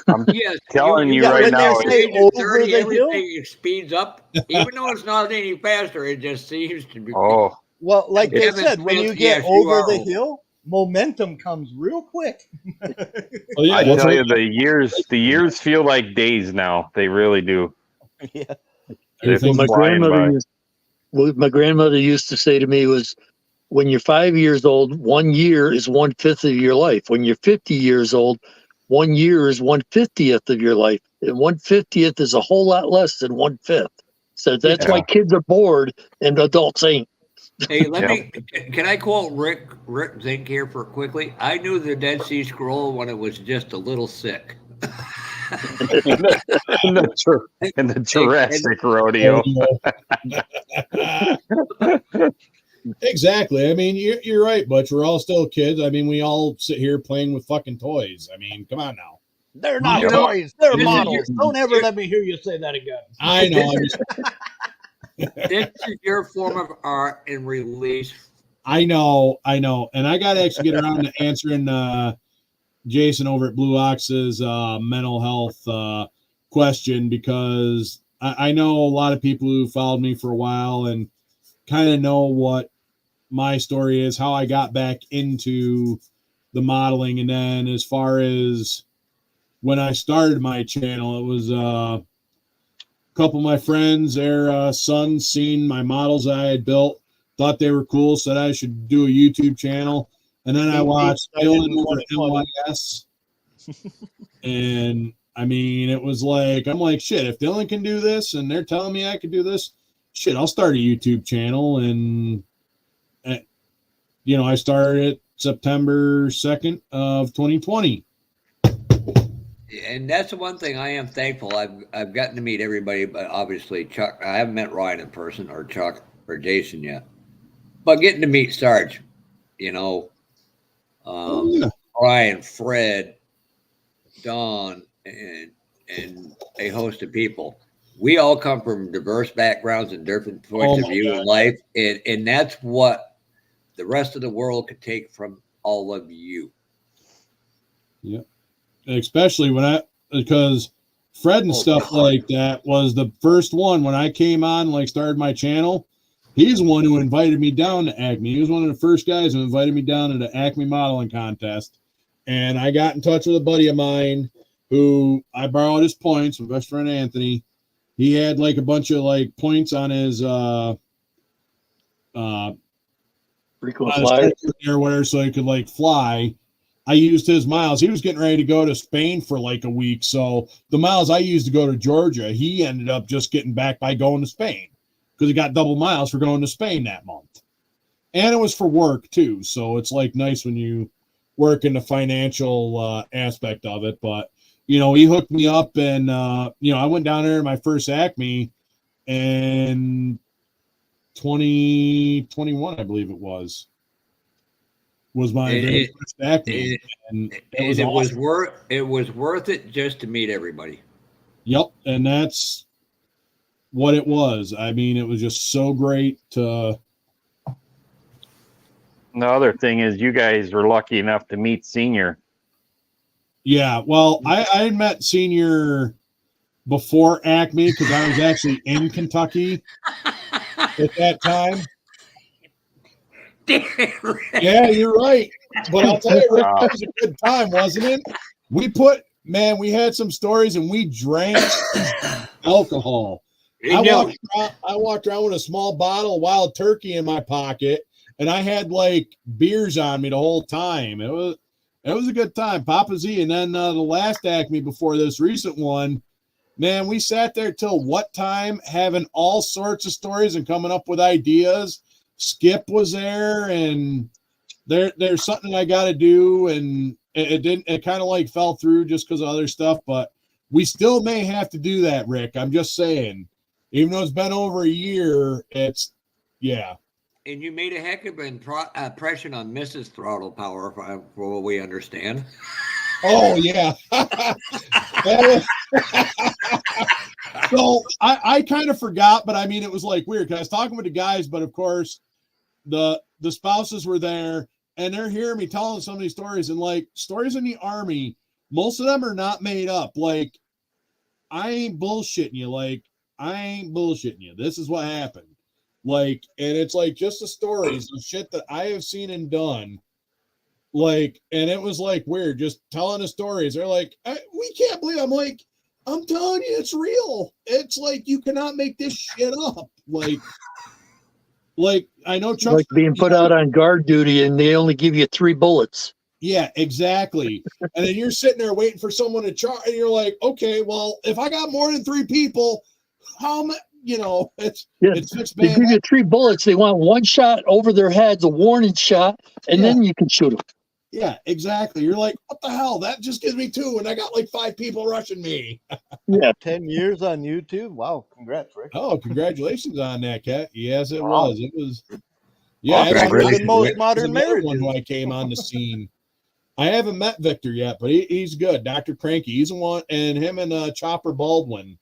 I'm telling you right now, everything speeds up, even though it's not any faster. It just seems to be. Well, like they said, when you get over the hill, momentum comes real quick. I tell you, the years feel like days now. They really do. Yeah. What my grandmother used to say to me was, when you're 5 years old, 1 year is 1/5 of your life. When you're 50 years old, 1 year is 1/50th of your life. And 1/50th is a whole lot less than 1/5. So that's why kids are bored and adults ain't. Hey, can I quote Rick Zink here for quickly? I knew the Dead Sea Scroll when it was just a little sick. in the Jurassic rodeo. Exactly. I mean, you're right, Butch. We're all still kids. I mean, we all sit here playing with fucking toys. I mean, come on now. They're not toys. They're models. Don't ever let me hear you say that again. I know. This is your form of art and release. I know. And I got to actually get around to answering Jason over at Blue Ox's mental health question, because I know a lot of people who followed me for a while and kind of know what my story is, how I got back into the modeling. And then as far as when I started my channel, it was a couple of my friends, their sons seen my models that I had built, thought they were cool, said I should do a YouTube channel. And then I watched Dylan over at NYS. And I mean, it was like, I'm like, shit, if Dylan can do this and they're telling me I could do this, shit, I'll start a YouTube channel. And, I started it September 2nd of 2020. And that's the one thing I am thankful. I've gotten to meet everybody, but obviously Chuck, I haven't met Ryan in person, or Chuck or Jason yet. But getting to meet Sarge, Ryan, Fred, Don, and a host of people. We all come from diverse backgrounds and different points of view in life. And that's what the rest of the world could take from all of you. Yeah. Especially because Fred and stuff like that was the first one when I came on, started my channel. He's the one who invited me down to Acme. He was one of the first guys who invited me down to the Acme modeling contest. And I got in touch with a buddy of mine who I borrowed his points, my best friend Anthony. He had a bunch of points on his fly or whatever, so he could fly. I used his miles. He was getting ready to go to Spain for a week. So the miles I used to go to Georgia, he ended up just getting back by going to Spain, because he got double miles for going to Spain that month. And it was for work too. So it's nice when you working the financial aspect of it. But, you know, he hooked me up and, you know, I went down there in my first Acme and 2021, I believe it was my very first Acme. And it was worth it just to meet everybody. Yep. And that's what it was. I mean, it was just so great to. The other thing is you guys were lucky enough to meet Senior. Yeah, well, I met Senior before Acme because I was actually in Kentucky at that time. Yeah, you're right. But I'll tell you, Rick, that was a good time, wasn't it? We had some stories and we drank alcohol. I walked around with a small bottle of Wild Turkey in my pocket, and I had like beers on me the whole time. It was a good time, Papa Z. And then the last Acme before this recent one, man, we sat there till what time, having all sorts of stories and coming up with ideas. Skip was there, and there's something I got to do, and it kind of like fell through just because of other stuff, but we still may have to do that, Rick. I'm just saying, even though it's been over a year, yeah. And you made a heck of an impression on Mrs. Throttle Power, for what we understand. Oh, yeah. So I kind of forgot, but I mean, it was like weird because I was talking with the guys, but of course, the spouses were there, and they're hearing me telling some of these stories, and like stories in the Army, most of them are not made up. Like, I ain't bullshitting you. This is what happened. Like, and it's like just the stories of shit that I have seen and done. Like, and it was like weird just telling the stories. They're like, we can't believe. I'm like, I'm telling you, it's real. It's like you cannot make this shit up. Like I know Chuck, like being put out on guard duty and they only give you 3 bullets. Yeah, exactly. And then you're sitting there waiting for someone to charge, and you're like, okay, well, if I got more than 3 people, how much? You know, it's 6 They give you 3 bullets. They want 1 shot over their heads, a warning shot, and then you can shoot them. Yeah, exactly. You're like, what the hell? That just gives me 2, and I got like 5 people rushing me. Yeah, 10 years on YouTube. Wow, congrats, Rick. Oh, congratulations on that, Cat. Yes, it Wow. was. It was. Yeah, Than most modern marriages. One who I came on the scene. I haven't met Victor yet, but he's good. Dr. Cranky, he's the one, and him and Chopper Baldwin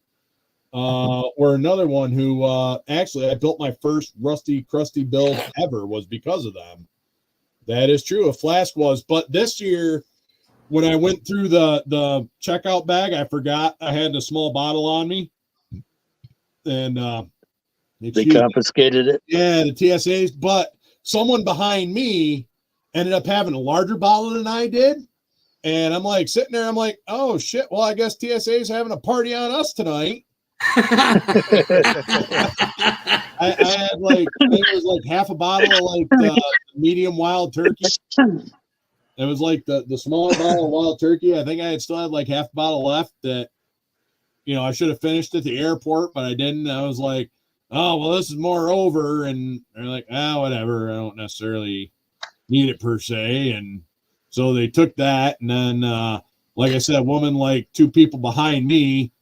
were another one who actually I built my first rusty, crusty build ever was because of them. That is true. A Flask was, but this year when I went through the checkout bag, I forgot I had a small bottle on me, and they confiscated it. Yeah, the TSAs, but someone behind me ended up having a larger bottle than I did. And I'm like sitting there, I'm like, oh shit, well, I guess TSA's having a party on us tonight. I had like, I think it was like half a bottle of like the medium Wild Turkey. It was like the smaller bottle of Wild Turkey. I think I still had like half a bottle left that, you know, I should have finished at the airport, but I didn't. I was like, oh, well, this is more over. And they're like, whatever. I don't necessarily need it per se. And so they took that. And then, like I said, a woman, like 2 people behind me,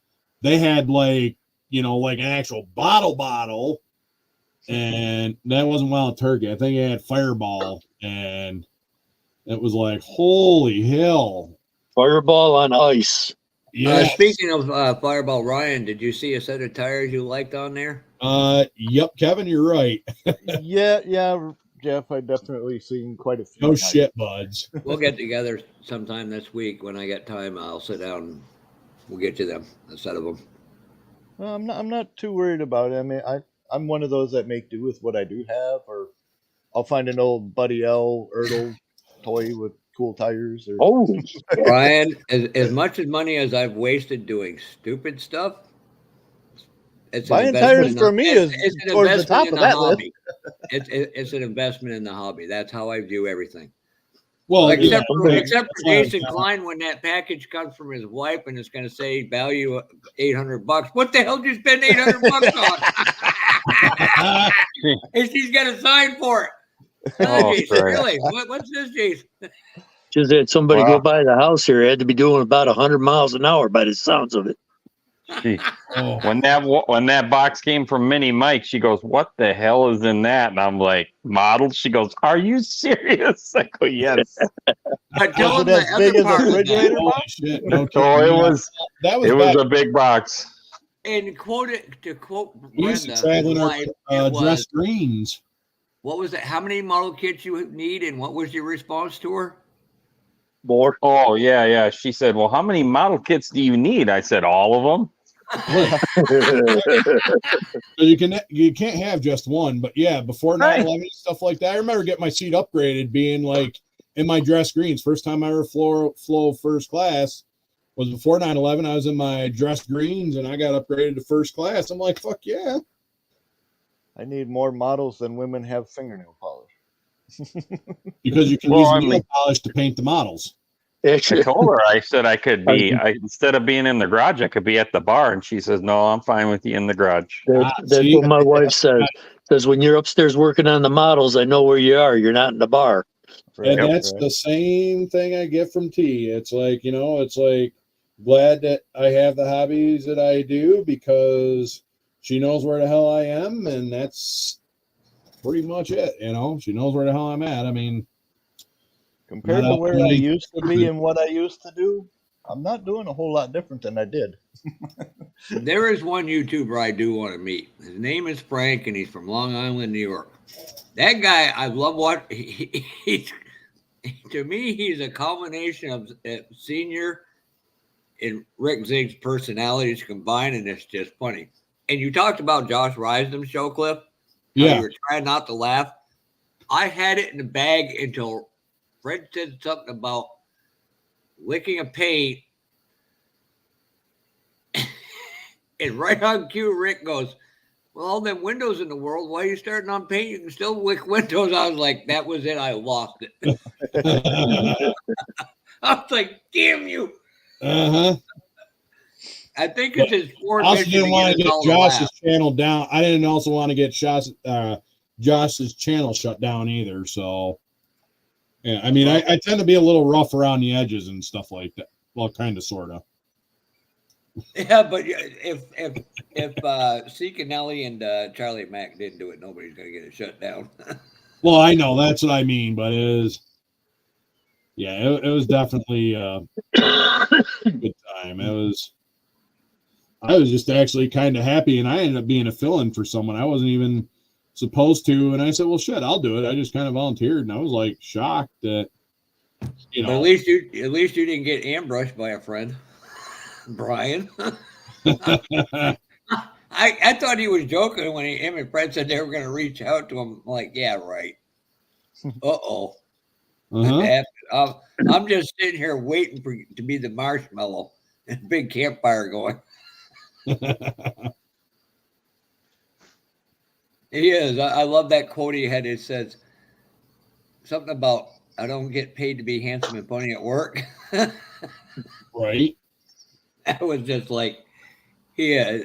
they had like, you know, like an actual bottle. And that wasn't Wild Turkey. I think it had Fireball. And it was like, holy hell. Fireball on ice. Yeah. Speaking of Fireball, Ryan, did you see a set of tires you liked on there? Yep, Kevin, you're right. yeah, Jeff, I've definitely seen quite a few. No shit, buds. We'll get together sometime this week. When I get time, I'll sit down and we'll get you them, a set of them. Well, I'm not too worried about it. I mean, I'm one of those that make do with what I do have, or I'll find an old Buddy L Ertl toy with cool tires. Or... Brian, as much money as I've wasted doing stupid stuff, it's buying tires for me is towards the top of that list. It's an investment in the hobby. That's how I view everything. Well, except for Jason Klein, when that package comes from his wife and it's going to say value $800. What the hell did you spend $800 on? And she's got a sign for it. Oh, Jason, really? What's this, Jason? Just had somebody go by the house here. Had to be doing about 100 miles an hour by the sounds of it. She, Oh, when that box came from Mini Mike, she goes, "What the hell is in that?" And I'm like, "Models." She goes, "Are you serious?" I go, "Yes." But tell Was him it as the big other as a part of that. refrigerator holy box? shit! No Oh, kidding. it Yeah, was that was it was back. a big box. And to quote We used to Brenda, travel in his our wife, it was, dress greens. what was it? How many model kits you need, and what was your response to her? More. Oh yeah. She said, "Well, how many model kits do you need?" I said, "All of them." You can't have just one, but yeah, before Right. 9/11 stuff like that. I remember getting my seat upgraded, being like in my dress greens. First time I ever flew first class was before 9/11. I was in my dress greens and I got upgraded to first class. I'm like, fuck yeah. I need more models than women have fingernail polish. Because you can Well, use I nail mean- polish to paint the models. I Actually, told her, I said I could be, instead of being in the garage, I could be at the bar. And she says, "No, I'm fine with you in the garage." that's see? what my wife says. Says when you're upstairs working on the models, I know where you are. You're not in the bar. And that's the same thing I get from T. It's like, it's like glad that I have the hobbies that I do because she knows where the hell I am, and that's pretty much it. She knows where the hell I'm at. I mean, Compared Not to out where I really- used to be and what I used to do, I'm not doing a whole lot different than I did. There is one YouTuber I do want to meet. His name is Frank, and he's from Long Island, New York. That guy, I love what he's. To me, he's a combination of Senior and Rick Zigg's personalities combined, and it's just funny. And you talked about Josh Risedam's show, Cliff. How yeah. you were trying not to laugh. I had it in the bag until Fred said something about licking a paint. And right on cue, Rick goes, "Well, all them windows in the world, why are you starting on paint? You can still lick windows." I was like, that was it. I lost it. I was like, damn you. Uh-huh. I think it's his fourth I also mission didn't want to get get us all to laugh. Josh's channel down. I didn't also want to get Josh's channel shut down either. So, yeah, I mean, I tend to be a little rough around the edges and stuff like that. Well, kind of, sort of. Yeah, but if Canelli and Charlie Mack didn't do it, nobody's going to get it shut down. Well, I know that's what I mean, but it was, yeah, it was definitely a good time. I was just actually kind of happy, and I ended up being a fill-in for someone I wasn't even supposed to, and I said, "Well, shit, I'll do it." I just kind of volunteered, and I was like shocked that, But at least you didn't get ambushed by a friend, Brian. I thought he was joking when him and Fred said they were going to reach out to him. I'm like, yeah, right. Uh-oh. Uh-huh. I'm just sitting here waiting to be the marshmallow and big campfire going. He is. I love that quote he had. It says something about, "I don't get paid to be handsome and funny at work." Right. That was just like, yeah.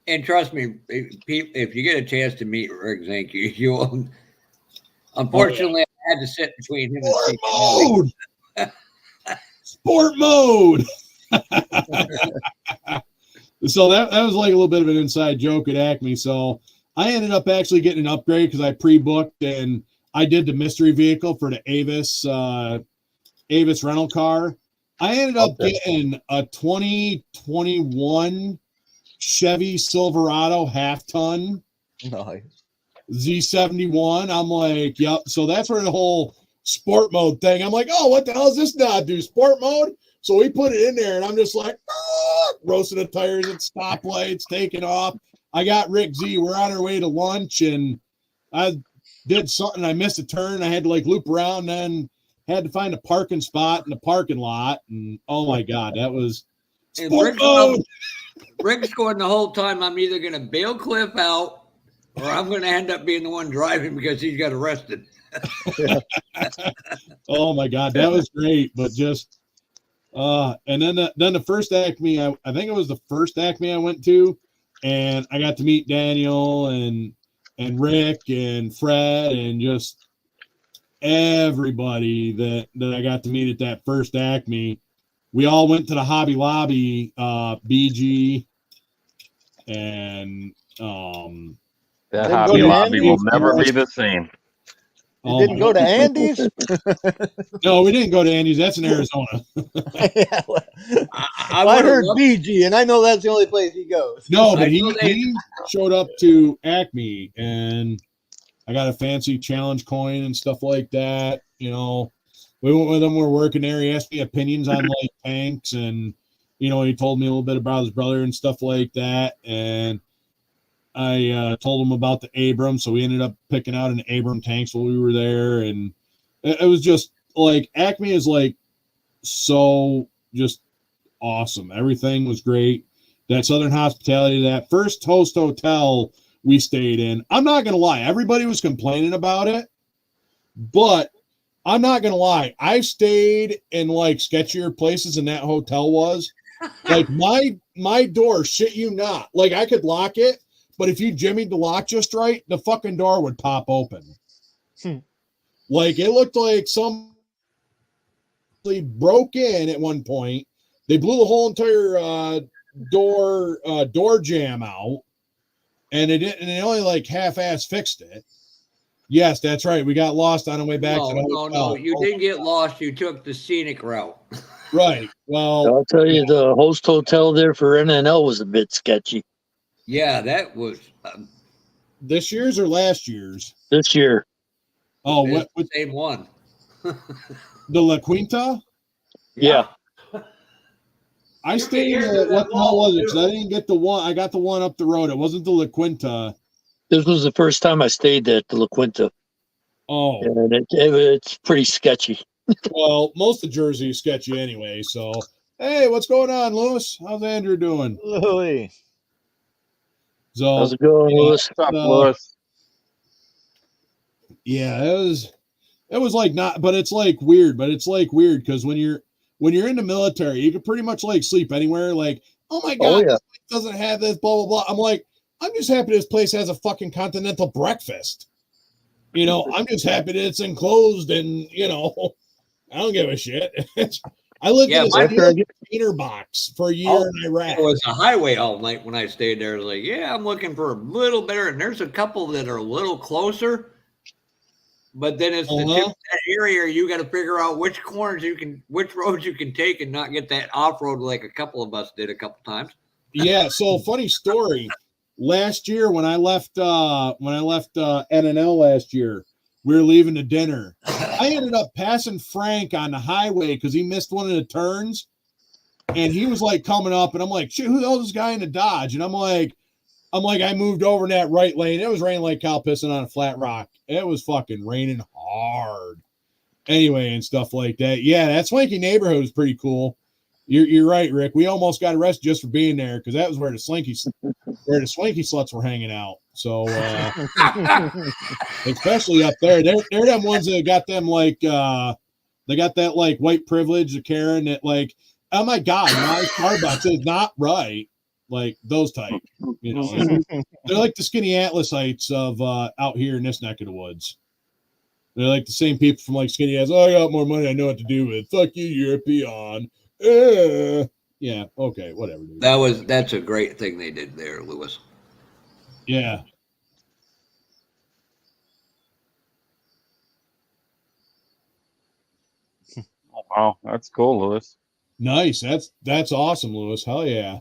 And trust me, if you get a chance to meet Rick Zink, you will. Unfortunately, I had to sit between him and Steve. Sport mode. So that was like a little bit of an inside joke at Acme. So I ended up actually getting an upgrade because I pre-booked and I did the mystery vehicle for the Avis rental car. I ended up getting a 2021 Chevy Silverado half-ton. Nice. Z71. I'm like, yep. So that's where the whole sport mode thing. I'm like, oh, what the hell does this not do? Sport mode? So we put it in there, and I'm just like, roasting the tires at stoplights, taking off. I got Rick Z. We're on our way to lunch, and I did something. I missed a turn. I had to like loop around, then had to find a parking spot in the parking lot. And oh my God, that was sport mode. Rick's going the whole time. I'm either going to bail Cliff out, or I'm going to end up being the one driving because he's got arrested. Oh my God, that was great. But just, and then the first Acme, I think it was the first Acme I went to, and I got to meet Daniel and Rick and Fred, and just everybody that I got to meet at that first Acme. We all went to the Hobby Lobby, BG, and That Didn't Hobby go to Lobby will Andy's? never be the same. You didn't go to Andy's? No, we didn't go to Andy's. That's in Arizona. Yeah, well, I I would've heard loved- BG, and I know that's the only place he goes. No, but I know they- he showed up to Acme, and I got a fancy challenge coin and stuff like that. You know, we went with him. We're working there. He asked me opinions on like tanks, and you know, he told me a little bit about his brother and stuff like that. And I told him about the Abram, so we ended up picking out an Abram tank while we were there, and it was just like Acme is like so just awesome. Everything was great. That Southern hospitality, that first Host Hotel we stayed in, I'm not gonna lie, everybody was complaining about it, but I'm not gonna lie, I stayed in like sketchier places than that hotel was. Like my door, shit you not, like I could lock it, but if you jimmied the lock just right, the fucking door would pop open. Like it looked like somebody broke in at one point. They blew the whole entire door jamb out, and they only like half-ass fixed it. Yes, that's right. We got lost on the way back. No. You didn't get lost. You took the scenic route. Right. Well, I'll tell you, the Host Hotel there for NNL was a bit sketchy Yeah, that was this year's or last year's? this year. Oh, it's what the same one. the La Quinta? Yeah. I stayed in what the hell was it? 'Cause I didn't get the one. I got the one up the road. It wasn't the La Quinta. This was the first time I stayed at the La Quinta, Oh, and it's pretty sketchy. well, most of Jersey is sketchy anyway. So, hey, what's going on, Lewis? How's Andrew doing? Louis. So, How's it going, Lewis? What's up, Lewis? yeah, it was like not, but it's like weird. But it's like weird because when you're in the military, you can pretty much like sleep anywhere. Like, oh my god, Oh, yeah. this place doesn't have this, blah blah blah. I'm like, I'm just happy this place has a fucking continental breakfast. You know, I'm just happy that it's enclosed, and you know, I don't give a shit. I lived in a steel container box for a year in Iraq. It was a highway all night when I stayed there. It was like, yeah, I'm looking for a little better, and there's a couple that are a little closer. But then it's the tip of that area. You got to figure out which corners which roads you can take, and not get that off road like a couple of us did a couple times. Yeah. So funny story. Last year when I left NNL last year, we were leaving to dinner. I ended up passing Frank on the highway because he missed one of the turns, and he was like coming up, and I'm like, shit, who the hell is this guy in the Dodge? And I'm like, I moved over in that right lane. It was raining like cow pissing on a flat rock. It was fucking raining hard. Anyway, and stuff like that. Yeah, that swanky neighborhood was pretty cool. You're right, Rick. We almost got arrested just for being there because that was where the swanky sluts were hanging out. So especially up there, they're them ones that got them like they got that like white privilege, the Karen that like, oh my god, my Starbucks is not right. Like those type, you know, they're like the skinny Atlasite of out here in this neck of the woods. They're like the same people from like skinny ass. Oh, I got more money. I know what to do with. Fuck you, you're a peon. Yeah. Okay. Whatever. Dude. That's a great thing they did there, Lewis. Yeah. Oh, wow, that's cool, Lewis. Nice. That's awesome, Lewis. Hell yeah.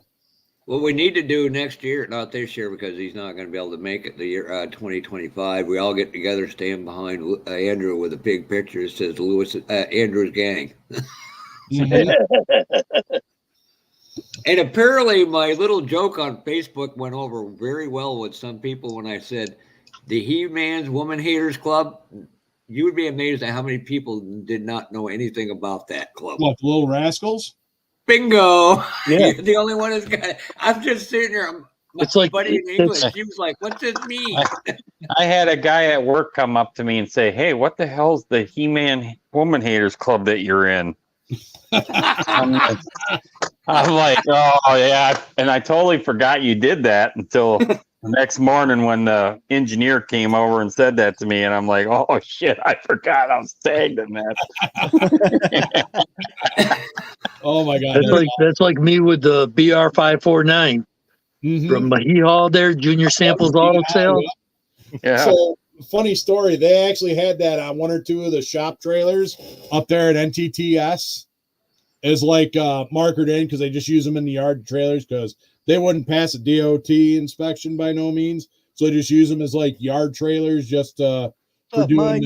What we need to do next year, not this year because he's not going to be able to make it the year 2025. We all get together, stand behind Andrew with a big picture that says Lewis Andrew's gang. And apparently, my little joke on Facebook went over very well with some people when I said the He-Man's Woman Haters Club. You would be amazed at how many people did not know anything about that club. What, the Little Rascals? Bingo! Yeah. You're the only one that's got it. I'm just sitting here. It's like buddy in English. He was like, "What's this mean?" I had a guy at work come up to me and say, "Hey, what the hell's the He-Man Woman Haters Club that you're in?" I'm like, oh yeah, and I totally forgot you did that until The next morning when the engineer came over and said that to me, and I'm like, oh shit, I forgot I was tagged in that. Oh my God. That's like me with the BR549 Mhm. from Mahee Hall there, Junior Samples Auto Sale. Yeah. So funny story. They actually had that on one or two of the shop trailers up there at NTTS is like markered in because they just use them in the yard trailers because they wouldn't pass a DOT inspection by no means. So they just use them as like yard trailers just for doing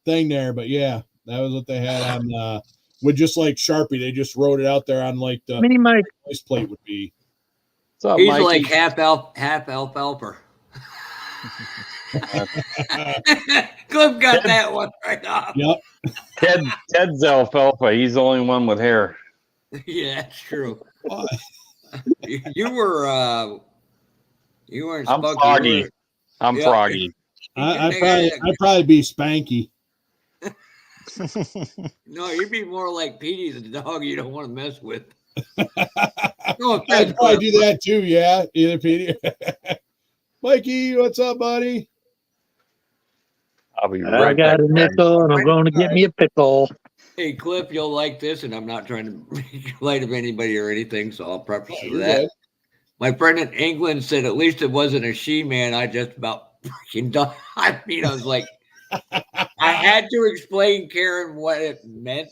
thing there. But yeah, that was what they had on with just like Sharpie. They just wrote it out there on like the Mini Mike. license plate would be. What's up, He's Mikey? like half alfalfa. Cliff got that one right off. Yep. Ted's alfalfa. He's the only one with hair. Yeah, that's true. You weren't I'm spunky. Froggy. I'm Yeah. Froggy. I'd probably be Spanky. No, you'd be more like Petey, the dog you don't want to mess with. No offense, I'd probably Cliff. do that too. Yeah, either Petey. Mikey, what's up, buddy? I'll be I right got back. a nickel and I'm going to get me a pickle. Hey, Cliff, you'll like this, and I'm not trying to make light of anybody or anything, so I'll preface Oh, with you're that. good. My friend in England said at least it wasn't a she-man. I just about freaking died. I mean, I was like, I had to explain Karen what it meant.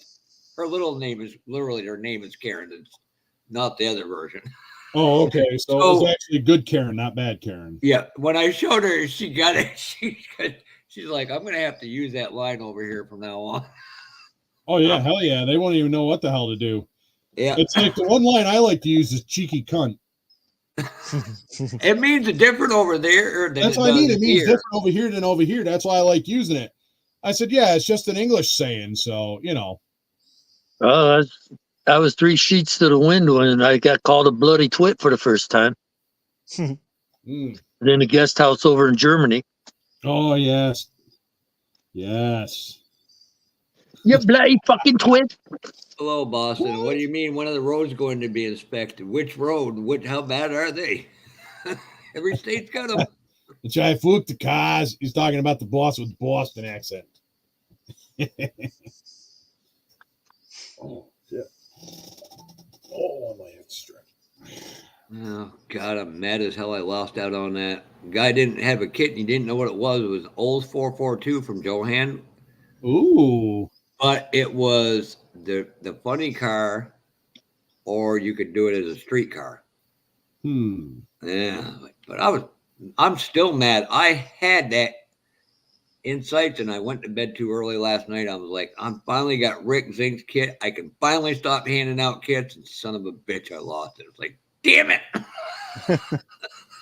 Her little name is literally her name is Karen. It's not the other version. Oh, okay. So it was actually good Karen, not bad Karen. Yeah, when I showed her, she got it. She's like, I'm gonna have to use that line over here from now on. Oh yeah, hell yeah. They won't even know what the hell to do. Yeah, It's like the one line I like to use is cheeky cunt. it means different over there. Than That's it what I does mean. It means here. different over here than over here. That's why I like using it. I said, yeah, it's just an English saying. So, you know. I was 3 sheets to the wind when I got called a bloody twit for the first time. Mm. In a guest house over in Germany. Oh, yes. Yes. You bloody fucking twit. Hello, Boston. What do you mean? One of the roads going to be inspected? Which road? How bad are they? Every state's got them. The guy flew the cars. He's talking about the boss with the Boston accent. Oh, shit. Oh, my head's stretched. Oh, God, I'm mad as hell I lost out on that. Guy didn't have a kit and he didn't know what it was. It was an old 442 from Johan. Ooh. But it was the funny car, or you could do it as a street car. Yeah, but I'm still mad. I had that insights and I went to bed too early last night. I was like, I'm finally got Rick Zink's kit. I can finally stop handing out kits, and son of a bitch, I lost it. It's like, damn it.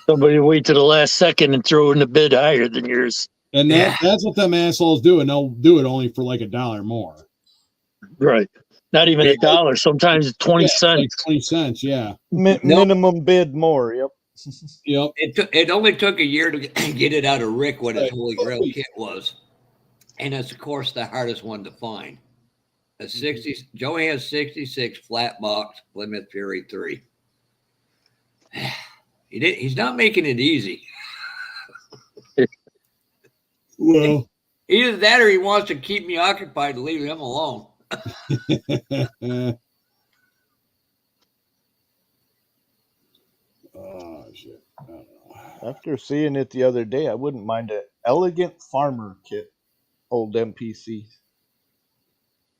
Somebody wait to the last second and throw in a bid higher than yours. And that's what them assholes do, and they'll do it only for like $1 more. Right. Not even $1. Sometimes it's 20 cents. Like 20 cents, yeah. Minimum bid more. Yep. Yep. It only took a year to get it out of Rick what his Holy Grail kit was. And it's, of course, the hardest one to find. A 60, Johan's 66 flat box Plymouth Fury 3. He's not making it easy. Well, Either that or he wants to keep me occupied to leave him alone. oh, shit. I don't know. After seeing it the other day, I wouldn't mind an elegant farmer kit. Old MPC.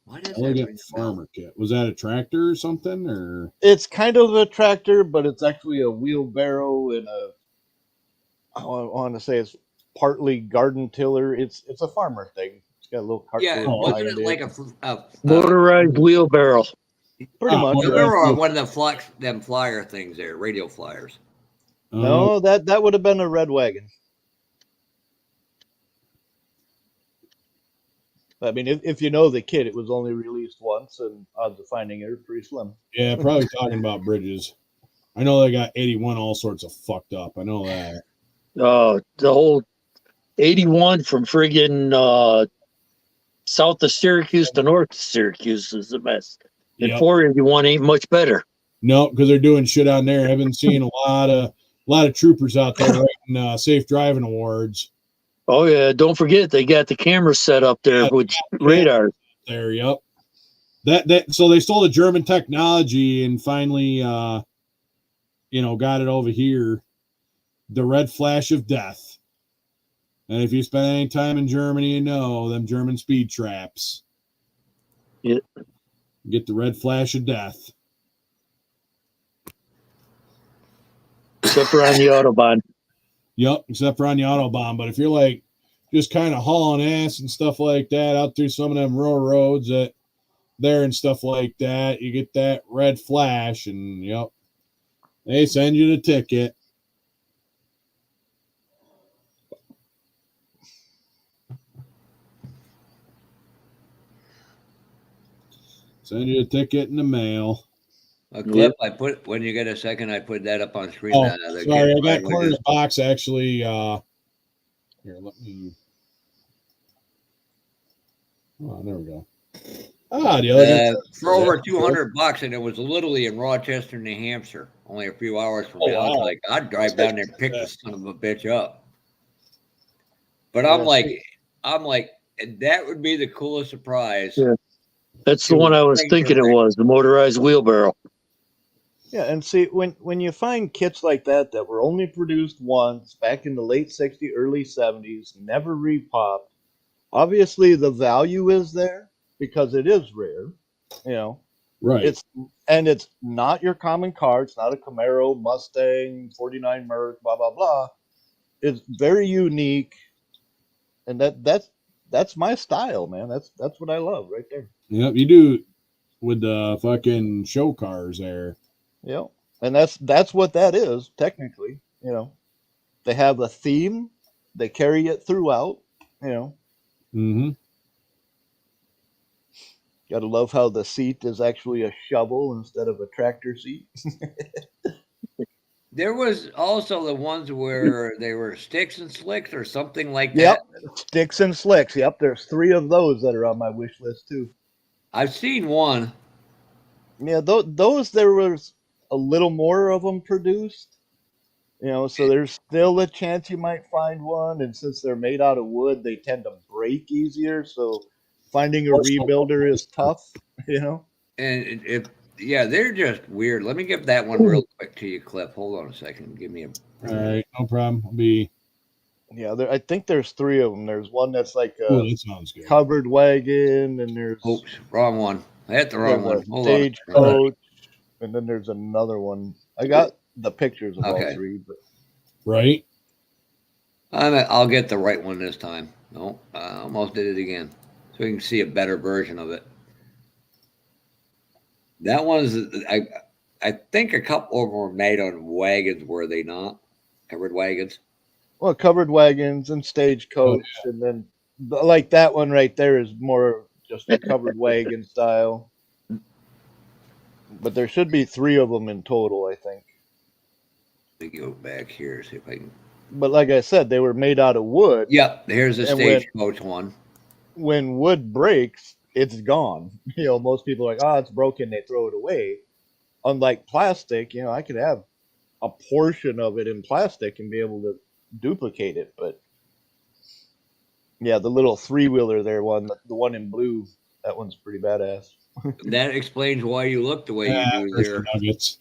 Why does Elegant farmer kit. Was that a tractor or something? Or It's kind of a tractor, but it's actually a wheelbarrow and I want to say it's partly garden tiller. It's a farmer thing. It's got a little cart. Yeah, wasn't it like a Motorized wheelbarrow. pretty much? or one of the flyer things there, radio flyers. No, that would have been a red wagon. I mean, if you know the kit, it was only released once, and odds of finding it are pretty slim. Yeah, probably talking about bridges. I know they got 81 all sorts of fucked up. I know that. The whole 81 from friggin' south of Syracuse to north of Syracuse is a mess. And Yep. 481 ain't much better. No, because they're doing shit on there. I've been seeing a lot of troopers out there right getting safe driving awards. Oh yeah, don't forget they got the camera set up there with radar. There, yep. So they stole the German technology and finally got it over here. The red flash of death. And if you spend any time in Germany, you know them German speed traps. Yeah. Get the red flash of death. Except for on the Autobahn. Yep, except for on the Autobahn. But if you're like just kind of hauling ass and stuff like that out through some of them rural roads there and stuff like that, you get that red flash and yep, they send you the ticket. Send you a ticket in the mail. A clip I put when you get a second, I put that up on screen. Oh, sorry, I got Corner's box actually. Here, let me. Oh, there we go. The other for over $200, and it was literally in Rochester, New Hampshire, only a few hours from now. I was like, I'd drive down there and pick the son of a bitch up. But I'm like, that would be the coolest surprise. Yeah. That's the one I was thinking it was, the motorized wheelbarrow. Yeah, and see, when you find kits like that were only produced once back in the late 60s, early 70s, never repopped, obviously the value is there because it is rare, right. It's not your common car. It's not a Camaro, Mustang, 49 Merc, blah blah blah. It's very unique, and that's my style, man. That's what I love right there. Yep, you do with the fucking show cars there. Yeah, and that's what that is technically. They have a theme, they carry it throughout. Mm-hmm. Gotta love how the seat is actually a shovel instead of a tractor seat. There was also the ones where they were sticks and slicks or something like that. Yep, sticks and slicks. Yep, there's 3 of those that are on my wish list too. I've seen one. Yeah, those there was a little more of them produced. So there's still a chance you might find one, and since they're made out of wood, they tend to break easier. So finding a rebuilder is tough. And they're just weird. Let me give that one real quick to you, Cliff. Hold on a second. Give me a. All right, no problem. I think there's 3 of them. There's one that's like a that sounds good. covered wagon, and there's wrong one. I hit the wrong one. Hold Stagecoach, and then there's another one. I got the pictures of all 3, but right. I'll get the right one this time. No, I almost did it again, so we can see a better version of it. That one's I think a couple of them were made on wagons, were they not? Covered wagons. Well, covered wagons and Stagecoach, and then like that one right there is more just a covered wagon style. But there should be 3 of them in total, I think. Let me go back here, see if I can. But like I said, they were made out of wood. Yep, here's a Stagecoach one. When wood breaks, it's gone. Most people are like, it's broken, they throw it away. Unlike plastic, I could have a portion of it in plastic and be able to duplicate it. But yeah, the little 3-wheeler there, the one in blue, that one's pretty badass. That explains why you look the way you do there. Nuggets.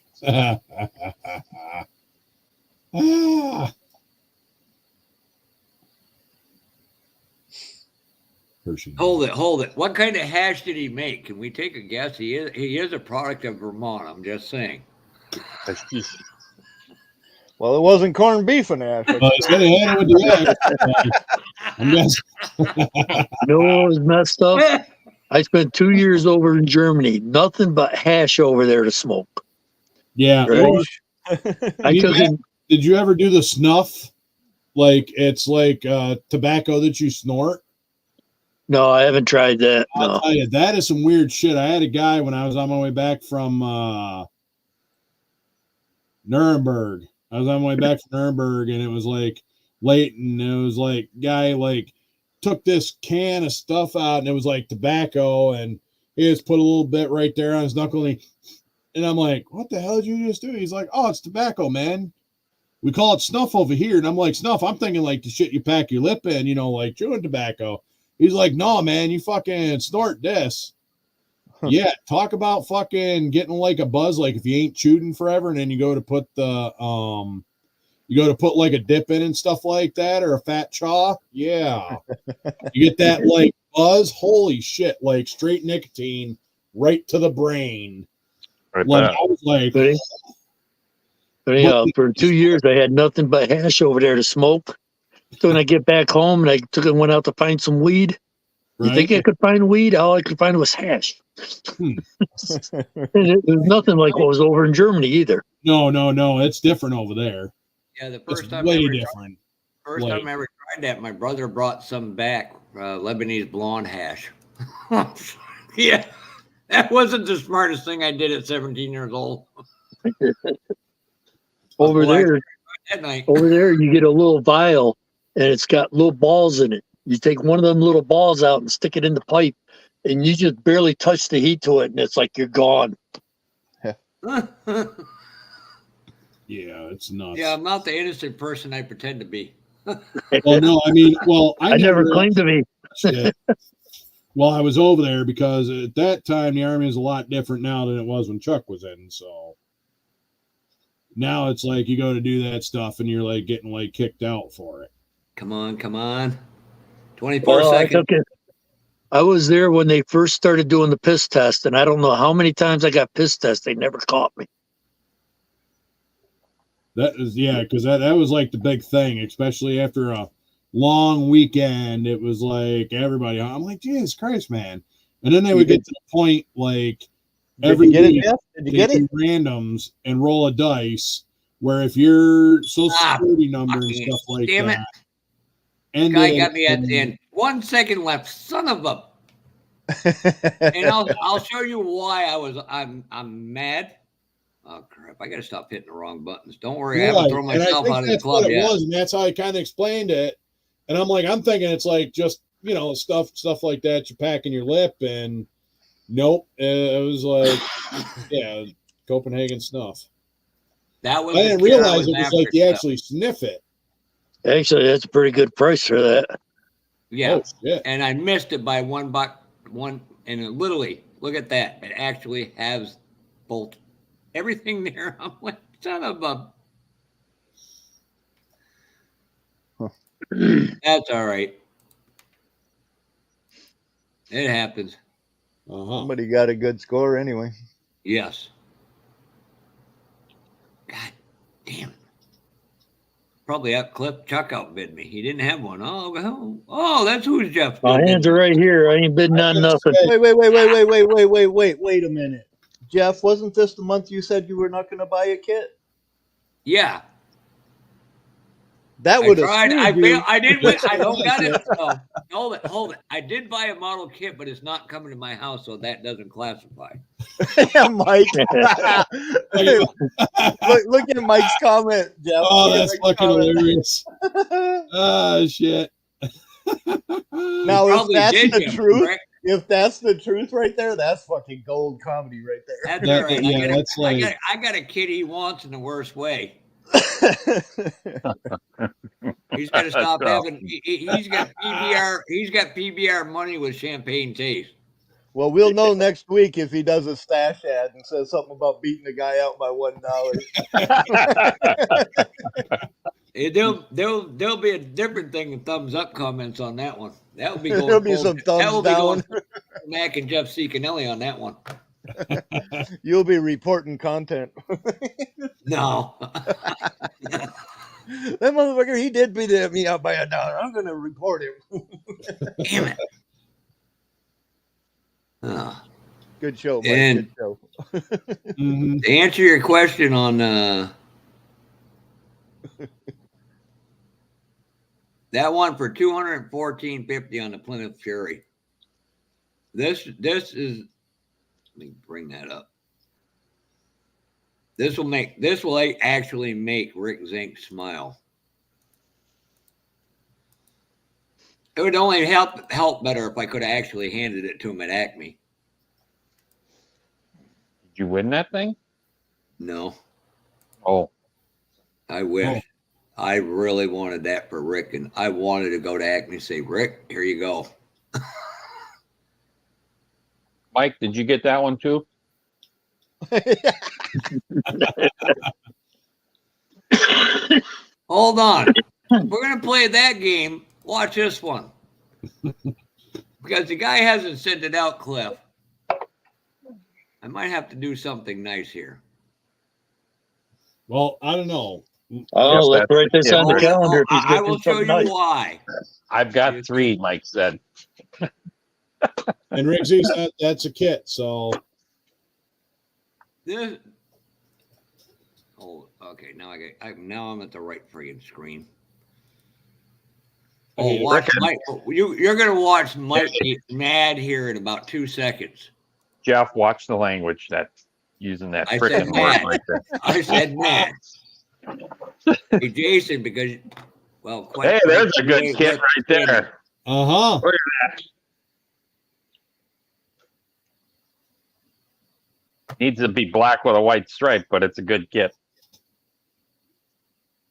Hold it. What kind of hash did he make? Can we take a guess? He is a product of Vermont. I'm just saying. Well, it wasn't corned beef and hash. He's gonna hit it with the egg. No, it was messed up. I spent 2 years over in Germany. Nothing but hash over there to smoke. Yeah. Right? Did you ever do the snuff? Like it's like tobacco that you snort? No, I haven't tried that. I'll tell you, that is some weird shit. I had a guy when I was on my way back from Nuremberg. I was on my way back from Nuremberg, and it was like late, and it was like guy took this can of stuff out, and it was like tobacco, and he just put a little bit right there on his knuckle, and I'm like, what the hell did you just do? He's like, oh, it's tobacco, man. we call it snuff over here. And I'm like, snuff, I'm thinking like the shit you pack your lip in, you know, like chewing tobacco. He's like, no, man, you fucking snort this. Yeah, talk about fucking getting like a buzz, like if you ain't chewing forever, and then you go to put like a dip in and stuff like that, or a fat chaw. Yeah, you get that like buzz. Holy shit! Like straight nicotine right to the brain. Right Like there. I was like, But anyhow, for 2 years I had nothing but hash over there to smoke. So when I get back home and I went out to find some weed. You right? think I could find weed? All I could find was hash. And it was nothing like what was over in Germany either. No, it's different over there. Yeah, the It's first time way different. time I ever tried that, my brother brought some back, Lebanese blonde hash. Yeah, that wasn't the smartest thing I did at 17 years old. Over there, That night. over there, you get a little vial, and it's got little balls in it. You take one of them little balls out and stick it in the pipe, and you just barely touch the heat to it, and it's like you're gone. Yeah, it's nuts. Yeah, I'm not the innocent person I pretend to be. Well, no, I mean, I never claimed to be. Shit. Well, I was over there because at that time the Army is a lot different now than it was when Chuck was in. So now it's like you go to do that stuff and you're like getting like kicked out for it. Come on. 24 seconds. I was there when they first started doing the piss test, and I don't know how many times I got piss tested. They never caught me. That is, because that was like the big thing, especially after a long weekend. It was like everybody, I'm like, Jesus Christ, man. And then they would get to the point like every week Did you get it? randoms and roll a dice where if your social security number and stuff like Damn that. it. And Guy got me at the end. 1 second left, son of a. And I'll show you why I'm mad. Oh crap! I gotta stop hitting the wrong buttons. Don't worry, I haven't thrown myself out of the club yet. Was, and that's how I kind of explained it. And I'm like, I'm thinking it's like just stuff like that you pack in your lip, and nope, it was like Copenhagen snuff. That was. I didn't realize it was like you actually sniff it. Actually, that's a pretty good price for that. Yeah, oh, shit. And I missed it by $1. And it literally, look at that. It actually has both everything there. I'm like, son of a. That's all right. It happens. Somebody got a good score anyway. Yes. God damn it. Probably Chuck outbid me. He didn't have one. Oh, that's who's Jeff. My hands are right here. I ain't bidding on nothing. Wait a minute. Jeff, wasn't this the month you said you were not going to buy a kit? Yeah. That would have. I did. I don't got it. So, hold it. I did buy a model kit, but it's not coming to my house, so that doesn't classify. Yeah, Mike. look at Mike's comment, Jeff. Oh, that's fucking hilarious. Oh, shit. Now, if that's the truth, right? If that's the truth right there, that's fucking gold comedy right there. That's all right. Yeah, I got a kid he wants in the worst way. He's got to stop having. He's got PBR. He's got PBR money with champagne taste. Well, we'll know next week if he does a stash ad and says something about beating the guy out by $1. There'll be a different thing than thumbs up comments on that one. That'll be going. There'll be some thumbs down. Mac and Jeff Cicanelli on that one. You'll be reporting content. No. That motherfucker, he did beat me out by $1. I'm going to report him. Damn it. Oh. Good show, Mike. And good show. To answer your question on that one for $214.50 on the Plymouth Fury. This is. Let me bring that up. This will actually make Rick Zink smile. It would only help better if I could have actually handed it to him at Acme. Did you win that thing? No. Oh. I wish. I really wanted that for Rick, and I wanted to go to Acme and say, Rick, here you go. Mike, did you get that one too? Hold on. We're going to play that game. Watch this one. Because the guy hasn't sent it out, Cliff. I might have to do something nice here. Well, I don't know. Oh, let's write this on the Yeah. calendar. If he's I gonna will do show something you nice. why. I've got 3, Mike said. And Riggsy said that's a kit. So This. Oh, okay. Now now I'm at the right friggin' screen. Oh, Okay, watch Mike. You're gonna watch Mike get mad here in about 2 seconds. Jeff, watch the language that's using that I said frickin' word mad. right there. I said mad. Hey, Jason, because quite Hey, there's a good frankly, kit right there. uh-huh. Look at that. Needs to be black with a white stripe, but it's a good kit.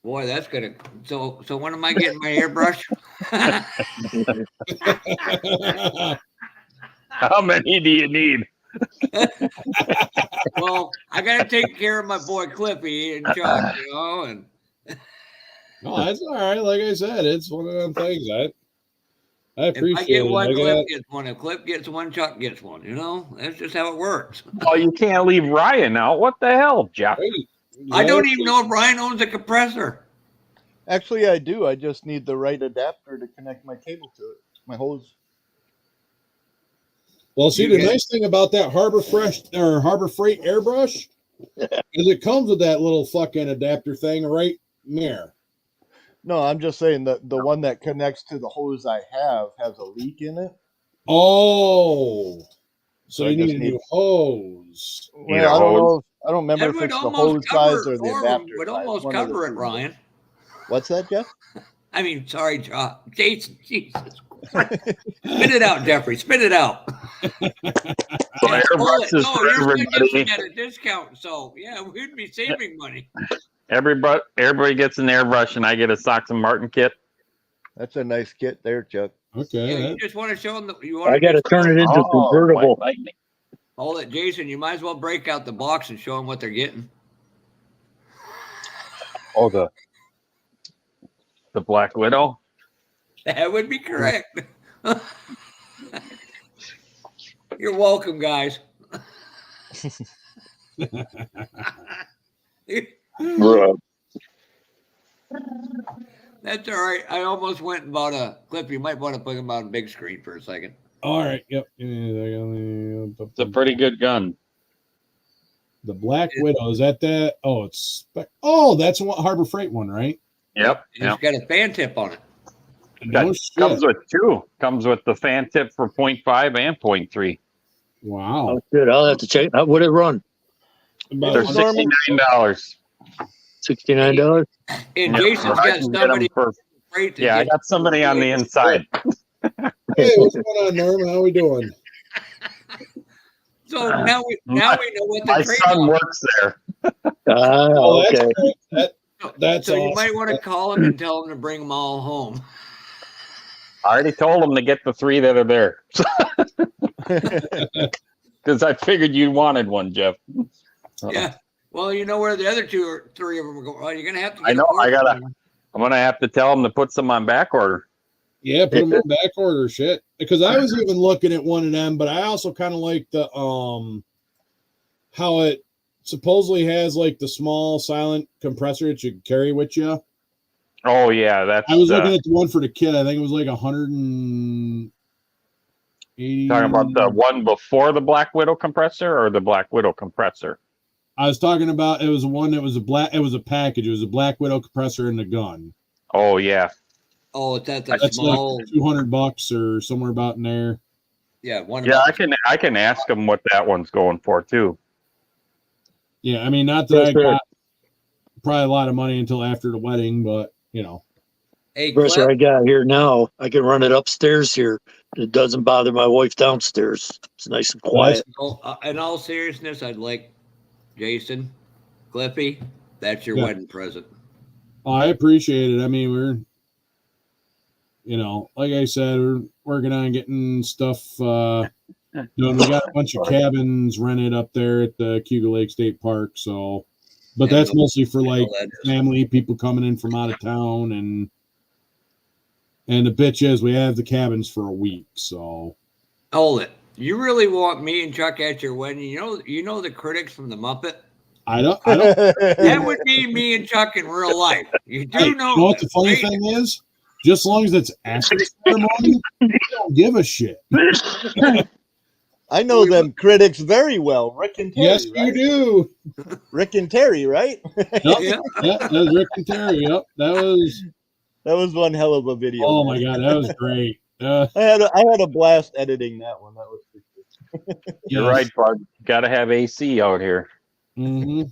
Boy, that's gonna. So when am I getting my airbrush? How many do you need? Well, I gotta take care of my boy Clippy and Chuck, and No, that's all right. Like I said, it's one of them things. I if appreciate I get it. one, Cliff gets one. If Cliff gets one, Chuck gets one. That's just how it works. Oh, you can't leave Ryan out. What the hell, Jeff? I don't even know if Ryan owns a compressor. Actually, I do. I just need the right adapter to connect my cable to it. My hose. Well, see, the nice thing about that Harbor Freight airbrush is it comes with that little fucking adapter thing right there. No, I'm just saying that the one that connects to the hose I have has a leak in it. Oh, so I you need just a need- new hose. Well, I don't know. I don't remember That if would it's the almost hose size cover, or the or adapter would size. almost One of the cover it, two. Ryan. What's that, Jeff? I mean, sorry, Jason. Jesus. Spit it out, Jeffrey. Spit it out. Well, airbrush is for you're everybody. getting at a discount, so yeah, we'd be saving money. Everybody gets an airbrush, and I get a Sox and Martin kit. That's a nice kit there, Chuck. Okay. Yeah, you just want to show them that you want. I got to turn it into a convertible. Hold it, Jason. You might as well break out the box and show them what they're getting. Oh, the Black Widow. That would be correct. You're welcome, guys. Bruh. That's all right. I almost went and bought a clip. You might want to put them on big screen for a second. All right. Yep. It's a pretty good gun. The Black Widow, is that? Oh, that's one Harbor Freight one, right? Yep. It's got a fan tip on it. No shit. Comes with 2. Comes with the fan tip for 0.5 and 0.3. Wow. Oh, shit. I'll have to check. How would it run? They're $69. $69? And Jason's got somebody. I got somebody on the inside. Hey, what's going on, Norman? How we doing? So now we know what the My trade son on. works there. Oh, Okay. That's so awesome. you might want to call him and tell him to bring them all home. I already told him to get the 3 that are there. Because I figured you wanted one, Jeff. Yeah. Well, you know where the other 2 or 3 of them are going. Well, you're gonna have to. I know. I'm gonna have to tell him to put some on back order. Yeah, put them on back order, shit. Because I was even looking at one of them, but I also kind of like the how it supposedly has like the small silent compressor that you can carry with you. Oh yeah, that's. I was looking at the one for the kid. I think it was like 180. Talking about the one before the Black Widow compressor or the Black Widow compressor? I was talking about it was one that was it was a package. It was a Black Widow compressor and the gun. Oh yeah. Oh, it's at the That's small. like $200 or somewhere about in there. Yeah, one. Yeah, I can ask him what that one's going for too. Yeah, I mean, not that I got probably a lot of money until after the wedding, but you know. Hey, Compressor I Cliff, got here now. I can run it upstairs here. It doesn't bother my wife downstairs. It's nice and quiet. in all seriousness, I'd like Jason, Cliffy. That's your Yeah. wedding present. I appreciate it. I mean, we're, like I said, we're working on getting stuff done. We got a bunch of cabins rented up there at the Cuba Lake State Park. So, but that's mostly for like family, people coming in from out of town, and the bitch is we have the cabins for a week. So, hold it. You really want me and Chuck at your wedding? You know the critics from the Muppet. I don't. That would be me and Chuck in real life. You do You know know what the funny thing is? Just as long as it's after the ceremony, they don't give a shit. I know them critics very well. Rick and Terry. Yes, right? you do. Rick and Terry, right? Yep. Yeah, that was Rick and Terry. Yep, that was one hell of a video. Oh my god, that was great. I had a blast editing that one. That was You're right, bud. Got to have AC out here. Mm-hmm.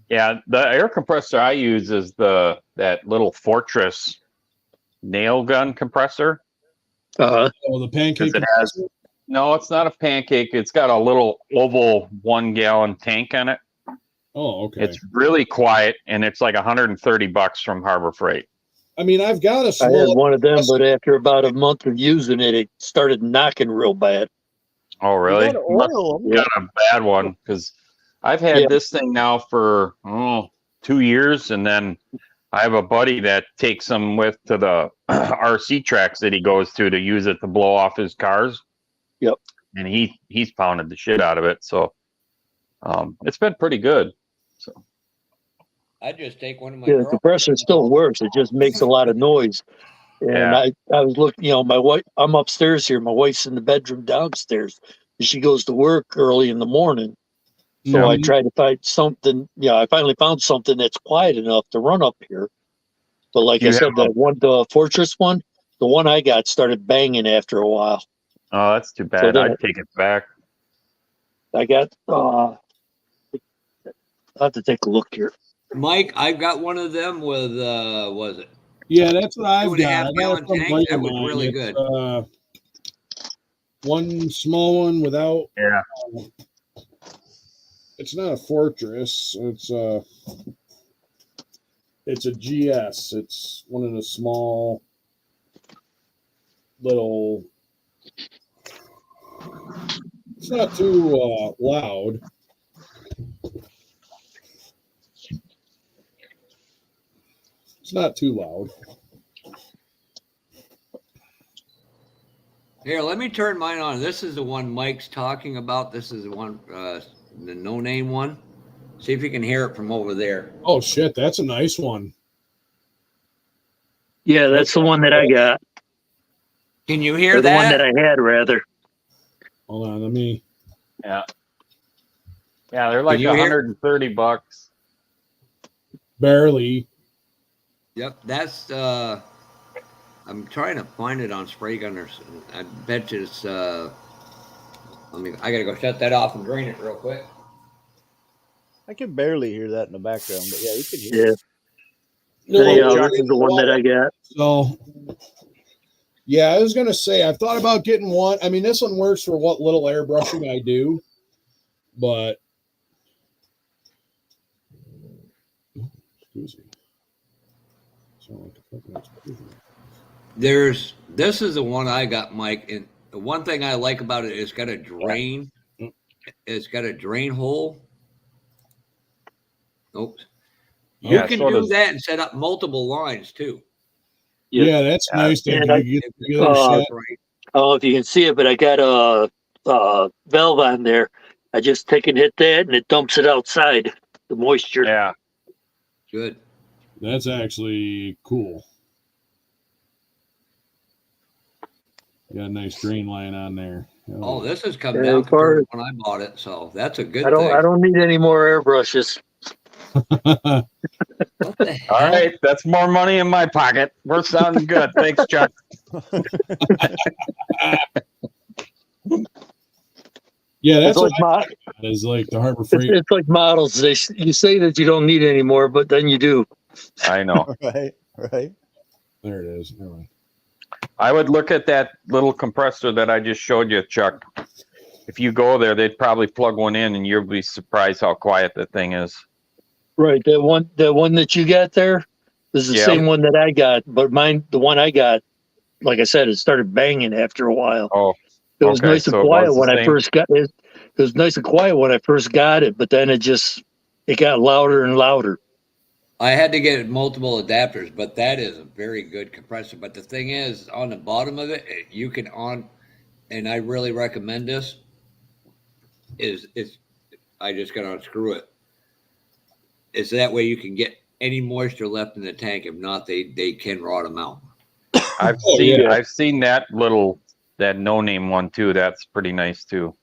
Yeah, the air compressor I use is that little Fortress nail gun compressor. Oh, the pancake. No, it's not a pancake. It's got a little oval 1 gallon tank on it. Oh, okay. It's really quiet, and it's like $130 from Harbor Freight. I mean, I've got a small. I had one of them, but after about a month of using it, it started knocking real bad. Oh, really? You got a bad one, because I've had this thing now for 2 years, and then I have a buddy that takes them with to the RC tracks that he goes to use it to blow off his cars. Yep. And he's pounded the shit out of it, so it's been pretty good. So I just take one of my. Yeah, the compressor still works. It just makes a lot of noise. And I was looking, my wife. I'm upstairs here. My wife's in the bedroom downstairs, and she goes to work early in the morning. So I try to find something. Yeah, I finally found something that's quiet enough to run up here. But like I said, the Fortress one, the one I got started banging after a while. Oh, that's too bad. So I'd take it back. I got. I'll have to take a look here. Mike, I've got one of them with was it? Yeah, that's what I've got. I got it from tank. That was really good. One small one without. Yeah. It's not a Fortress. It's a GS. It's one of the small little. It's not too loud. It's not too loud. Here, let me turn mine on. This is the one Mike's talking about. This is the one, the no-name one. See if you can hear it from over there. Oh, shit. That's a nice one. Yeah, that's the one that I got. Can you hear or that? The one that I had, rather. Hold on, let me. Yeah. Yeah, they're like $130. Barely. Yep, that's I'm trying to find it on spray gunners. I bet you it's I gotta go shut that off and drain it real quick. I can barely hear that in the background, but yeah, you can hear it. This is the one that I got. So yeah, I was gonna say I've thought about getting one. I mean, this one works for what little airbrushing I do, but excuse me. This is the one I got, Mike, and the one thing I like about it is it's got a drain. It's got a drain hole. Oops. You can do that and set up multiple lines too. Yeah, that's nice. I don't know if you can see it, but I got a valve on there. I just take and hit that, and it dumps it outside, the moisture. Yeah. Good. That's actually cool. Got a nice drain line on there. Oh, this has come down compared to when I bought it, so that's a good thing. I don't need any more airbrushes. All right, that's more money in my pocket. We're sounding good. Thanks, Chuck. Yeah, that's like is like the Harbor Freight. It's like models. You say that you don't need any more, but then you do. I know. Right. There it is. Never mind. I would look at that little compressor that I just showed you, Chuck. If you go there, they'd probably plug one in, and you'll be surprised how quiet that thing is. Right, that one that you got there is the Yeah. same one that I got, but the one I got, like I said, it started banging after a while. Oh, It was okay, nice and so it quiet was the when I same. first got it. It was nice and quiet when I first got it, but then it got louder and louder. I had to get multiple adapters, but that is a very good compressor. But the thing is, on the bottom of it, you can and I really recommend this. I just got to unscrew it. Is that way you can get any moisture left in the tank. If not, they can rot them out. I've seen that no-name one too. That's pretty nice too.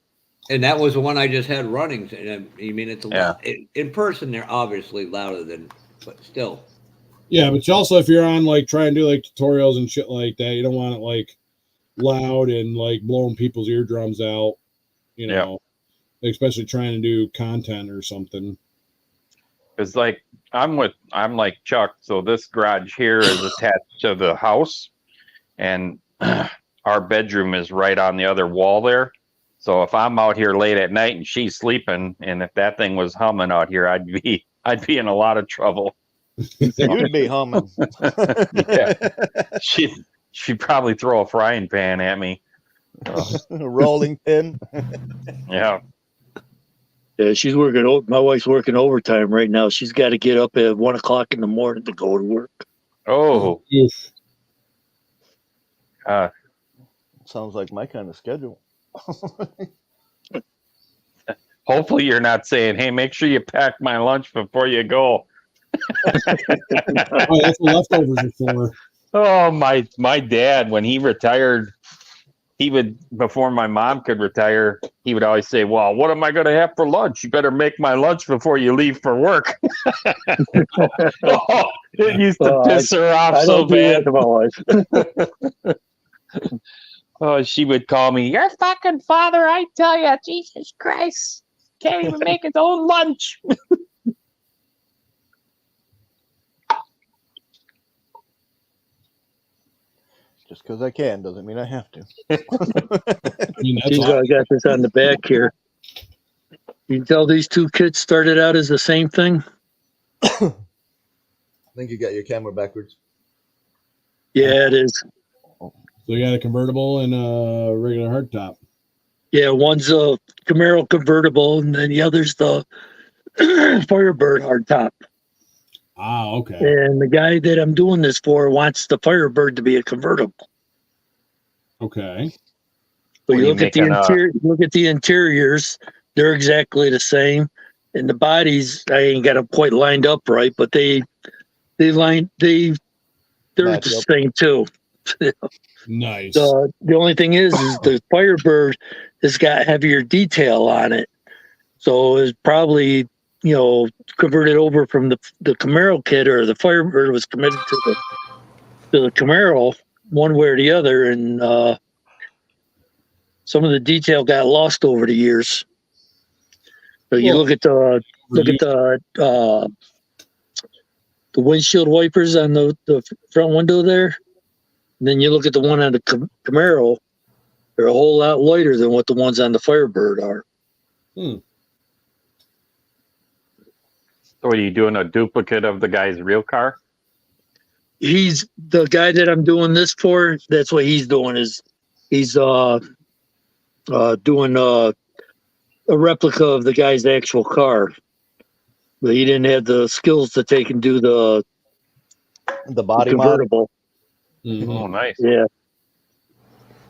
And that was the one I just had running. And I mean, it's a Yeah. lot. In person, they're obviously louder than, but still. Yeah, but you also, if you're on like trying to do like tutorials and shit like that, you don't want it like loud and like blowing people's eardrums out, you know, especially trying to do content or something. Because like I'm like Chuck, so this garage here is attached to the house, and our bedroom is right on the other wall there. So if I'm out here late at night and she's sleeping, and if that thing was humming out here, I'd be in a lot of trouble. You'd be humming. Yeah, she'd probably throw a frying pan at me. A rolling pin. Yeah. Yeah, she's working. My wife's working overtime right now. She's got to get up at 1 o'clock in the morning to go to work. Oh. Oof. Sounds like my kind of schedule. Hopefully you're not saying, "Hey, make sure you pack my lunch before you go." Oh, that's what leftovers are for. Oh, my dad, when he retired, he would, before my mom could retire, he would always say, "Well, what am I going to have for lunch? You better make my lunch before you leave for work." Oh, it used to piss her off so bad. Oh, she would call me, "Your fucking father, I tell you, Jesus Christ, can't even make his own lunch." Just because I can doesn't mean I have to. I got this on the back here. You can tell these two kits started out as the same thing. I think you got your camera backwards. Yeah, it is. So you got a convertible and a regular hardtop. Yeah, one's a Camaro convertible, and then the other's the Firebird hardtop. Ah, okay. And the guy that I'm doing this for wants the Firebird to be a convertible. Okay. But you look at the interiors, they're exactly the same. And the bodies, I ain't got them quite lined up right, but they're the same too. Nice. The only thing is the Firebird has got heavier detail on it. So it's probably, converted over from the Camaro kit, or the Firebird was committed to the Camaro one way or the other. And some of the detail got lost over the years. So you look at the windshield wipers on the front window there. And then you look at the one on the Camaro, they're a whole lot lighter than what the ones on the Firebird are. Hmm. So are you doing a duplicate of the guy's real car? He's the guy that I'm doing this for. That's what he's doing. He's doing a replica of the guy's actual car, but he didn't have the skills to take and do the body convertible. Mm-hmm. Oh, nice. Yeah.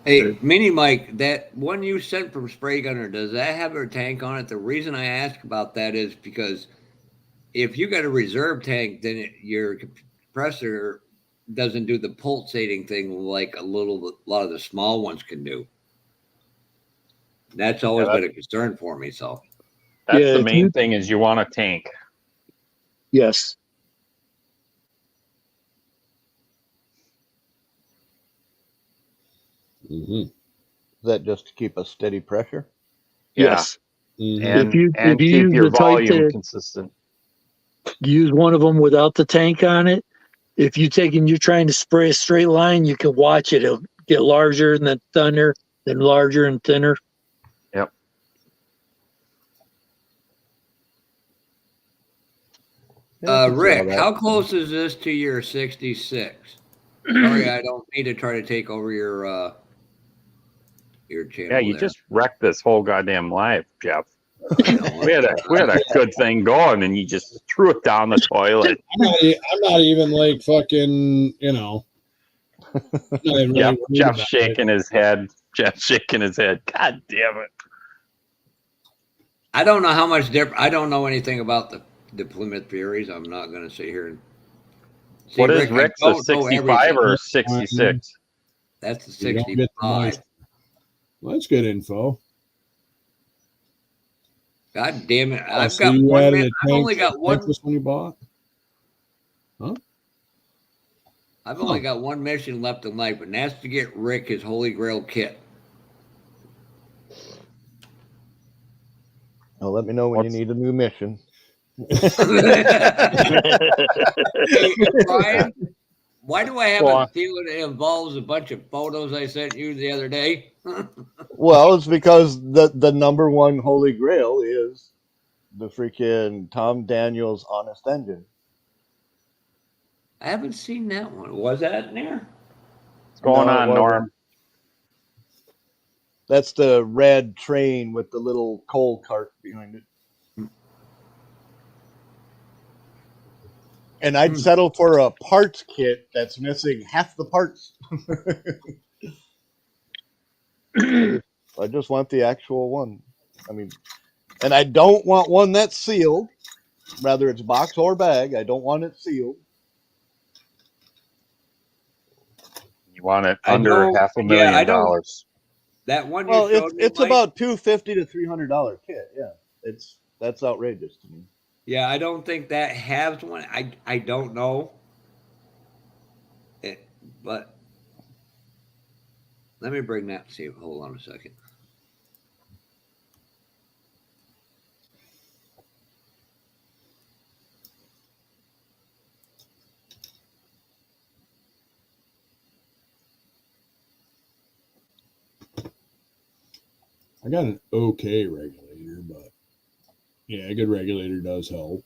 Hey, Mini Mike, that one you sent from Spray Gunner, does that have a tank on it? The reason I ask about that is because if you got a reserve tank, then your compressor doesn't do the pulsating thing like a lot of the small ones can do. That's always been a concern for me. So that's the main thing, is you want a tank. Yes. Mm-hmm. Is that just to keep a steady pressure? Yes. Mm-hmm. And if you keep your volume consistent. Use one of them without the tank on it. If you're trying to spray a straight line, you can watch it. It'll get larger and then thinner, then larger and thinner. Yep. that. Rick, how close is this to your 66? Sorry, I don't mean to try to take over your channel. Yeah, you there. just wrecked this whole goddamn live, Jeff. I know. We had a good thing going, and you just threw it down the toilet. I'm not even like fucking, you know. Not even Jeff, really worried Jeff's about shaking it. his head. Jeff's shaking his head. God damn it. I don't know how much different. I don't know anything about the Plymouth Furies. I'm not going to sit here and see. What is Rick, Rick's, I a don't know 65 everything. or 66? That's the You don't get the 65. mic. Well, that's good info. God damn it! Oh, I've so got you one. added a I've tank only to got the one. Texas when you bought? I've only got one mission left in life, and that's to get Rick his Holy Grail kit. Oh, let me know when you need a new mission. Hey, Brian, why do I have Go a on. feeling it involves a bunch of photos I sent you the other day? Well, it's because the number one Holy Grail is the freaking Tom Daniels Honest Engine. I haven't seen that one. Was that in there? What's going No, it on, wasn't. Norm? That's the red train with the little coal cart behind it. And I'd settle for a parts kit that's missing half the parts. I just want the actual one. I mean, and I don't want one that's sealed. Whether it's box or bag, I don't want it sealed. You want it I under know- $500,000. That one you Well, showed me, it's Mike? about $250 to $300 kit. Yeah, that's outrageous to me. Yeah, I don't think that has one. I don't know. But let me bring that. See, hold on a second. I got an okay regulator, but yeah, a good regulator does help.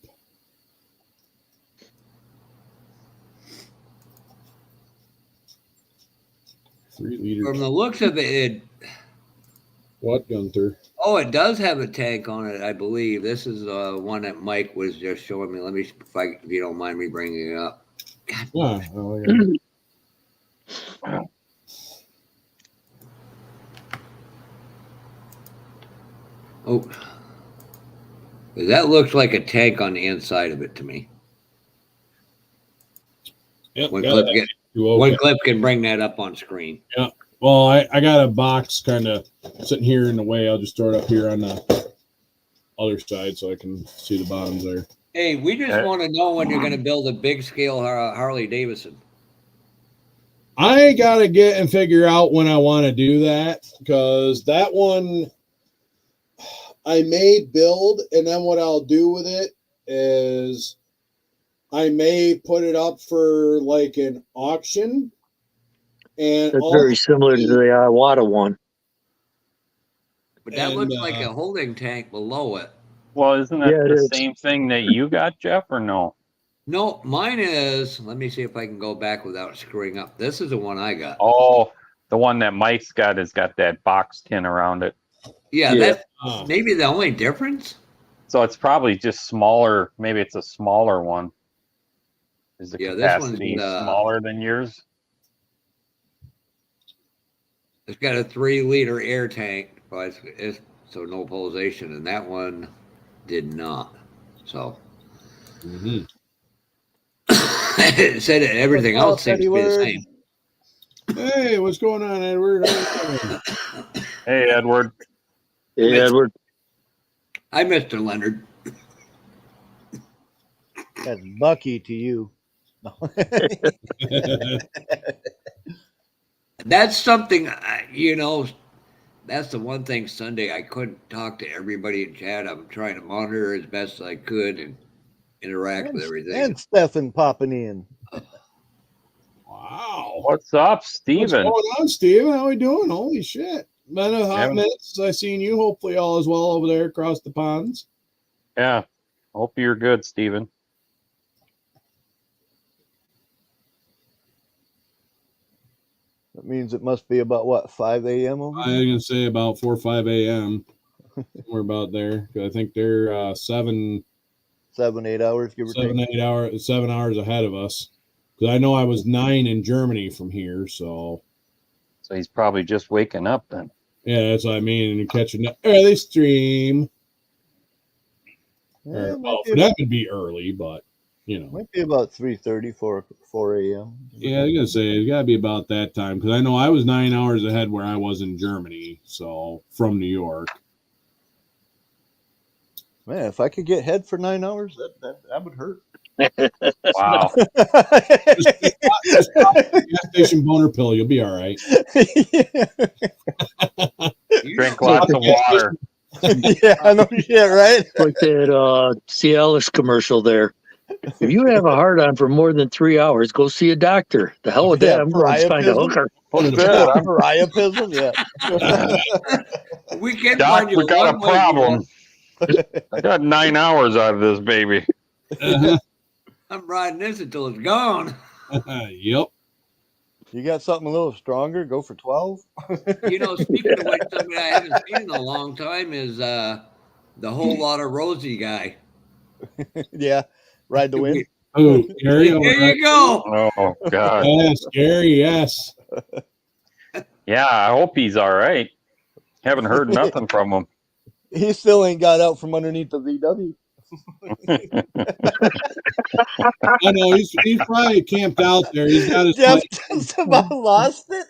$3 From the looks of it, What, Gunther? it does have a tank on it, I believe. This is one that Mike was just showing me. Let me, if you don't mind me bringing it up. Ah, oh, yeah. Oh, that looks like a tank on the inside of it to me. Yep, One got clip, that. one clip can bring that up on screen. Yeah. Well, I got a box kind of sitting here in the way. I'll just throw it up here on the other side so I can see the bottoms there. Hey, we just want to know when you're going to build a big scale Harley Davidson. I got to get and figure out when I want to do that, because that one I may build, and then what I'll do with it is I may put it up for like an auction. And That's very similar to the Iwata one. But that looks like a holding tank below it. Well, isn't that the same thing that you got, Jeff, or no? No, mine is. Let me see if I can go back without screwing up. This is the one I got. Oh, the one that Mike's got has got that box tin around it. Yeah, that's maybe the only difference. So it's probably just smaller. Maybe it's a smaller one. Is the capacity smaller than yours? It's got a 3-liter air tank, but it's so no polarization, and that one did not. So it said everything else seems to be the same. Hey, what's going on, Edward? Hey, Edward. Hey, Edward. Hi, Mr. Leonard. That's Bucky to you. That's something, that's the one thing Sunday I couldn't talk to everybody in chat. I'm trying to monitor as best as I could and interact with everything. And Stefan popping in. Wow. What's up, Steven? What's going on, Steven? How we doing? Holy shit. Been a hot minute since I seen you. Hopefully all is well over there across the ponds. Yeah. Hope you're good, Steven. That means it must be about what, 5 a.m. over I there? was gonna say about 4 or 5 a.m. We're about there. I think they're 7, 8 hours, give or take. 7 hours ahead of us. Because I know I was 9 in Germany from here, so he's probably just waking up then. yeah, that's what I mean. And you're catching the early stream. Yeah, Well, for them it'd be early, but you know, might be about 3:30, 4 a.m. yeah, I was gonna say it's gotta be about that time because I know I was 9 hours ahead where I was in Germany, so from New York. Man, if I could get head for 9 hours, that would hurt. Wow. Just pop the gas station boner pill, you'll be all right. Drink lots of water. Yeah, I know shit, right? Like that Cialis commercial there. If you have a hard on for more than 3 hours, go see a doctor. The hell with that. I'm going to find a hooker. What's that? Priapism, yeah. We can Doc, find you we got a one way, problem. I got 9 hours out of this baby. I'm riding this until it's gone. Yep. You got something a little stronger? Go for 12. You know, speaking of which, something I haven't seen in a long time is the Whole Lot of Rosie guy. Yeah, ride the wind. Oh, Gary. There you go. Oh, God. Yes, Gary, yes. Yeah, I hope he's all right. Haven't heard nothing from him. He still ain't got out from underneath the VW. I know he's probably camped out there. He's got his Jeff just about lost it.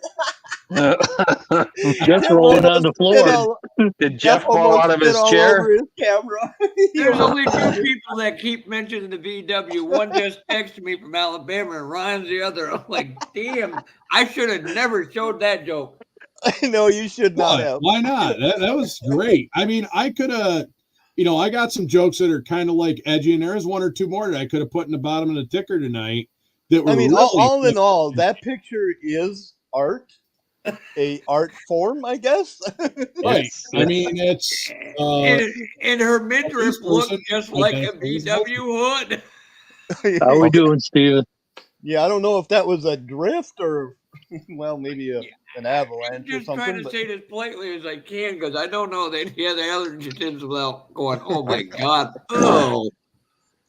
Just rolling on the floor. Did Jeff fall out of his chair? Over his camera. There's only two people that keep mentioning the VW. One just texted me from Alabama, and Ryan's the other. I'm like, damn, I should have never showed that joke. I know you should not have. Why not? That was great. I mean, I could have, I got some jokes that are kind of like edgy, and there's one or two more that I could have put in the bottom of the ticker tonight. That were really all in all, that picture is art, a art form, I guess. Right. I mean, it's and her midriff looked just like a VW hood. How are we doing, Steven? Yeah, I don't know if that was a drift or, well, maybe an avalanche or just something. trying to say it as politely as I can because I don't know that he had the allergens without going, oh my God. Oh.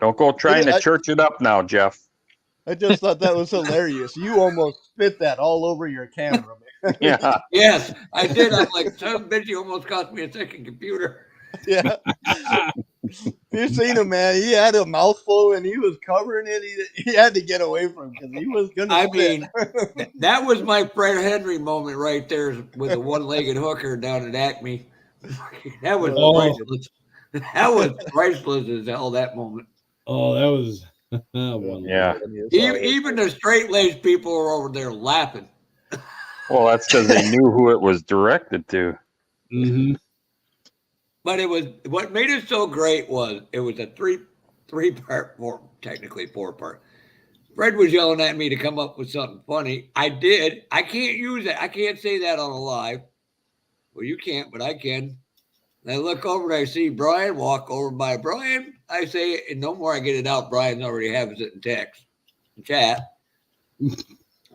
Don't go trying to church it up now, Jeff. I just thought that was hilarious. You almost spit that all over your camera, man. Yeah. Yes, I did. I'm like, son of a bitch, you almost cost me a second computer. Yeah. You seen him, man. He had a mouthful and he was covering it. He had to get away from it because he was going to mean, that was my Fred Henry moment right there with the one-legged hooker down at Acme. That was priceless. That was priceless as hell, that moment. Oh, that was one. Yeah. Even the straight-laced people were over there laughing. Well, that's because they knew who it was directed to. Mm-hmm. But it was what made it so great was it was a three-part, technically four-part. Fred was yelling at me to come up with something funny. I did. I can't use it. I can't say that on a live. Well, you can't, but I can. And I look over and I see Brian walk over by Brian. I say it, and no more I get it out. Brian already has it in text, in chat.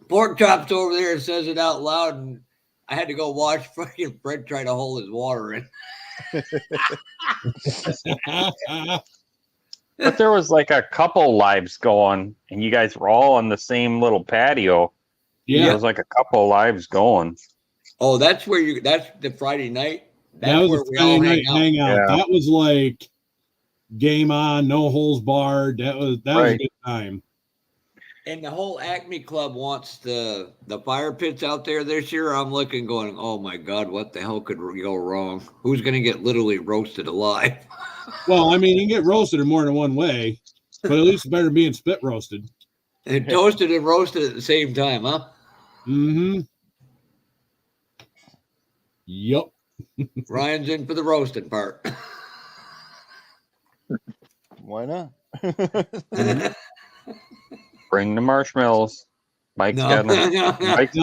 Pork Chop's over there and says it out loud, and I had to go watch fucking Fred try to hold his water in. But there was like a couple lives going, and you guys were all on the same little patio. Yeah, there was like a couple lives going. Oh, that's where that's the Friday night. That was a Friday night hangout. Yeah. That was like game on, no holes barred. That was a good time. And the whole Acme Club wants the fire pits out there this year. I'm looking going, oh my God, what the hell could go wrong? Who's going to get literally roasted alive? Well, I mean, you can get roasted in more than one way, but at least it's better than being spit roasted. And toasted and roasted at the same time, huh? Mm-hmm. Yep. Ryan's in for the roasting part. Why not? Bring the marshmallows. Mike's got no. Mike's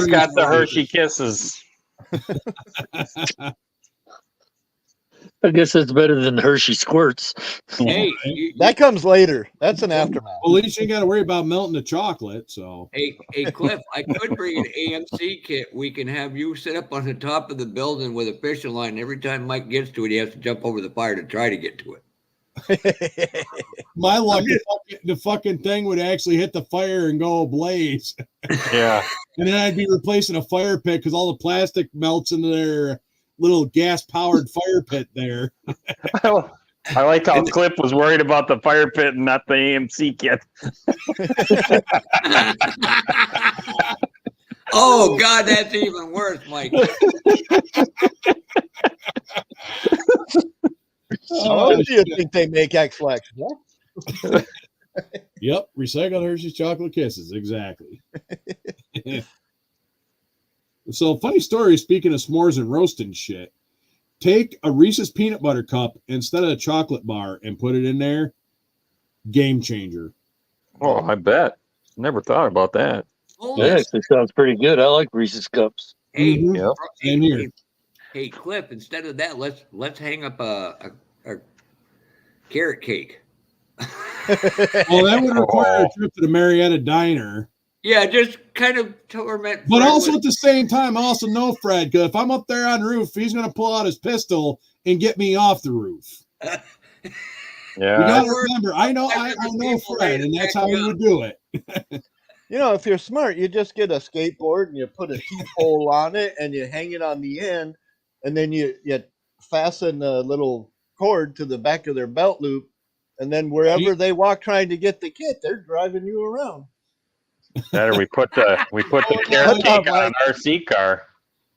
got the Hershey Kisses. I guess that's better than Hershey squirts. Hey, That comes later. That's an aftermath. Well, at least you ain't got to worry about melting the chocolate. So, hey, Cliff, I could bring an AMC kit. We can have you sit up on the top of the building with a fishing line. Every time Mike gets to it, he has to jump over the fire to try to get to it. my luck, the fucking thing would actually hit the fire and go ablaze. Yeah. And then I'd be replacing a fire pit because all the plastic melts into their little gas-powered fire pit there. I like how Cliff was worried about the fire pit and not the AMC kit. Oh, God, that's even worse, Mike. How do you think they make X-Flex? Yep, recycled Hershey's chocolate kisses, exactly. So, funny story, speaking of s'mores and roasting shit. Take a Reese's peanut butter cup instead of a chocolate bar and put it in there. Game changer. Oh, I bet. Never thought about that. Yeah, it sounds pretty good. I like Reese's cups. Hey, Mhm. Same here. Hey, Cliff, instead of that, let's hang up a carrot cake. Well, that would require a trip to the Marietta Diner. Yeah, just kind of torment. But Fred also with- at the same time, I also know Fred, because if I'm up there on the roof, he's going to pull out his pistol and get me off the roof. Yeah. You got to remember, I know Fred, and that's how he would do it. You know, if you're smart, you just get a skateboard and you put a T-pole on it and you hang it on the end, and then you fasten a little cord to the back of their belt loop, and then wherever they walk trying to get the kit, they're driving you around. That or we put the carrot cake on an RC car.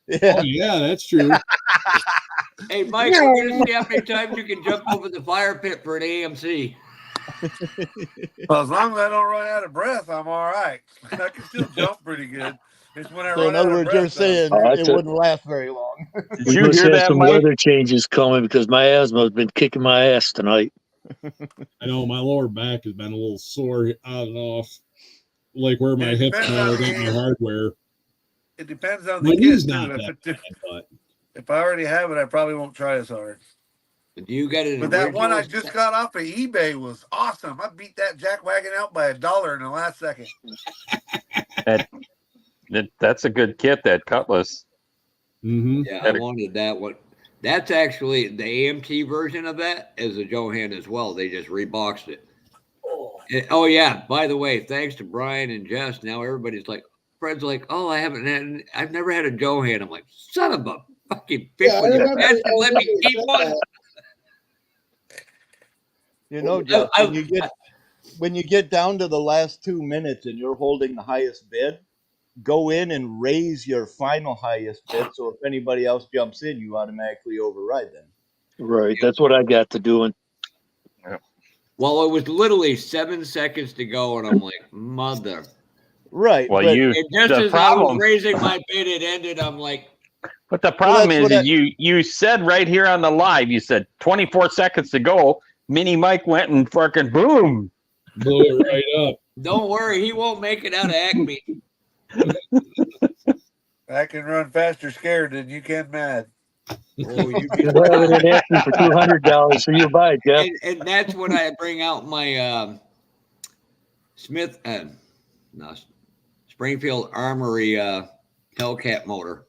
Yeah. Oh, yeah, that's true. Hey, Mike, we're gonna see how many times you can jump over the fire pit for an AMC. Well, as long as I don't run out of breath, I'm all right. I can still jump pretty good. It's when I So run in out other of words, breath. you're saying it wouldn't last very long. Did We you must hear have that, some Mike? weather changes coming because my asthma has been kicking my ass tonight. I know my lower back has been a little sore on and off, like where my hips depends are, on got my the- hardware. It depends on My the knee's kid, not too. that bad, but If I already have it, I probably won't try as hard. Do you got an But that one I original- just got off of eBay was awesome. I beat that jackwagon out by $1 in the last second. That's a good kit, that Cutlass. mm-hmm. Yeah, I wanted that one. That's actually the AMT version of that is a Johan as well. They just reboxed it. Oh yeah. By the way, thanks to Brian and Jess, now everybody's like, Fred's like, oh, I've never had a Johan. I'm like, son of a fucking bitch. Yeah, I With your remember- best, I let me remember keep you said one. that. You know, Jeff, when you get down to the last 2 minutes and you're holding the highest bid, go in and raise your final highest bid. So if anybody else jumps in, you automatically override them. Right. That's what I got to doing. Well, it was literally 7 seconds to go, and I'm like, mother. Right. Well, but you. And just The as I was problem. raising my bid, it ended. I'm like, But the problem that's is, what you said right here on the live, you said 24 seconds to go. Mini Mike went and fucking boom. Blew it right up. don't worry, he won't make it out of Acme. I can run faster scared than you can mad. Oh, you Just have it in Acme for $200, so you buy it, Jeff. and that's when I bring out my Smith, no, Springfield Armory Hellcat motor.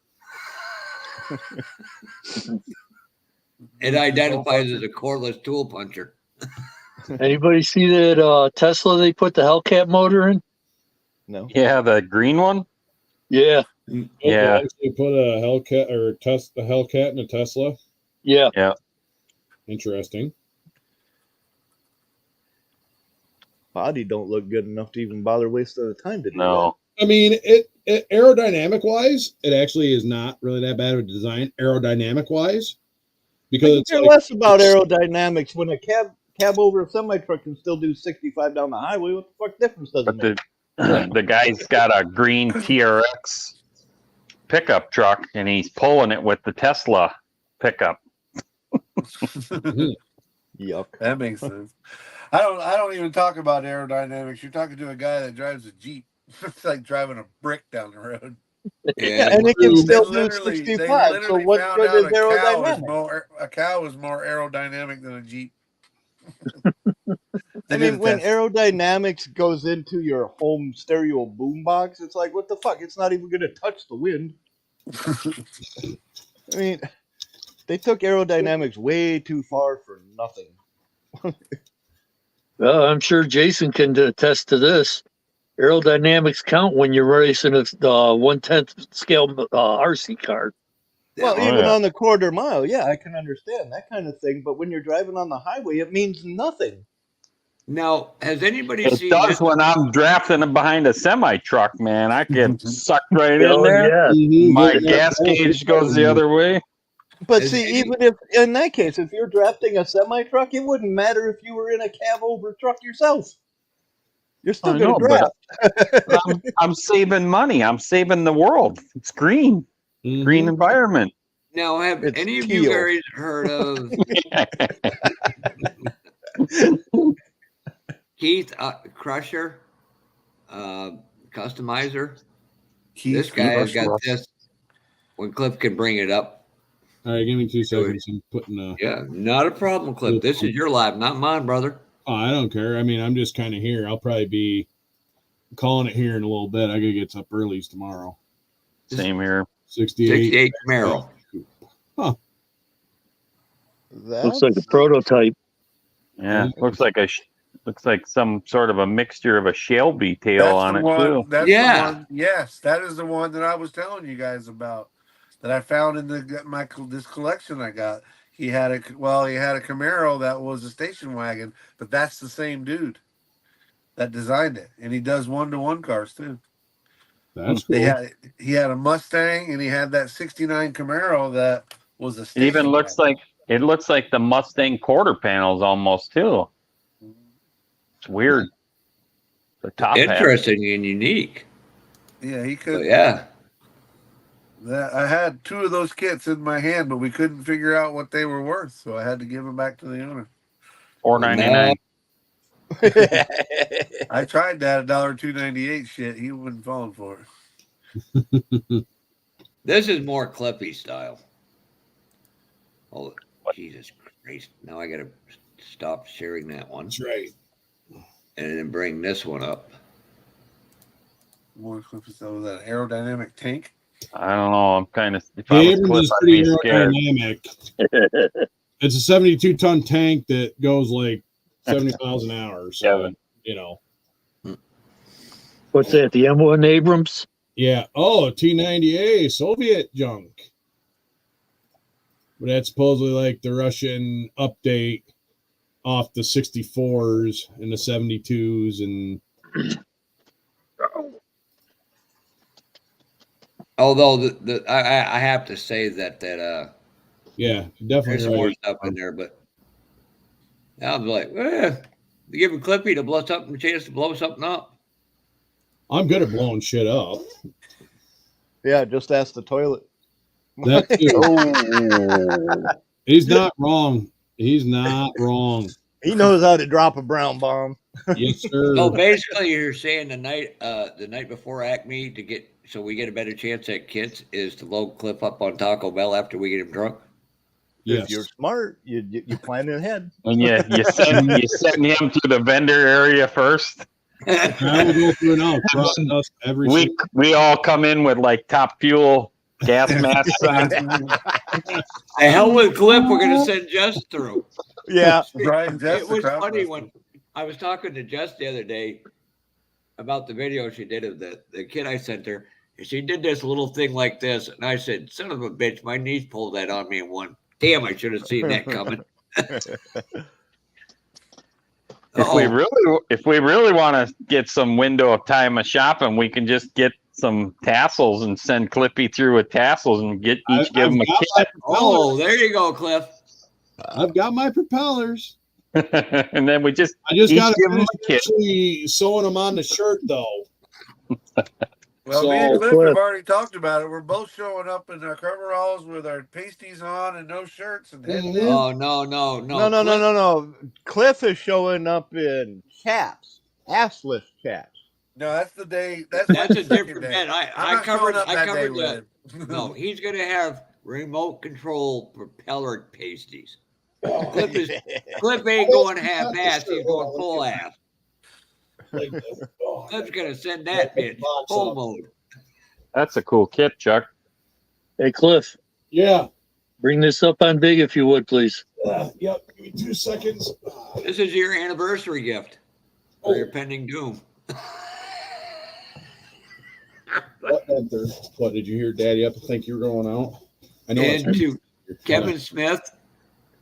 It identifies as a cordless tool puncher. Anybody see that Tesla they put the Hellcat motor in? no. Yeah, the green one. Yeah. Yeah. They put a Hellcat or a Hellcat in a Tesla. Yeah. Interesting. Body don't look good enough to even bother wasting the time to do No. I mean, it aerodynamic wise, it actually is not really that bad of a design aerodynamic wise, because that. it's Care like, less about aerodynamics when a cab over a semi truck can still do 65 down the highway. What the fuck difference does it But make? the guy's got a green TRX pickup truck, and he's pulling it with the Tesla pickup. Yuck. That makes sense. I don't even talk about aerodynamics. You're talking to a guy that drives a Jeep. It's like driving a brick down the road. Yeah. and it can True. still do They 65. So literally what found good out is aerodynamic? a cow is more aerodynamic than a Jeep. I mean, when aerodynamics goes into your home stereo boombox, it's like, what the fuck? It's not even going to touch the wind. I mean, they took aerodynamics way too far for nothing. Well, I'm sure Jason can attest to this. Aerodynamics count when you're racing a 1/10 scale RC car. Well, Oh, even yeah. on the quarter mile, yeah, I can understand that kind of thing. But when you're driving on the highway, it means nothing. Now, has anybody It seen does this? when I'm drafting behind a semi truck, man. I get sucked right in Oh there. yeah. Mhm, My getting that gas voltage gauge goes the other way. But Has see, any- even if in that case, if you're drafting a semi truck, it wouldn't matter if you were in a cab over truck yourself. You're still I going know, to draft. but I'm saving money. I'm saving the world. It's green, green mhm. environment. Now, have It's any of teal. you guys heard of Keith Crusher, customizer? This guy has got this. When Cliff can bring it up. All right, give me 2 seconds. I'm putting a. Yeah, not a problem, Cliff. This is your live, not mine, brother. Oh, I don't care. I mean, I'm just kind of here. I'll probably be calling it here in a little bit. I gotta get up early tomorrow. Same here. 68. 68 Camaro. Huh. Looks like a prototype. Yeah, looks like some sort of a mixture of a Shelby tail That's on the it one. too. That's Yeah. the one. Yes, that is the one that I was telling you guys about. That I found in this collection I got. He had a Camaro that was a station wagon, but that's the same dude that designed it, and he does 1-to-1 cars too. That's cool. He had a Mustang, and he had that '69 Camaro that was a It station even looks like the Mustang quarter panels almost too. It's weird. The top half. Interesting and unique. Yeah, he could. But yeah. I had 2 of those kits in my hand, but we couldn't figure out what they were worth, so I had to give them back to the owner. $4.99. I tried that $2.98 shit. He wasn't falling for it. This is more Clippy style. Oh, Jesus Christ. Now I got to stop sharing that one. That's right. And then bring this one up. More Cliff is that an aerodynamic tank. I don't know. I'm kind of. If The I was Abrams Cliff, is I'd pretty be scared. aerodynamic. It's a 72-ton tank that goes like 70 miles an hour. So, you know. What's that? The M1 Abrams? Yeah. Oh, T-90A Soviet junk. But that's supposedly like the Russian update off the 64s and the 72s and. Although I have to say that Yeah, definitely there's some more right. stuff in there, but I was like, giving Clippy a chance to blow something up. I'm good at blowing shit up. Yeah, just ask the toilet. That too. He's not wrong. He's not wrong. He knows how to drop a brown bomb. Yes, sir. So basically, you're saying the night before Acme so we get a better chance at kits is to load Cliff up on Taco Bell after we get him drunk. Yes. If you're smart, you plan ahead. And you send him to the vendor area first. I will go through now. We all come in with like Top Fuel gas masks on. The hell with Cliff, we're gonna send Jess through. Yeah. It was funny when I was talking to Jess the other day about the video she did of the kid I sent her. And she did this little thing like this, and I said, "Son of a bitch, my niece pulled that on me in one. Damn, I should have seen that coming." If we really want to get some window of time of shopping, we can just get some tassels and send Clippy through with tassels and give him a kit. Oh, there you go, Cliff. I've got my propellers. And then I just got give him to a kit. actually sewing them on the shirt though. Well, So, me and Cliff Cliff. have already talked about it. We're both showing up in our coveralls with our pasties on and no shirts and headlamps. Oh no. No. Cliff is showing up in chaps, assless chaps. No, that's the day. That's my a second different day. bed. I'm I not covered. showing up I that covered day the. with No, he's gonna have remote control propeller pasties. Oh, Cliff ain't going half-ass. He's going full ass. like this. Oh, Cliff's gonna send that bitch Box full up. mode. That's a cool kit, Chuck. Hey, Cliff, Yeah. bring this up on big if you would, please. Yep. Give me 2 seconds. This is your anniversary gift for your pending doom. What did you hear, Daddy? Up to think you were going out? I know. And to Kevin Smith,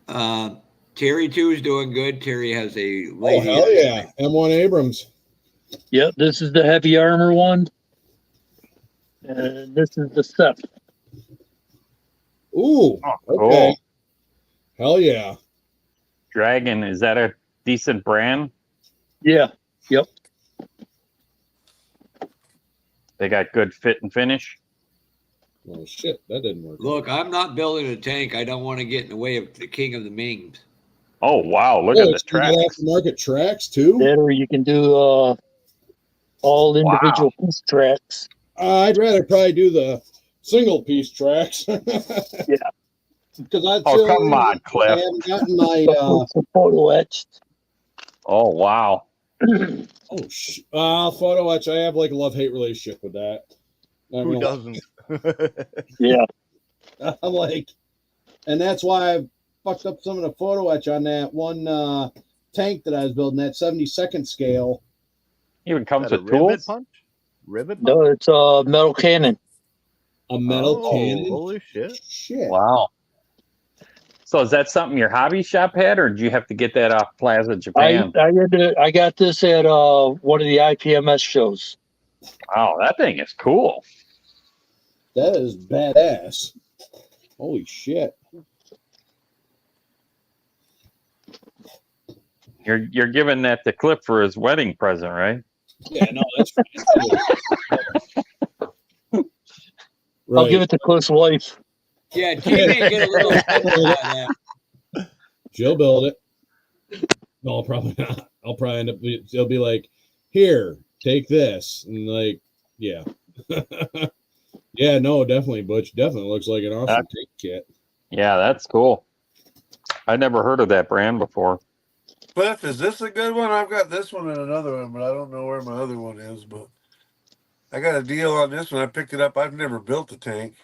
Terry too is doing good. Terry has a Oh lady. hell yeah, M1 Abrams. Yep, this is the heavy armor one. And this is the step. Ooh. Oh, Okay. cool. Hell yeah. Dragon, is that a decent brand? Yeah. Yep. They got good fit and finish. Oh shit, that didn't work. Look, I'm not building a tank. I don't want to get in the way of the king of the Mings. Oh wow, look at the You track. got aftermarket tracks too. That, or you can do all individual piece tracks. I'd rather probably do the single piece tracks. Yeah. Because I Oh come on, I Cliff. haven't gotten my Some photo etched. Oh wow. photo etch. I have like a love-hate relationship with that. Who doesn't? Yeah. I'm like, and that's why I fucked up some of the photo etch on that one tank that I was building, that 72nd scale. Even comes That a with rivet tools. punch? Rivet punch? No, it's a metal cannon. A metal cannon. Holy shit. Shit. Wow. So is that something your hobby shop had, or did you have to get that off Plaza Japan? I got this at one of the IPMS shows. Wow, that thing is cool. That is badass. Holy shit. You're giving that to Cliff for his wedding present, right? Yeah, no, that's right. I'll give it to Cliff's wife. Yeah, T may get a little offended by that. She'll build it. No, probably not. I'll probably end up. They'll be like, "Here, take this," and like, yeah, yeah, no, definitely, Butch. Definitely looks like an awesome tank kit. Yeah, that's cool. I never heard of that brand before. Cliff, is this a good one? I've got this one and another one, but I don't know where my other one is. But I got a deal on this one. I picked it up. I've never built a tank.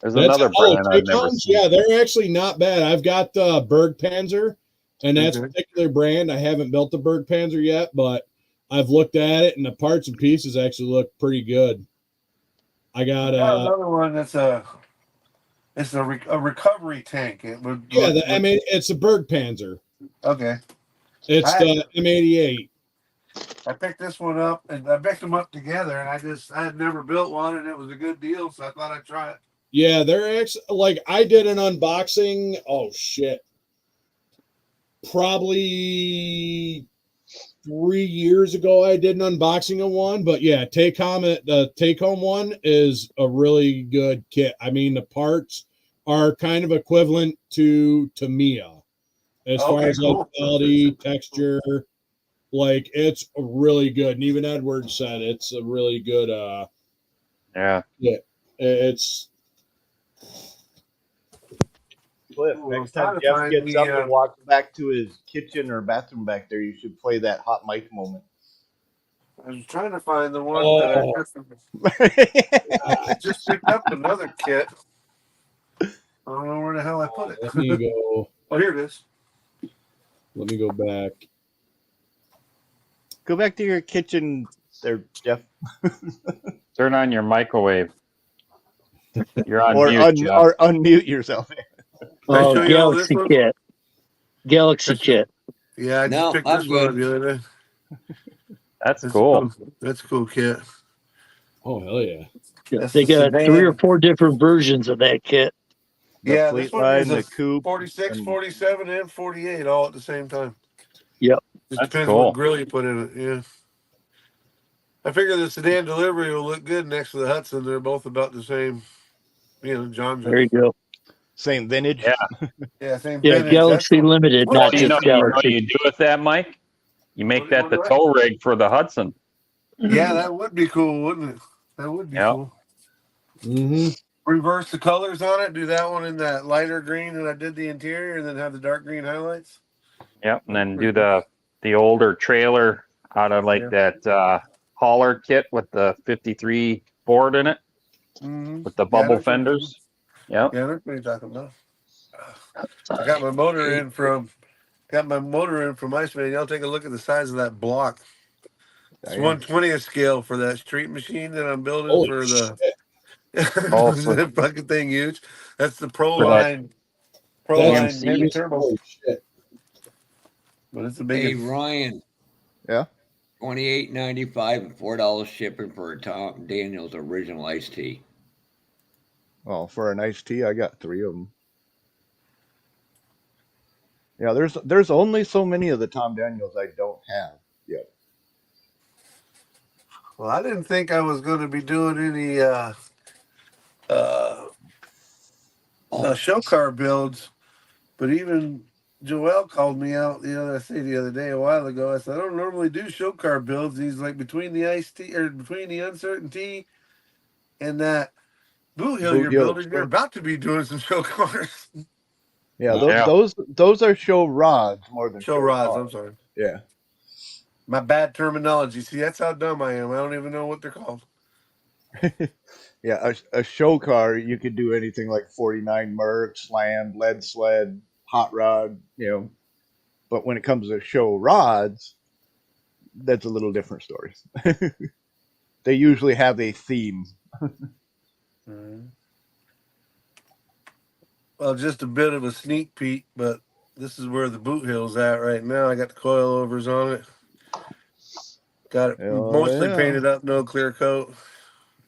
There's another brand I've never seen. Yeah, they're actually not bad. I've got Berg Panzer, and that's a particular brand. I haven't built the Berg Panzer yet, but I've looked at it, and the parts and pieces actually look pretty good. I got another one that's a recovery tank. It would it's a Berg Panzer. Okay. It's the M88. I picked this one up, and I picked them up together, and I had never built one, and it was a good deal, so I thought I'd try it. Yeah, they're actually, like, I did an unboxing. Oh shit, probably 3 years ago. I did an unboxing of one, but yeah, the take home one is a really good kit. I mean, the parts are kind of equivalent to Tamiya as far as like quality, texture. Like, it's really good, and even Edwards said it's a really good. Yeah, it's. Cliff, next time Jeff gets up and walks back to his kitchen or bathroom back there, you should play that hot mic moment. I was trying to find the one that I just picked up another kit. I don't know where the hell I put it. Let me go. Oh, here it is. Let me go back. Go back to your kitchen there, Jeff. Turn on your microwave. You're on mute, or unmute yourself. Oh, Galaxy kit. Galaxy kit. Yeah, I just picked this one up the other day. That's cool. That's a cool kit. Oh, hell yeah. They got 3 or 4 different versions of that kit. Yeah, this one is the coupe, 46, 47, and 48 all at the same time. Yep. Just depends what grill you put in it. Yeah. I figure the sedan delivery will look good next to the Hudson. They're both about the same, genre. There you go. Same vintage. Yeah. Yeah, same vintage. Galaxy Limited, not just Galaxy. What you do with that, Mike? You make that the tow rig for the Hudson. Yeah, that would be cool, wouldn't it? That would be Yep. cool. Mm-hmm. Reverse the colors on it. Do that one in that lighter green that I did the interior, and then have the dark green highlights. Yep. And then Pretty do the older trailer out of like Yeah. that hauler kit with the 53 Ford in it Mm-hmm. with the Yeah, I know bubble what you're talking- fenders. Yep. Yeah, that's what you're talking about. I got my motor in from Ice Man. Y'all take a look at the size of that block. It's 1/20th scale for that street machine that I'm building Holy for shit. the Oh, that fucking thing huge. That's the For that Pro That's Line heavy AMC. turbo. holy shit. But it's a big Hey one. Ryan, Yeah. $28.95 and $4 shipping for a Tom Daniels original iced tea. Well, for an iced tea, I got 3 of them. Yeah, there's only so many of the Tom Daniels I don't have yet. Well, I didn't think I was going to be doing any show car builds, but even Joel called me out the other day a while ago. I said I don't normally do show car builds. He's like between the iced tea or between the uncertainty and that boot hill you're Hill building, you're Express. about to be doing some show cars. Yeah, Yeah. those are show rods more than Show rods. cars. I'm sorry. Yeah. My bad terminology. See, that's how dumb I am. I don't even know what they're called. Yeah, a show car, you could do anything like 49 Merc, Slam, Lead Sled, Hot Rod, But when it comes to show rods, that's a little different story. They usually have a theme. Well, just a bit of a sneak peek, but this is where the boot hill's at right now. I got the coilovers on it. Got it mostly painted up, no clear coat.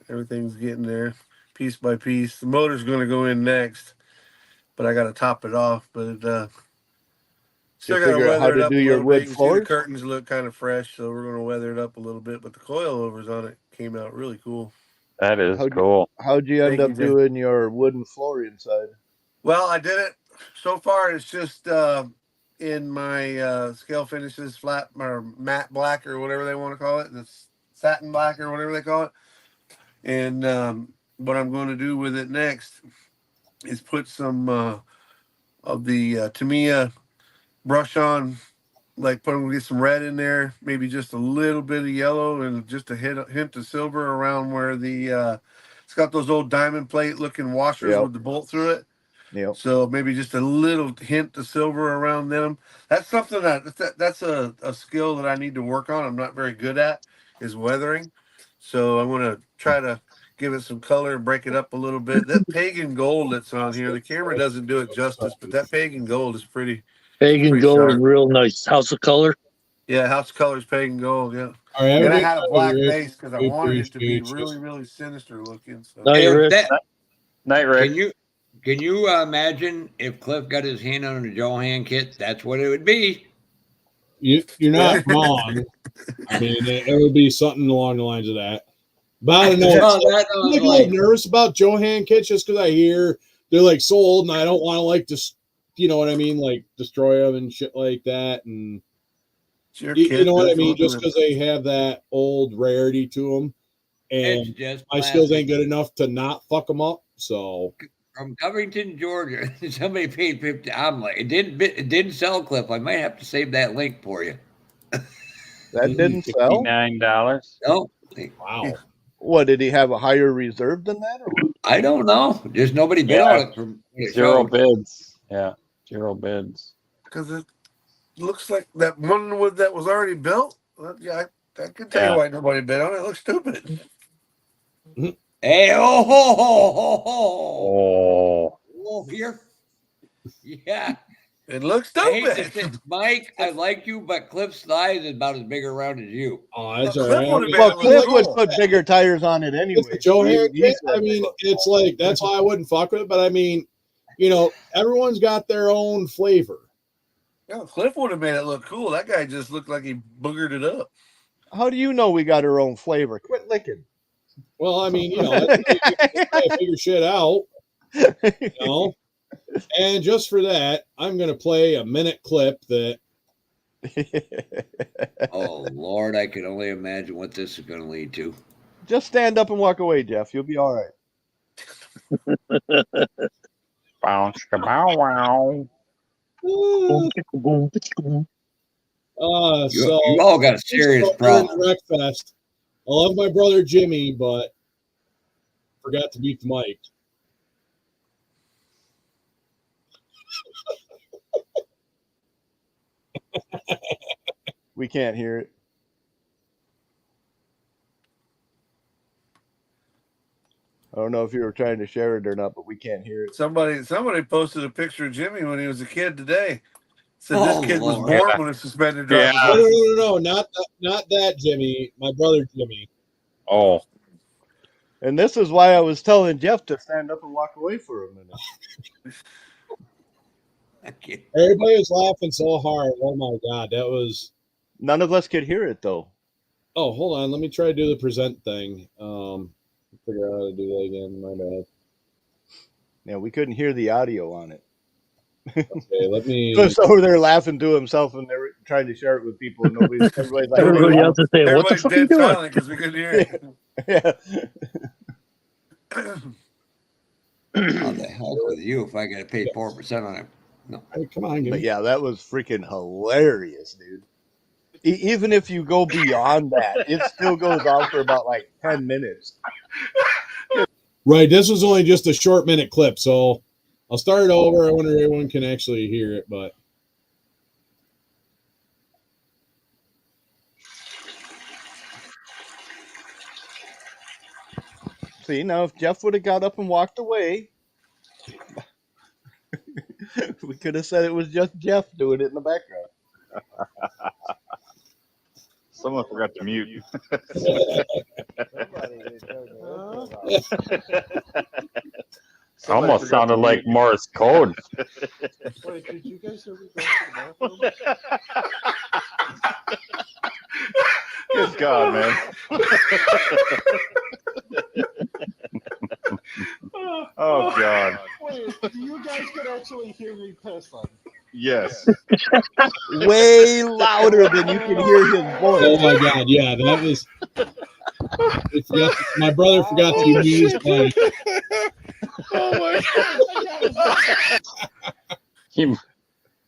Everything's getting there, piece by piece. The motor's going to go in next, but I got to top it off. But still got to figure out how weather it to up do a your little bit. wood You can see the floors? curtains look kind of fresh, so we're going to weather it up a little bit. But the coilovers on it came out really cool. That is cool. How'd you end Thank up you, Jay. doing your wooden floor inside? Well, I did it. So far, it's just in my scale finishes, flat or matte black or whatever they want to call it. It's satin black or whatever they call it. And what I'm going to do with it next is put some of the Tamiya brush on, like get some red in there, maybe just a little bit of yellow and just a hint of silver around where the it's got those old diamond plate looking washers with the bolt through it. Yep. So maybe just a little hint of silver around them. That's something that's a skill that I need to work on. I'm not very good at is weathering. So I'm going to try to give it some color and break it up a little bit. That pagan gold that's on here, the camera doesn't do it justice, but that pagan gold is pretty Pagan gold is sharp. real nice. House of Color. Yeah, House of Colors pagan gold. Yeah. All right, And I had a black base because I We wanted it to be appreciate you. really, really sinister looking. So. Night, If Rick. that, Night, Rick. can you imagine if Cliff got his hand on a Johan kit? That's what it would be. You're not wrong. I mean, it would be something along the lines of that. But I don't know. I'm like a little nervous about Johan kits just because I hear they're like so old, and I don't want to like just, you know what I mean, like destroy them and shit like that. And you know what I mean, just because they have that old rarity to them, and my skills ain't good enough to not fuck them up. So from Covington, Georgia, somebody paid $50. I'm like, it didn't sell, Cliff. I might have to save that link for you. That didn't sell? $59. No. Wow. What, did he have a higher reserve than that? Or what? I don't know. Just nobody bid on it. From Zero bids. Yeah, 0 bids. Because it looks like that one that was already built. Well, yeah, I can tell you why nobody bid on it. It looks stupid. Hey, oh, here. Yeah. It looks stupid. Mike, I like you, but Cliff's thighs is about as big around as you. Oh, that's Well, all right. Well, Cliff would put bigger tires on it anyway. It's a Johan kit. I mean, it's like that's why I wouldn't fuck with it. But I mean, you know, everyone's got their own flavor. Yeah, Cliff would have made it look cool. That guy just looked like he boogered it up. How do you know we got our own flavor? Quit licking. Well, I mean, you know, you gotta figure shit out. You know, and just for that, I'm gonna play a minute clip that Oh Lord, I can only imagine what this is going to lead to. Just stand up and walk away, Jeff. You'll be all right. Bounce, bow, wow. Boom, chicka, boom, chicka, boom. You all got a serious problem. Wreckfest. I love my brother Jimmy, but forgot to mute the mic. We can't hear it. I don't know if you were trying to share it or not, but we can't hear it. Somebody posted a picture of Jimmy when he was a kid today. Said Oh, this kid was Lord. born when a suspended driver's Yeah. license. No, not that Jimmy. My brother Jimmy. Oh, And this is why I was telling Jeff to stand up and walk away for a minute. I can't. Everybody was laughing so hard. Oh my god, that was. None of us could hear it though. Oh, hold on. Let me try to do the present thing. Figure out how to do that again. My bad. Yeah, we couldn't hear the audio on it. Okay, let me. He was over there laughing to himself, and they were trying to share it with people, and everybody's like, Everybody else is saying, "What the Everybody's fuck are you dead doing?" silent because we couldn't hear it. yeah. How the hell with you if I got to pay 4% on it? No. Hey, come on, give But me. yeah, that was freaking hilarious, dude. Even if you go beyond that, it still goes on for about like 10 minutes. Right, this was only just a short minute clip, so I'll start it over. I wonder if everyone can actually hear it, but. See, now if Jeff would have got up and walked away, we could have said it was just Jeff doing it in the background. someone forgot to mute. Almost sounded like Morse code. Wait, did you guys ever go to the bathroom? Good God, man. Oh, God. Wait, do you guys can actually hear me piss then? Yes. Way louder than you can hear his Oh voice. my god, yeah, that was. My brother forgot to use his mic. Oh my god! You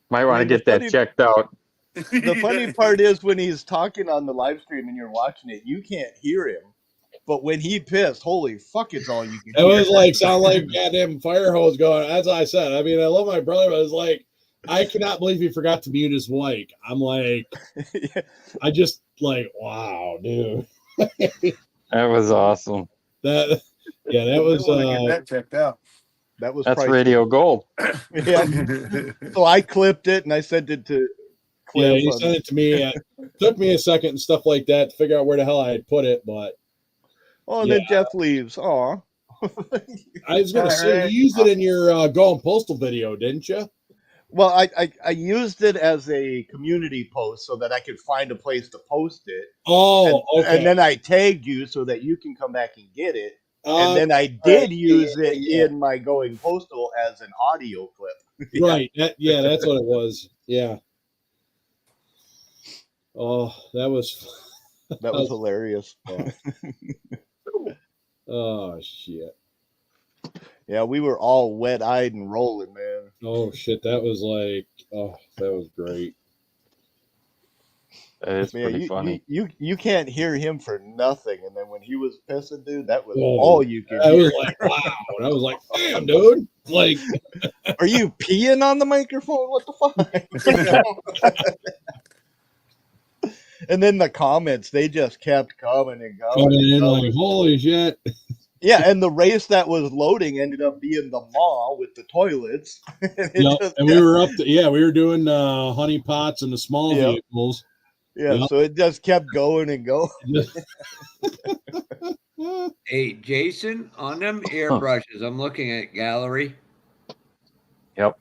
might want to get that checked out. The funny part is when he's talking on the live stream and you're watching it, you can't hear him. But when he pissed, holy fuck, it's all you can It hear. was like sound like goddamn fire hose going. As I said, I mean, I love my brother, but it's like I cannot believe he forgot to mute his mic. I'm like, Yeah. I just like, wow, dude. That was awesome. That was Get that checked out. That was That's priceless. radio gold. Yeah. So I clipped it and I sent it to Cliff. Yeah, he sent it to me. It took me a second and stuff like that to figure out where the hell I had put it, but Oh, and then Jeff leaves. Aw. I was gonna say you used it in your Going Postal video, didn't you? Well, I used it as a community post so that I could find a place to post it. Oh, okay. And then I tagged you so that you can come back and get it. And then I did right. use Yeah, it yeah. in my Going Postal as an audio clip. Right. That's what it was. Yeah. Oh, that was hilarious. Yeah. Oh shit. Yeah, we were all wet-eyed and rolling, man. Oh shit, that was great. It's pretty funny. You can't hear him for nothing, and then when he was pissing, dude, that was all you could I hear. was like, wow. And I was like, damn, dude. Like, are you peeing on the microphone? What the fuck? And then the comments, they just kept coming and going. like, holy shit. Yeah, and the race that was loading ended up being the mall with the toilets. And we were up to, we were doing honey pots and the small vehicles. Yeah, so it just kept going and going. Hey, Jason, on them airbrushes, I'm looking at gallery. Yep.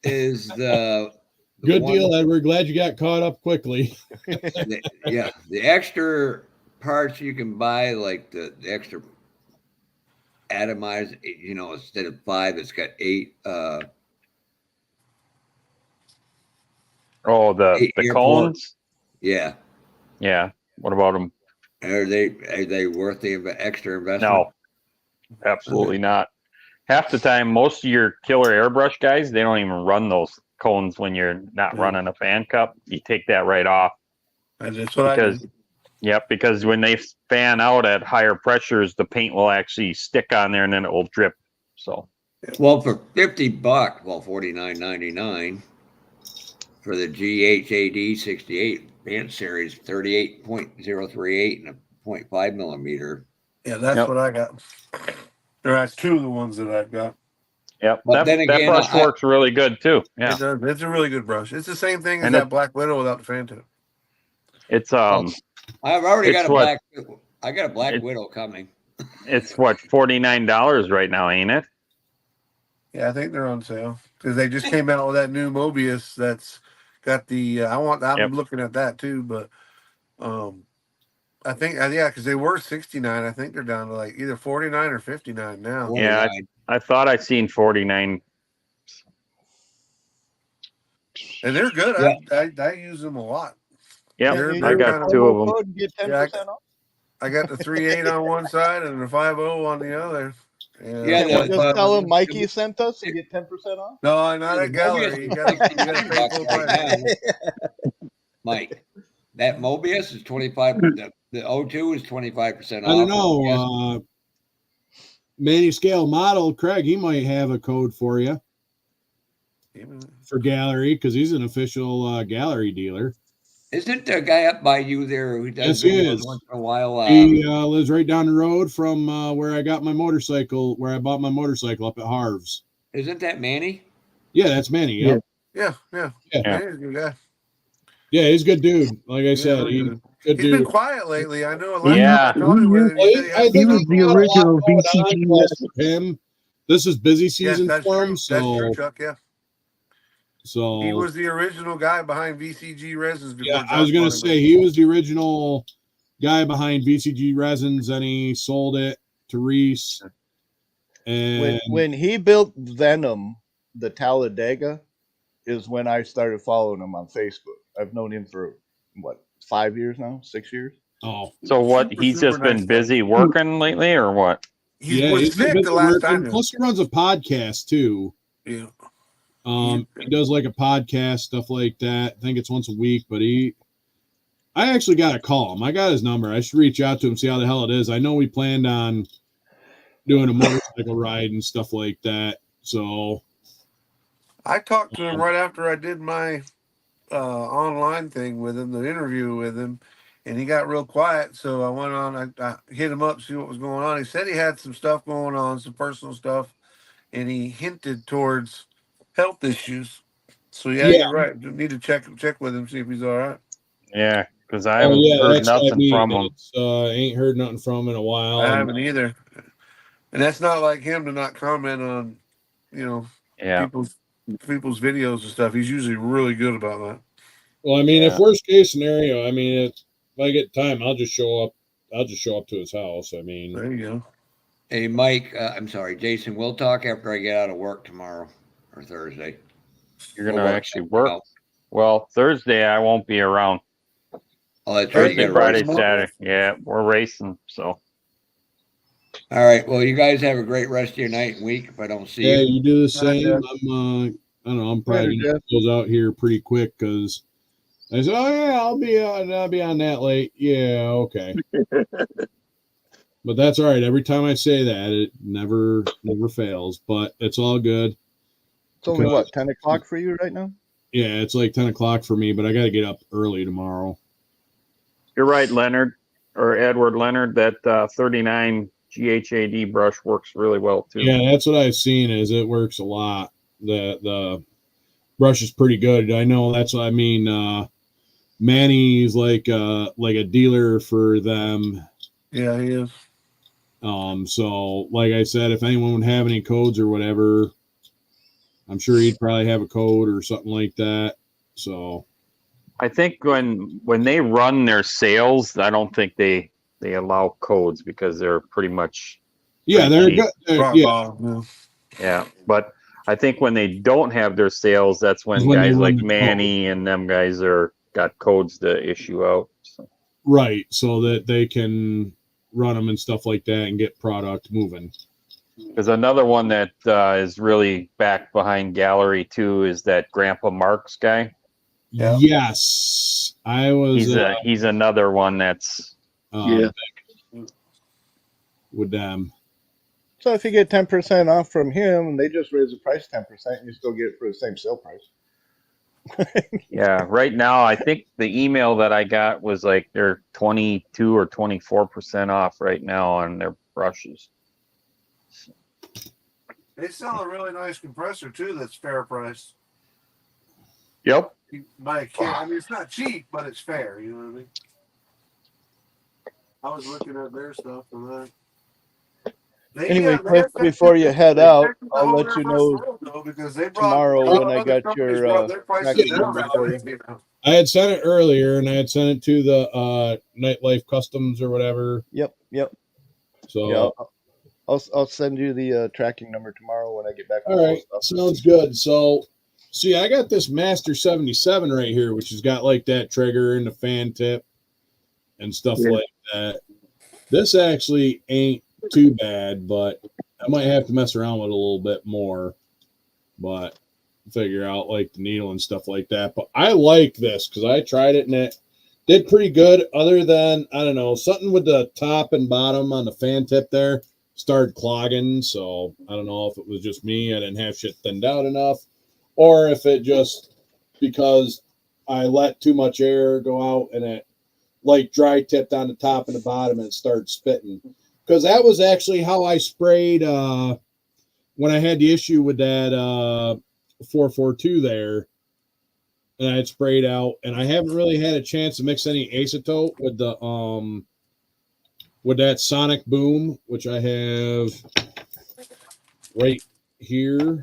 Is the good deal, Edward. Glad you got caught up quickly. the extra parts you can buy, like the extra atomized, instead of 5, it's got 8. Oh, the Airport. cones. Yeah. Yeah. What about them? Are they worth the extra investment? No, absolutely not. Half the time, most of your killer airbrush guys, they don't even run those cones when you're not running a fan cup. You take that right off. That's what I do. Yep, because when they fan out at higher pressures, the paint will actually stick on there and then it will drip. So, well, for $50, well, $49.99 for the GHAD 68 band series, 38.038 and a 0.5 millimeter. Yeah, that's what I got. That's two of the ones that I've got. Yep, but that brush works really good too. Yeah, it does. It's a really good brush. It's the same thing as And that Black Widow without the fan tip. It's I've already got a I got a Black Widow coming. It's what, $49 right now, ain't it? Yeah, I think they're on sale because they just came out with that new Mobius that's got the. I'm looking at that too, but I think because they were 69. I think they're down to like either 49 or 59 now. 49. Yeah, I thought I seen 49. And they're good. Yeah. I use them a lot. Yeah, I got two of them. Get 10% off. I got the 3.8 on one side and the 5.0 on the other. Yeah, just tell them Mikey sent us and get 10% off. No, not at gallery. You gotta pay full price. Mike, that Mobius is 25. The O2 is 25% off. I don't know. Manny Scale model Craig, he might have a code for you for gallery because he's an official gallery dealer. Isn't there a guy up by you there who does videos once in a while? He lives right down the road from where I got my motorcycle, where I bought my motorcycle up at Harv's. Isn't that Manny? Yeah, that's Manny. Yep. Yeah. Manny's a good guy. Yeah, he's a good dude. Like I said, he's been quiet lately. I know a lot. Yeah. He was the original VCG. Him. This is busy season for him. That's true, Chuck. Yeah. So he was the original guy behind VCG Resins. Yeah, I was gonna say he was the original guy behind VCG Resins, and he sold it to Reese. And when he built Venom, the Talladega, is when I started following him on Facebook. I've known him for what, 5 years now, 6 years. Oh, so what? He's just been busy working lately, or what? He's sick the last time. Plus, he runs a podcast too. Yeah. He does like a podcast, stuff like that. I think it's once a week, but I actually got to call him. I got his number. I should reach out to him, see how the hell it is. I know we planned on doing a motorcycle ride and stuff like that. So I talked to him right after I did my online thing with him, the interview with him, and he got real quiet. So I went on, I hit him up, see what was going on. He said he had some stuff going on, some personal stuff, and he hinted towards health issues. So you're right. You need to check with him, see if he's all right. Yeah, because I haven't heard nothing from him. Ain't heard nothing from him in a while. I haven't either. And that's not like him to not comment on, people's videos and stuff. He's usually really good about that. Well, I mean, if worst case scenario, I mean, if I get time, I'll just show up. I'll just show up to his house. I mean, there you go. Hey, Mike. I'm sorry, Jason. We'll talk after I get out of work tomorrow or Thursday. You're gonna actually work. Well, Thursday I won't be around. Oh, that's Thursday, right. Friday, Saturday. Yeah, we're racing. So. All right. Well, you guys have a great rest of your night and week. If I don't see you, you do the same. I don't know. I'm probably gonna close out here pretty quick because I said, "Oh yeah, I'll be on that late." Yeah, okay. But that's all right. Every time I say that, it never fails. But it's all good. It's only what, 10 o'clock for you right now? Yeah, it's like 10 o'clock for me, but I got to get up early tomorrow. You're right, Leonard, or Edward Leonard. That 39 GHAD brush works really well too. Yeah, that's what I've seen. Is it works a lot. The brush is pretty good. I know that's what I mean. Manny's like a dealer for them. Yeah, he is. So like I said, if anyone would have any codes or whatever, I'm sure he'd probably have a code or something like that. So I think when they run their sales, I don't think they allow codes because they're pretty much they're good. Yeah, but I think when they don't have their sales, that's when When they guys run like the Manny and them guys got codes to issue out. So. Right, so that they can run them and stuff like that and get product moving. There's another one that is really back behind gallery too. Is that Grandpa Marks guy? Yeah. Yes, I was. He's another one that's Yeah. With them. So if you get 10% off from him, and they just raise the price 10%, you still get it for the same sale price. yeah. Right now, I think the email that I got was like they're 22 or 24% off right now on their brushes. They sell a really nice compressor too. That's fair price. Yep. You buy a kit. I mean, it's not cheap, but it's fair. You know what I mean? I was looking at their stuff and that. Anyway, Cliff, before you head out, I'll let you know because they brought tomorrow when I got your their prices tracking down. number for you. I had sent it earlier, and I had sent it to the Nightlife Customs or whatever. Yep. So Yeah, I'll send you the tracking number tomorrow when I get back. All right, sounds good. So, see, I got this Master 77 right here, which has got like that trigger and the fan tip and stuff like that. This actually ain't too bad, but I might have to mess around with it a little bit more, but figure out like the needle and stuff like that. But I like this because I tried it and it did pretty good, other than, I don't know, something with the top and bottom on the fan tip there started clogging. So I don't know if it was just me, I didn't have shit thinned out enough, or if it just because I let too much air go out and it like dry tipped on the top and the bottom and it started spitting. Because that was actually how I sprayed when I had the issue with that 442 there. And I had sprayed out, and I haven't really had a chance to mix any acetate with the with that Sonic Boom, which I have right here.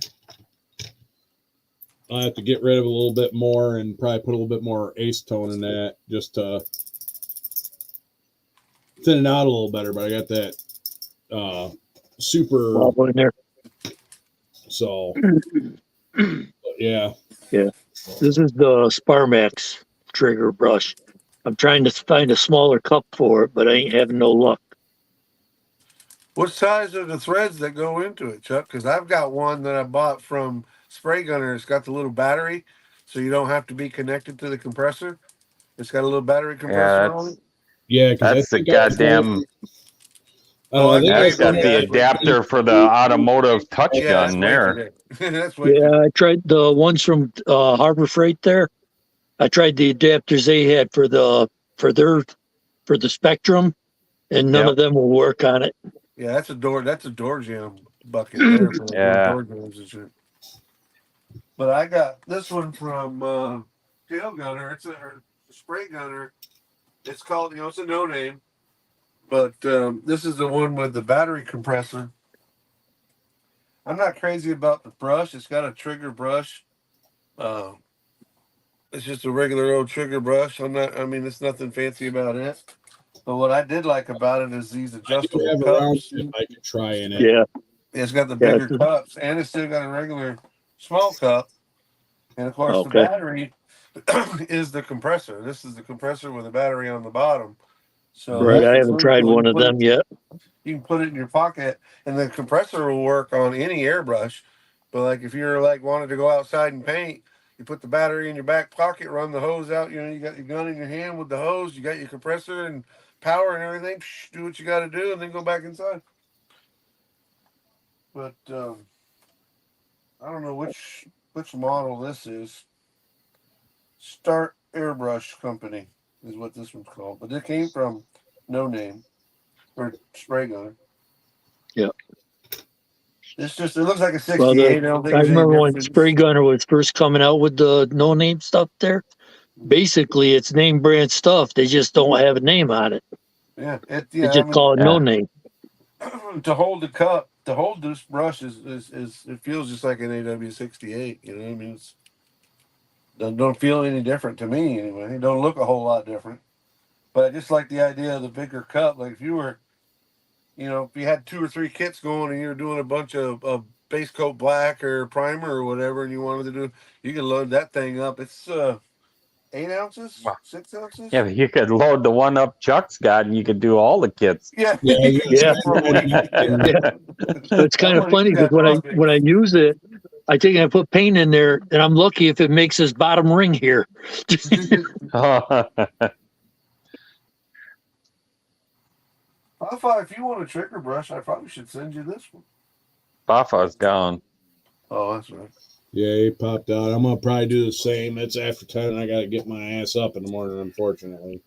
I have to get rid of a little bit more and probably put a little bit more acetone in that just to thin it out a little better. But I got that super in there. So yeah. This is the Sparmax trigger brush. I'm trying to find a smaller cup for it, but I ain't having no luck. What size are the threads that go into it, Chuck? Because I've got one that I bought from Spray Gunner. It's got the little battery, so you don't have to be connected to the compressor. It's got a little battery compressor on it. Yeah, that's the goddamn. That's got the adapter for the automotive touch gun there. That's I tried the ones from Harbor Freight there. I tried the adapters they had for the Spectrum, and none of them will work on it. Yeah, that's a door jam bucket there for door jams and shit. But I got this one from Tail Gunner. It's a Spray Gunner. It's called, it's a no name, but this is the one with the battery compressor. I'm not crazy about the brush. It's got a trigger brush. It's just a regular old trigger brush. It's nothing fancy about it. But what I did like about it is these adjustable cups. I could try in it. Yeah. It's got the bigger cups, and it's still got a regular small cup. And of course, the battery is the compressor. This is the compressor with a battery on the bottom. So I haven't tried one of them yet. You can put it in your pocket, and the compressor will work on any airbrush. But like if you're like wanted to go outside and paint, you put the battery in your back pocket, run the hose out. You got your gun in your hand with the hose. You got your compressor and power and everything. Do what you got to do, and then go back inside. But I don't know which model this is. Start Airbrush Company is what this one's called, but it came from No Name or Spray Gunner. Yeah. It looks like a 68. I remember when Spray Gunner was first coming out with the no name stuff there. Basically, it's name brand stuff. They just don't have a name on it. Yeah. They just call it no name. To hold the cup, to hold this brush is it feels just like an AW68. You know what I mean? Don't feel any different to me anyway. It don't look a whole lot different. But I just like the idea of the bigger cup. Like if you were, if you had 2 or 3 kits going and you were doing a bunch of Space Coat Black or primer or whatever, and you wanted to do, you can load that thing up. It's 8 ounces, Wow. 6 ounces. Yeah, but you could load the one up Chuck's got, and you could do all the kits. Yeah, Yeah, I was gonna Yeah. say, For a week. Yeah. It's kind of funny because when I use it, I think I put paint in there, and I'm lucky if it makes this bottom ring here. I thought if you want a trigger brush, I probably should send you this one. Bafa's gone. Oh, that's right. Yeah, he popped out. I'm gonna probably do the same. It's after 10, and I gotta get my ass up in the morning, unfortunately.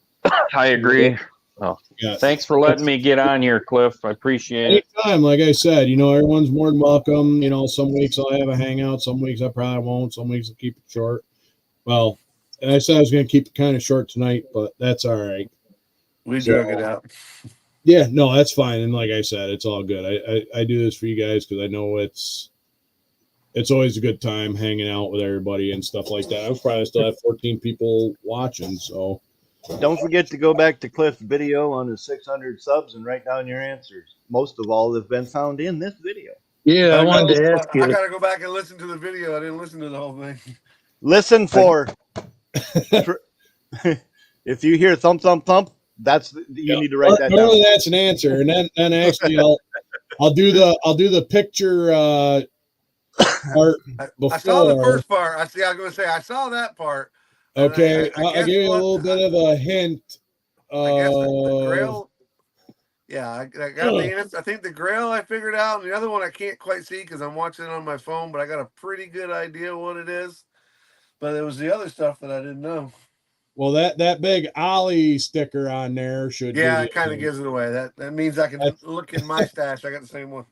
I agree. Oh, Yeah. thanks for letting me get on here, Cliff. I appreciate it. Anytime, like I said, everyone's more than welcome. Some weeks I'll have a hangout, some weeks I probably won't, some weeks I'll keep it short. Well, and I said I was gonna keep it kind of short tonight, but that's all right. We drug it out. Yeah, no, that's fine. And like I said, it's all good. I do this for you guys because I know it's always a good time hanging out with everybody and stuff like that. I probably still have 14 people watching, so. Don't forget to go back to Cliff's video on his 600 subs and write down your answers. Most of all have been found in this video. Yeah, I wanted to ask you. I gotta go back and listen to the video. I didn't listen to the whole thing. Listen for if you hear thump thump thump, you need to write that Normally down. that's an answer, and then actually I'll do the picture part before. I saw the first part. I was gonna say I saw that part. Okay, I'll give you a little bit of a hint. I guess the Grail. Yeah, I got the answer. I think the Grail I figured out, and the other one I can't quite see because I'm watching it on my phone, but I got a pretty good idea what it is. But it was the other stuff that I didn't know. Well, that big Ollie sticker on there should. Yeah, it kind of gives it away. That means I can look in my stash. I got the same one.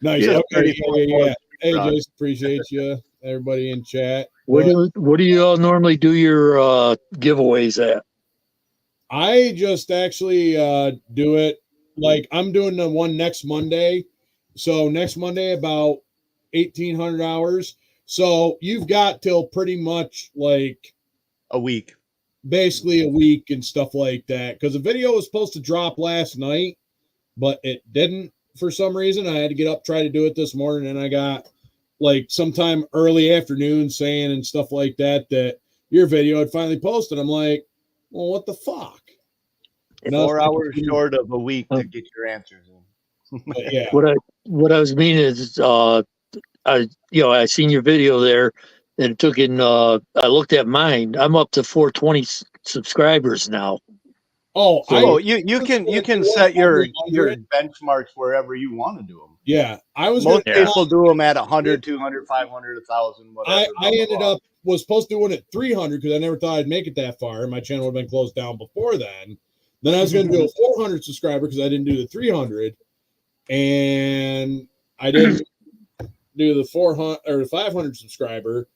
Nice. Yeah, Okay. Yeah. Hey, Jason, appreciate you. Everybody in chat. Where do you all normally do your giveaways at? I just actually do it like I'm doing the one next Monday. So next Monday about 1,800 hours. So you've got till pretty much like A week. basically a week and stuff like that. Because the video was supposed to drop last night, but it didn't for some reason. I had to get up, try to do it this morning, and I got like sometime early afternoon saying and stuff like that your video had finally posted. I'm like, well, what the fuck? 4 hours short of a week to get your answers in. Yeah. What I was meaning is, I seen your video there, and took in. I looked at mine. I'm up to 420 subscribers now. Oh, So you can set your benchmarks wherever you want to do them. Yeah, Most people do them at 100, 200, 500, 1,000, whatever. I was supposed to do one at 300 because I never thought I'd make it that far. My channel would have been closed down before then. Then I was going to do a 400 subscriber because I didn't do the 300, and I didn't do the 400 or the 500 subscriber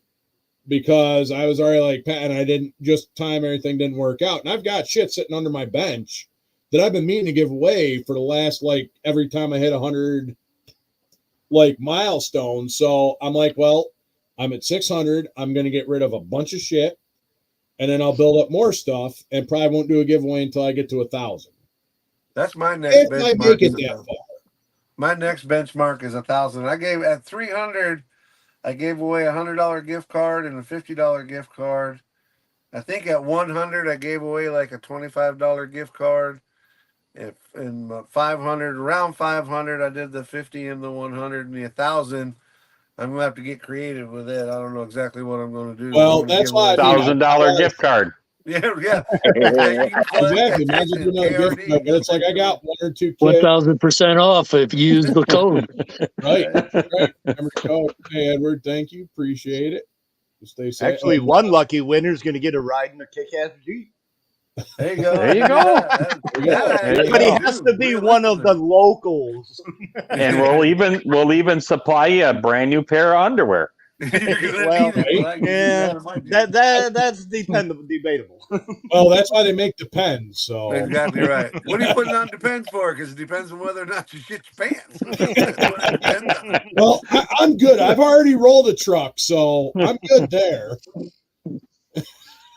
because I was already like, and I didn't just time everything didn't work out. And I've got shit sitting under my bench that I've been meaning to give away for the last, like, every time I hit 100 like milestones. So I'm like, well, I'm at 600. I'm going to get rid of a bunch of shit, and then I'll build up more stuff, and probably won't do a giveaway until I get to 1,000. That's my next If I make it benchmark. that far. My next benchmark is 1,000. I gave at 300. I gave away $100 gift card and a $50 gift card. I think at 100 I gave away like a $25 gift card. And 500, around 500, I did the 50 and the 100 and the 1,000. I'm gonna have to get creative with it. I don't know exactly what I'm gonna do. Well, that's why $1,000 gift card. Yeah. Exactly. Might as well do another gift card, but it's like I got 1 or 2 kids. 1,000% off if you use the code. Right. Remember the code. Hey, Edward, thank you. Appreciate it. Stay safe. Actually, one lucky winner is going to get a ride in a kick-ass Jeep. There you go. There you go. But he has to be one of the locals. And we'll even supply you a brand new pair of underwear. Well, yeah, that's debatable. Well, that's why they make Depends. So Exactly right. What are you putting on Depends for? Because it depends on whether or not you shit your pants. That's what it depends on. well, I'm good. I've already rolled a truck, so I'm good there.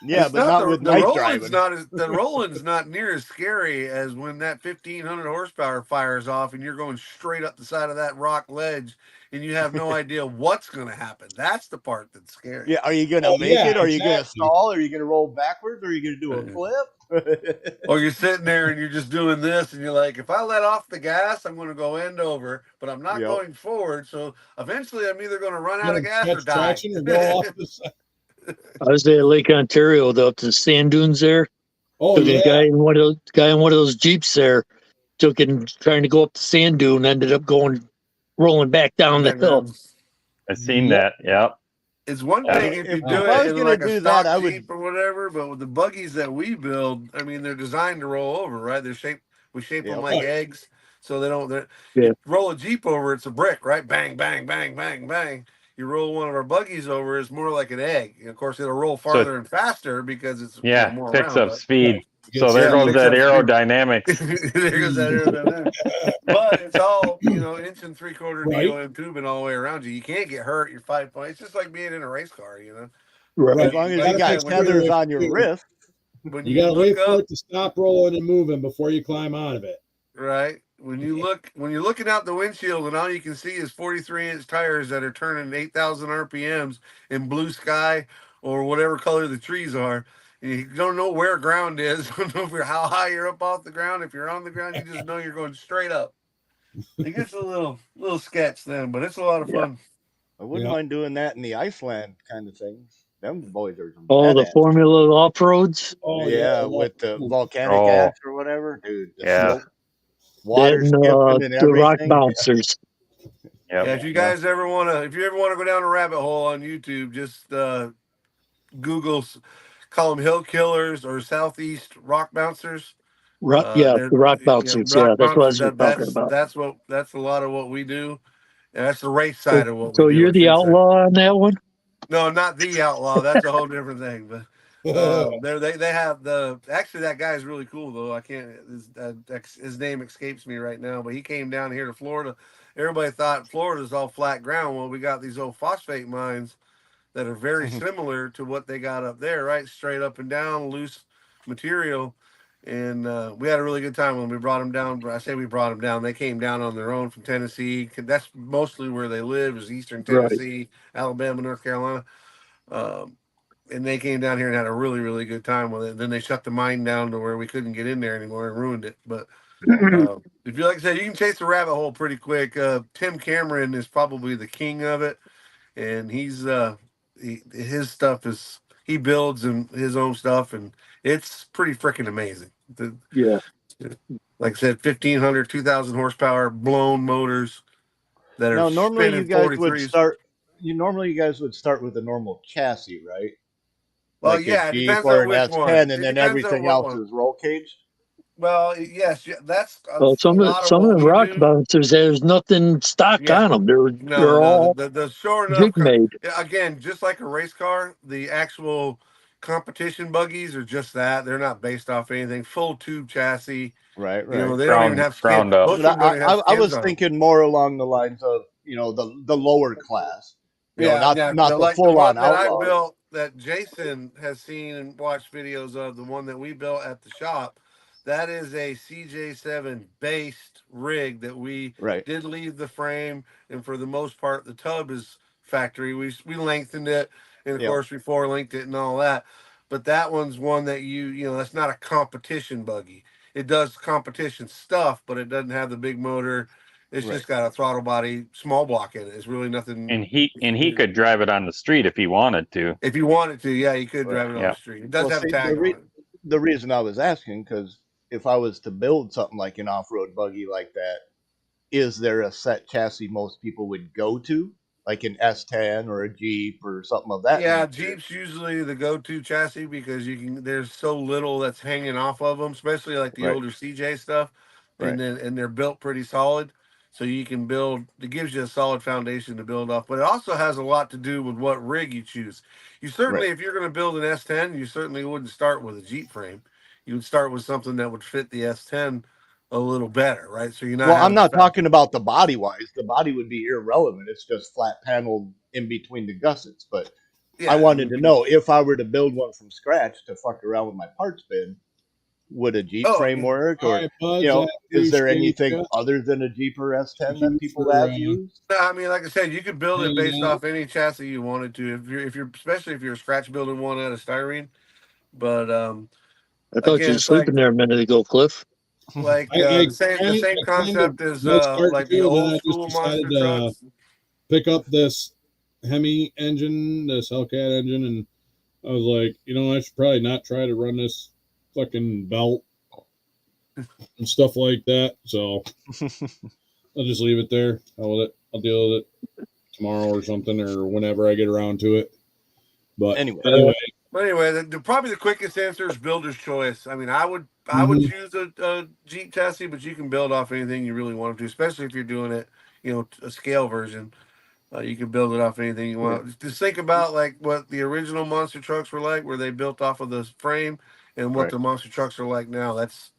Yeah, It's but not not with the night Roland's driving. the Roland's not near as scary as when that 1,500 horsepower fires off and you're going straight up the side of that rock ledge and you have no idea what's going to happen. That's the part that's scary. Yeah, are you gonna Oh make yeah, it? Are you gonna exactly. stall? Are you gonna roll backwards? Are you gonna do a flip? Or you're sitting there and you're just doing this and you're like, if I let off the gas, I'm going to go end over, but I'm not Yep. going forward. So eventually I'm either going to run out of Gonna gas or catch die. traction or go off the side. I was at Lake Ontario, up to the sand dunes there. Oh Took a yeah. guy in one of those jeeps there. Took and trying to go up the sand dune, ended up rolling back down the Back hill. down. I've seen Yep. that. Yep. It's one I thing mean, if you do if I it was in gonna like a do that, stock I would. Jeep or whatever, but with the buggies that we build, I mean, they're designed to roll over, right? We shape them Yep. like Oh, yeah. eggs, so they don't. Yeah. You roll a Jeep over, it's a brick, right? Bang, bang, bang, bang, bang. You roll one of our buggies over, it's more like an egg. And of course, it'll roll So farther and faster because it's yeah, more picks around. up But speed. Get So there yeah, it goes picks that up speed. aerodynamics. There goes that aerodynamic. But it's all, 1.75 Right. DOM tubing all the way around you. You can't get hurt. You're 5 points. It's just like being in a race car, Right. As Right. long You as you gotta got make said, sure tethers if on your you, wrist. when you you gotta look wait for up, it to stop rolling and moving before you climb out of it. right? When you're looking out the windshield and all you can see is 43-inch tires that are turning 8,000 RPMs in blue sky or whatever color the trees are. And you don't know where ground is. Don't know how high you're up off the ground. If you're on the ground, you just know you're going straight up. It gets a little sketch then, but it's a lot of Yeah. fun. I wouldn't Yeah. mind doing that in the Iceland kind of things. Them boys are some Oh, the badass. Formula off roads. Oh Yeah, yeah. with the Well, volcanic Oh, ash or whatever, dude. The yeah. slope, water Then skipping and the rock everything. bouncers. Yep. Yeah, if you Yeah. guys ever if you ever want to go down a rabbit hole on YouTube, just Google, call them hill killers or southeast rock bouncers. Yeah, They're the rock yeah, bouncers. Yeah, rock that's what I bouncers. was talking about. That's a lot of what we do, and that's the race So, side of what we so do. you're I the should say. outlaw on that one? No, not the outlaw. That's a whole different thing. But they have actually that guy is really cool though. I can't his name escapes me right now, but he came down here to Florida. Everybody thought Florida's all flat ground. Well, we got these old phosphate mines that are very similar to what they got up there, right? Straight up and down, loose material. And we had a really good time when we brought them down. I say we brought them down. They came down on their own from Tennessee. That's mostly where they live is Eastern Right. Tennessee, Alabama, North Carolina. Um, and they came down here and had a really, really good time with it. Then they shut the mine down to where we couldn't get in there anymore and ruined it. But if you like I said, you can chase the rabbit hole pretty quick. Tim Cameron is probably the king of it, and his stuff is he builds and his own stuff, and it's pretty freaking amazing. Yeah. Like I said, 1,500, 2,000 horsepower blown motors that are Now, normally you spinning guys would 43s. start. You guys would start with a normal chassis, right? Well, Like a yeah, it Jeep depends or on an which one. S10, and It then depends on everything what else one. is roll caged. Well, yes, that's Well, a lot of some of what the we rock do. bouncers, there's nothing stock Yeah, on them. no, They're no, all the sure enough. jig made. Again, just like a race car, the actual competition buggies are just that. They're not based off anything. Full tube chassis. Right, right. They don't even have skin. Ground up. Most But of them don't even have I skins was on them. thinking more along the lines of the lower class. Yeah, Not the like the full on one that I outlaws. built that Jason has seen and watched videos of, the one that we built at the shop. That is a CJ7 based rig that we Right, did leave the frame, and for the most part, the tub is factory. We lengthened it, and of yeah, course, we four linked it and all that. But that one's one that that's not a competition buggy. It does competition stuff, but it doesn't have the big motor. It's right. just got a throttle body, small block in it. It's really nothing. And he could drive it on the street if he wanted to. If you wanted to, yeah, you could Right. drive it on Yeah. the street. It does Well, have a see, tag on it. the reason I was asking, because if I was to build something like an off road buggy like that, is there a set chassis most people would go to, like an S10 or a Jeep or something of that Yeah, nature? Jeep's usually the go-to chassis because there's so little that's hanging off of them, especially like the Right, older CJ stuff, right, and they're built pretty solid. So you can build. It gives you a solid foundation to build off, but it also has a lot to do with what rig you choose. You certainly, right. if you're going to build an S10, you certainly wouldn't start with a Jeep frame. You would start with something that would fit the S10 a little better, right? So you're not Well, I'm having not to talking about the body wise. The body would be irrelevant. It's just flat paneled in between the gussets. But I wanted to know if I were to build one from scratch to fuck around with my parts bin, would a Jeep framework, All or right, Buds, you know, is there appreciate anything ya. other than a Jeep or S10 Thank that you people for have used? No, I mean, like I said, you could build it based hanging out. off any chassis you wanted to. If you're especially if you're scratch building one out of styrene. But I thought you again, were it's like sleeping there a minute ago, Cliff. the same concept as was starting like the to, then old I just school decided monster to trucks. pick up this Hemi engine, this Hellcat engine, and I was like, you know, I should probably not try to run this fucking belt and stuff like that. So I'll just leave it there. I'll deal with it tomorrow or something, or whenever I get around to it. But anyway. But anyway, probably the quickest answer is builder's choice. I mean, I would choose a Jeep chassis, but you can build off anything you really want to, especially if you're doing it, you know, a scale version. You can build it off anything you want. Just think about like what the original monster trucks were like, where they built off of the frame, and what the monster trucks are like now. That's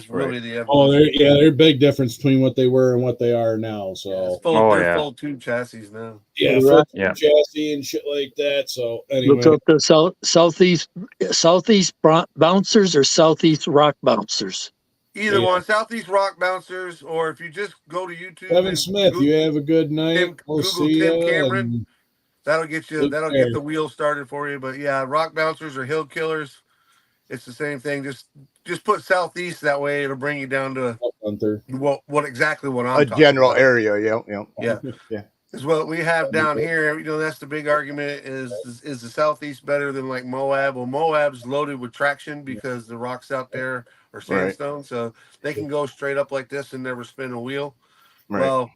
really the evolution. There's a big difference between what they were and what they are now. So they're full tube chassis now. Yeah, full tube chassis and shit like that. So anyway, Look up the southeast bouncers or southeast rock bouncers. Either one, Southeast Rock Bouncers, or if you just go to YouTube. Kevin Smith, you have a good night. We'll see Tim ya, Cameron. and That'll get you. That'll get the wheels started for you. But yeah, Rock Bouncers or Hill Killers, it's the same thing. Just put Southeast, that way it'll bring you down to what exactly what I'm talking general about. area. Yeah. Is what we have down here. You know, that's the big argument: is the Southeast better than like Moab? Well, Moab's loaded with traction because the rocks out there are sandstone, so they can go straight up like this and never spin a wheel. Well,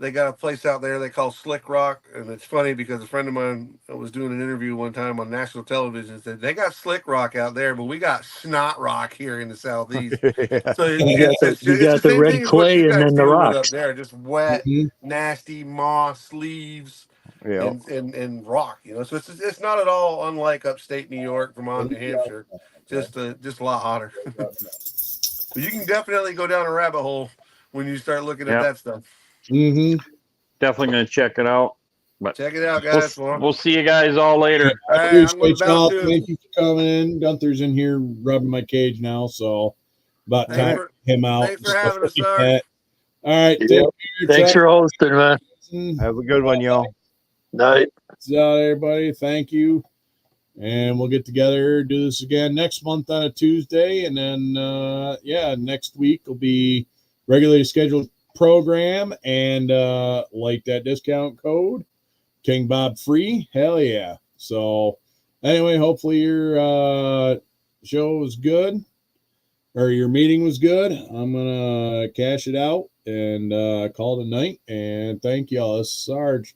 they got a place out there they call Slick Rock, and it's funny because a friend of mine was doing an interview one time on national television and said they got Slick Rock out there, but we got Snot Rock here in the Southeast. So it's the same red thing as what clay you and guys then the deal with up rocks. there, just wet, nasty moss, leaves, and rock. You know, so it's not at all unlike upstate New York, Vermont, New Hampshire, just a lot hotter. But you can definitely go down a rabbit hole when you start looking at that stuff. Definitely going to check it out. But check it out, guys. We'll see you guys all later. I appreciate y'all. Thank you for coming in. Gunther's in here rubbing my cage now, so about time to him out. Thanks for having us, Sarge. All right. Thanks for hosting, man. Have a good one, y'all. Night. See y'all, everybody. Thank you. And we'll get together, do this again next month on a Tuesday. And then, next week will be regularly scheduled program, and like that discount code, King Bob free. Hell yeah. So anyway, hopefully your show was good, or your meeting was good. I'm gonna cash it out and call it a night. And thank y'all. This is Sarge.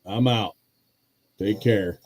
I'm out. Take care.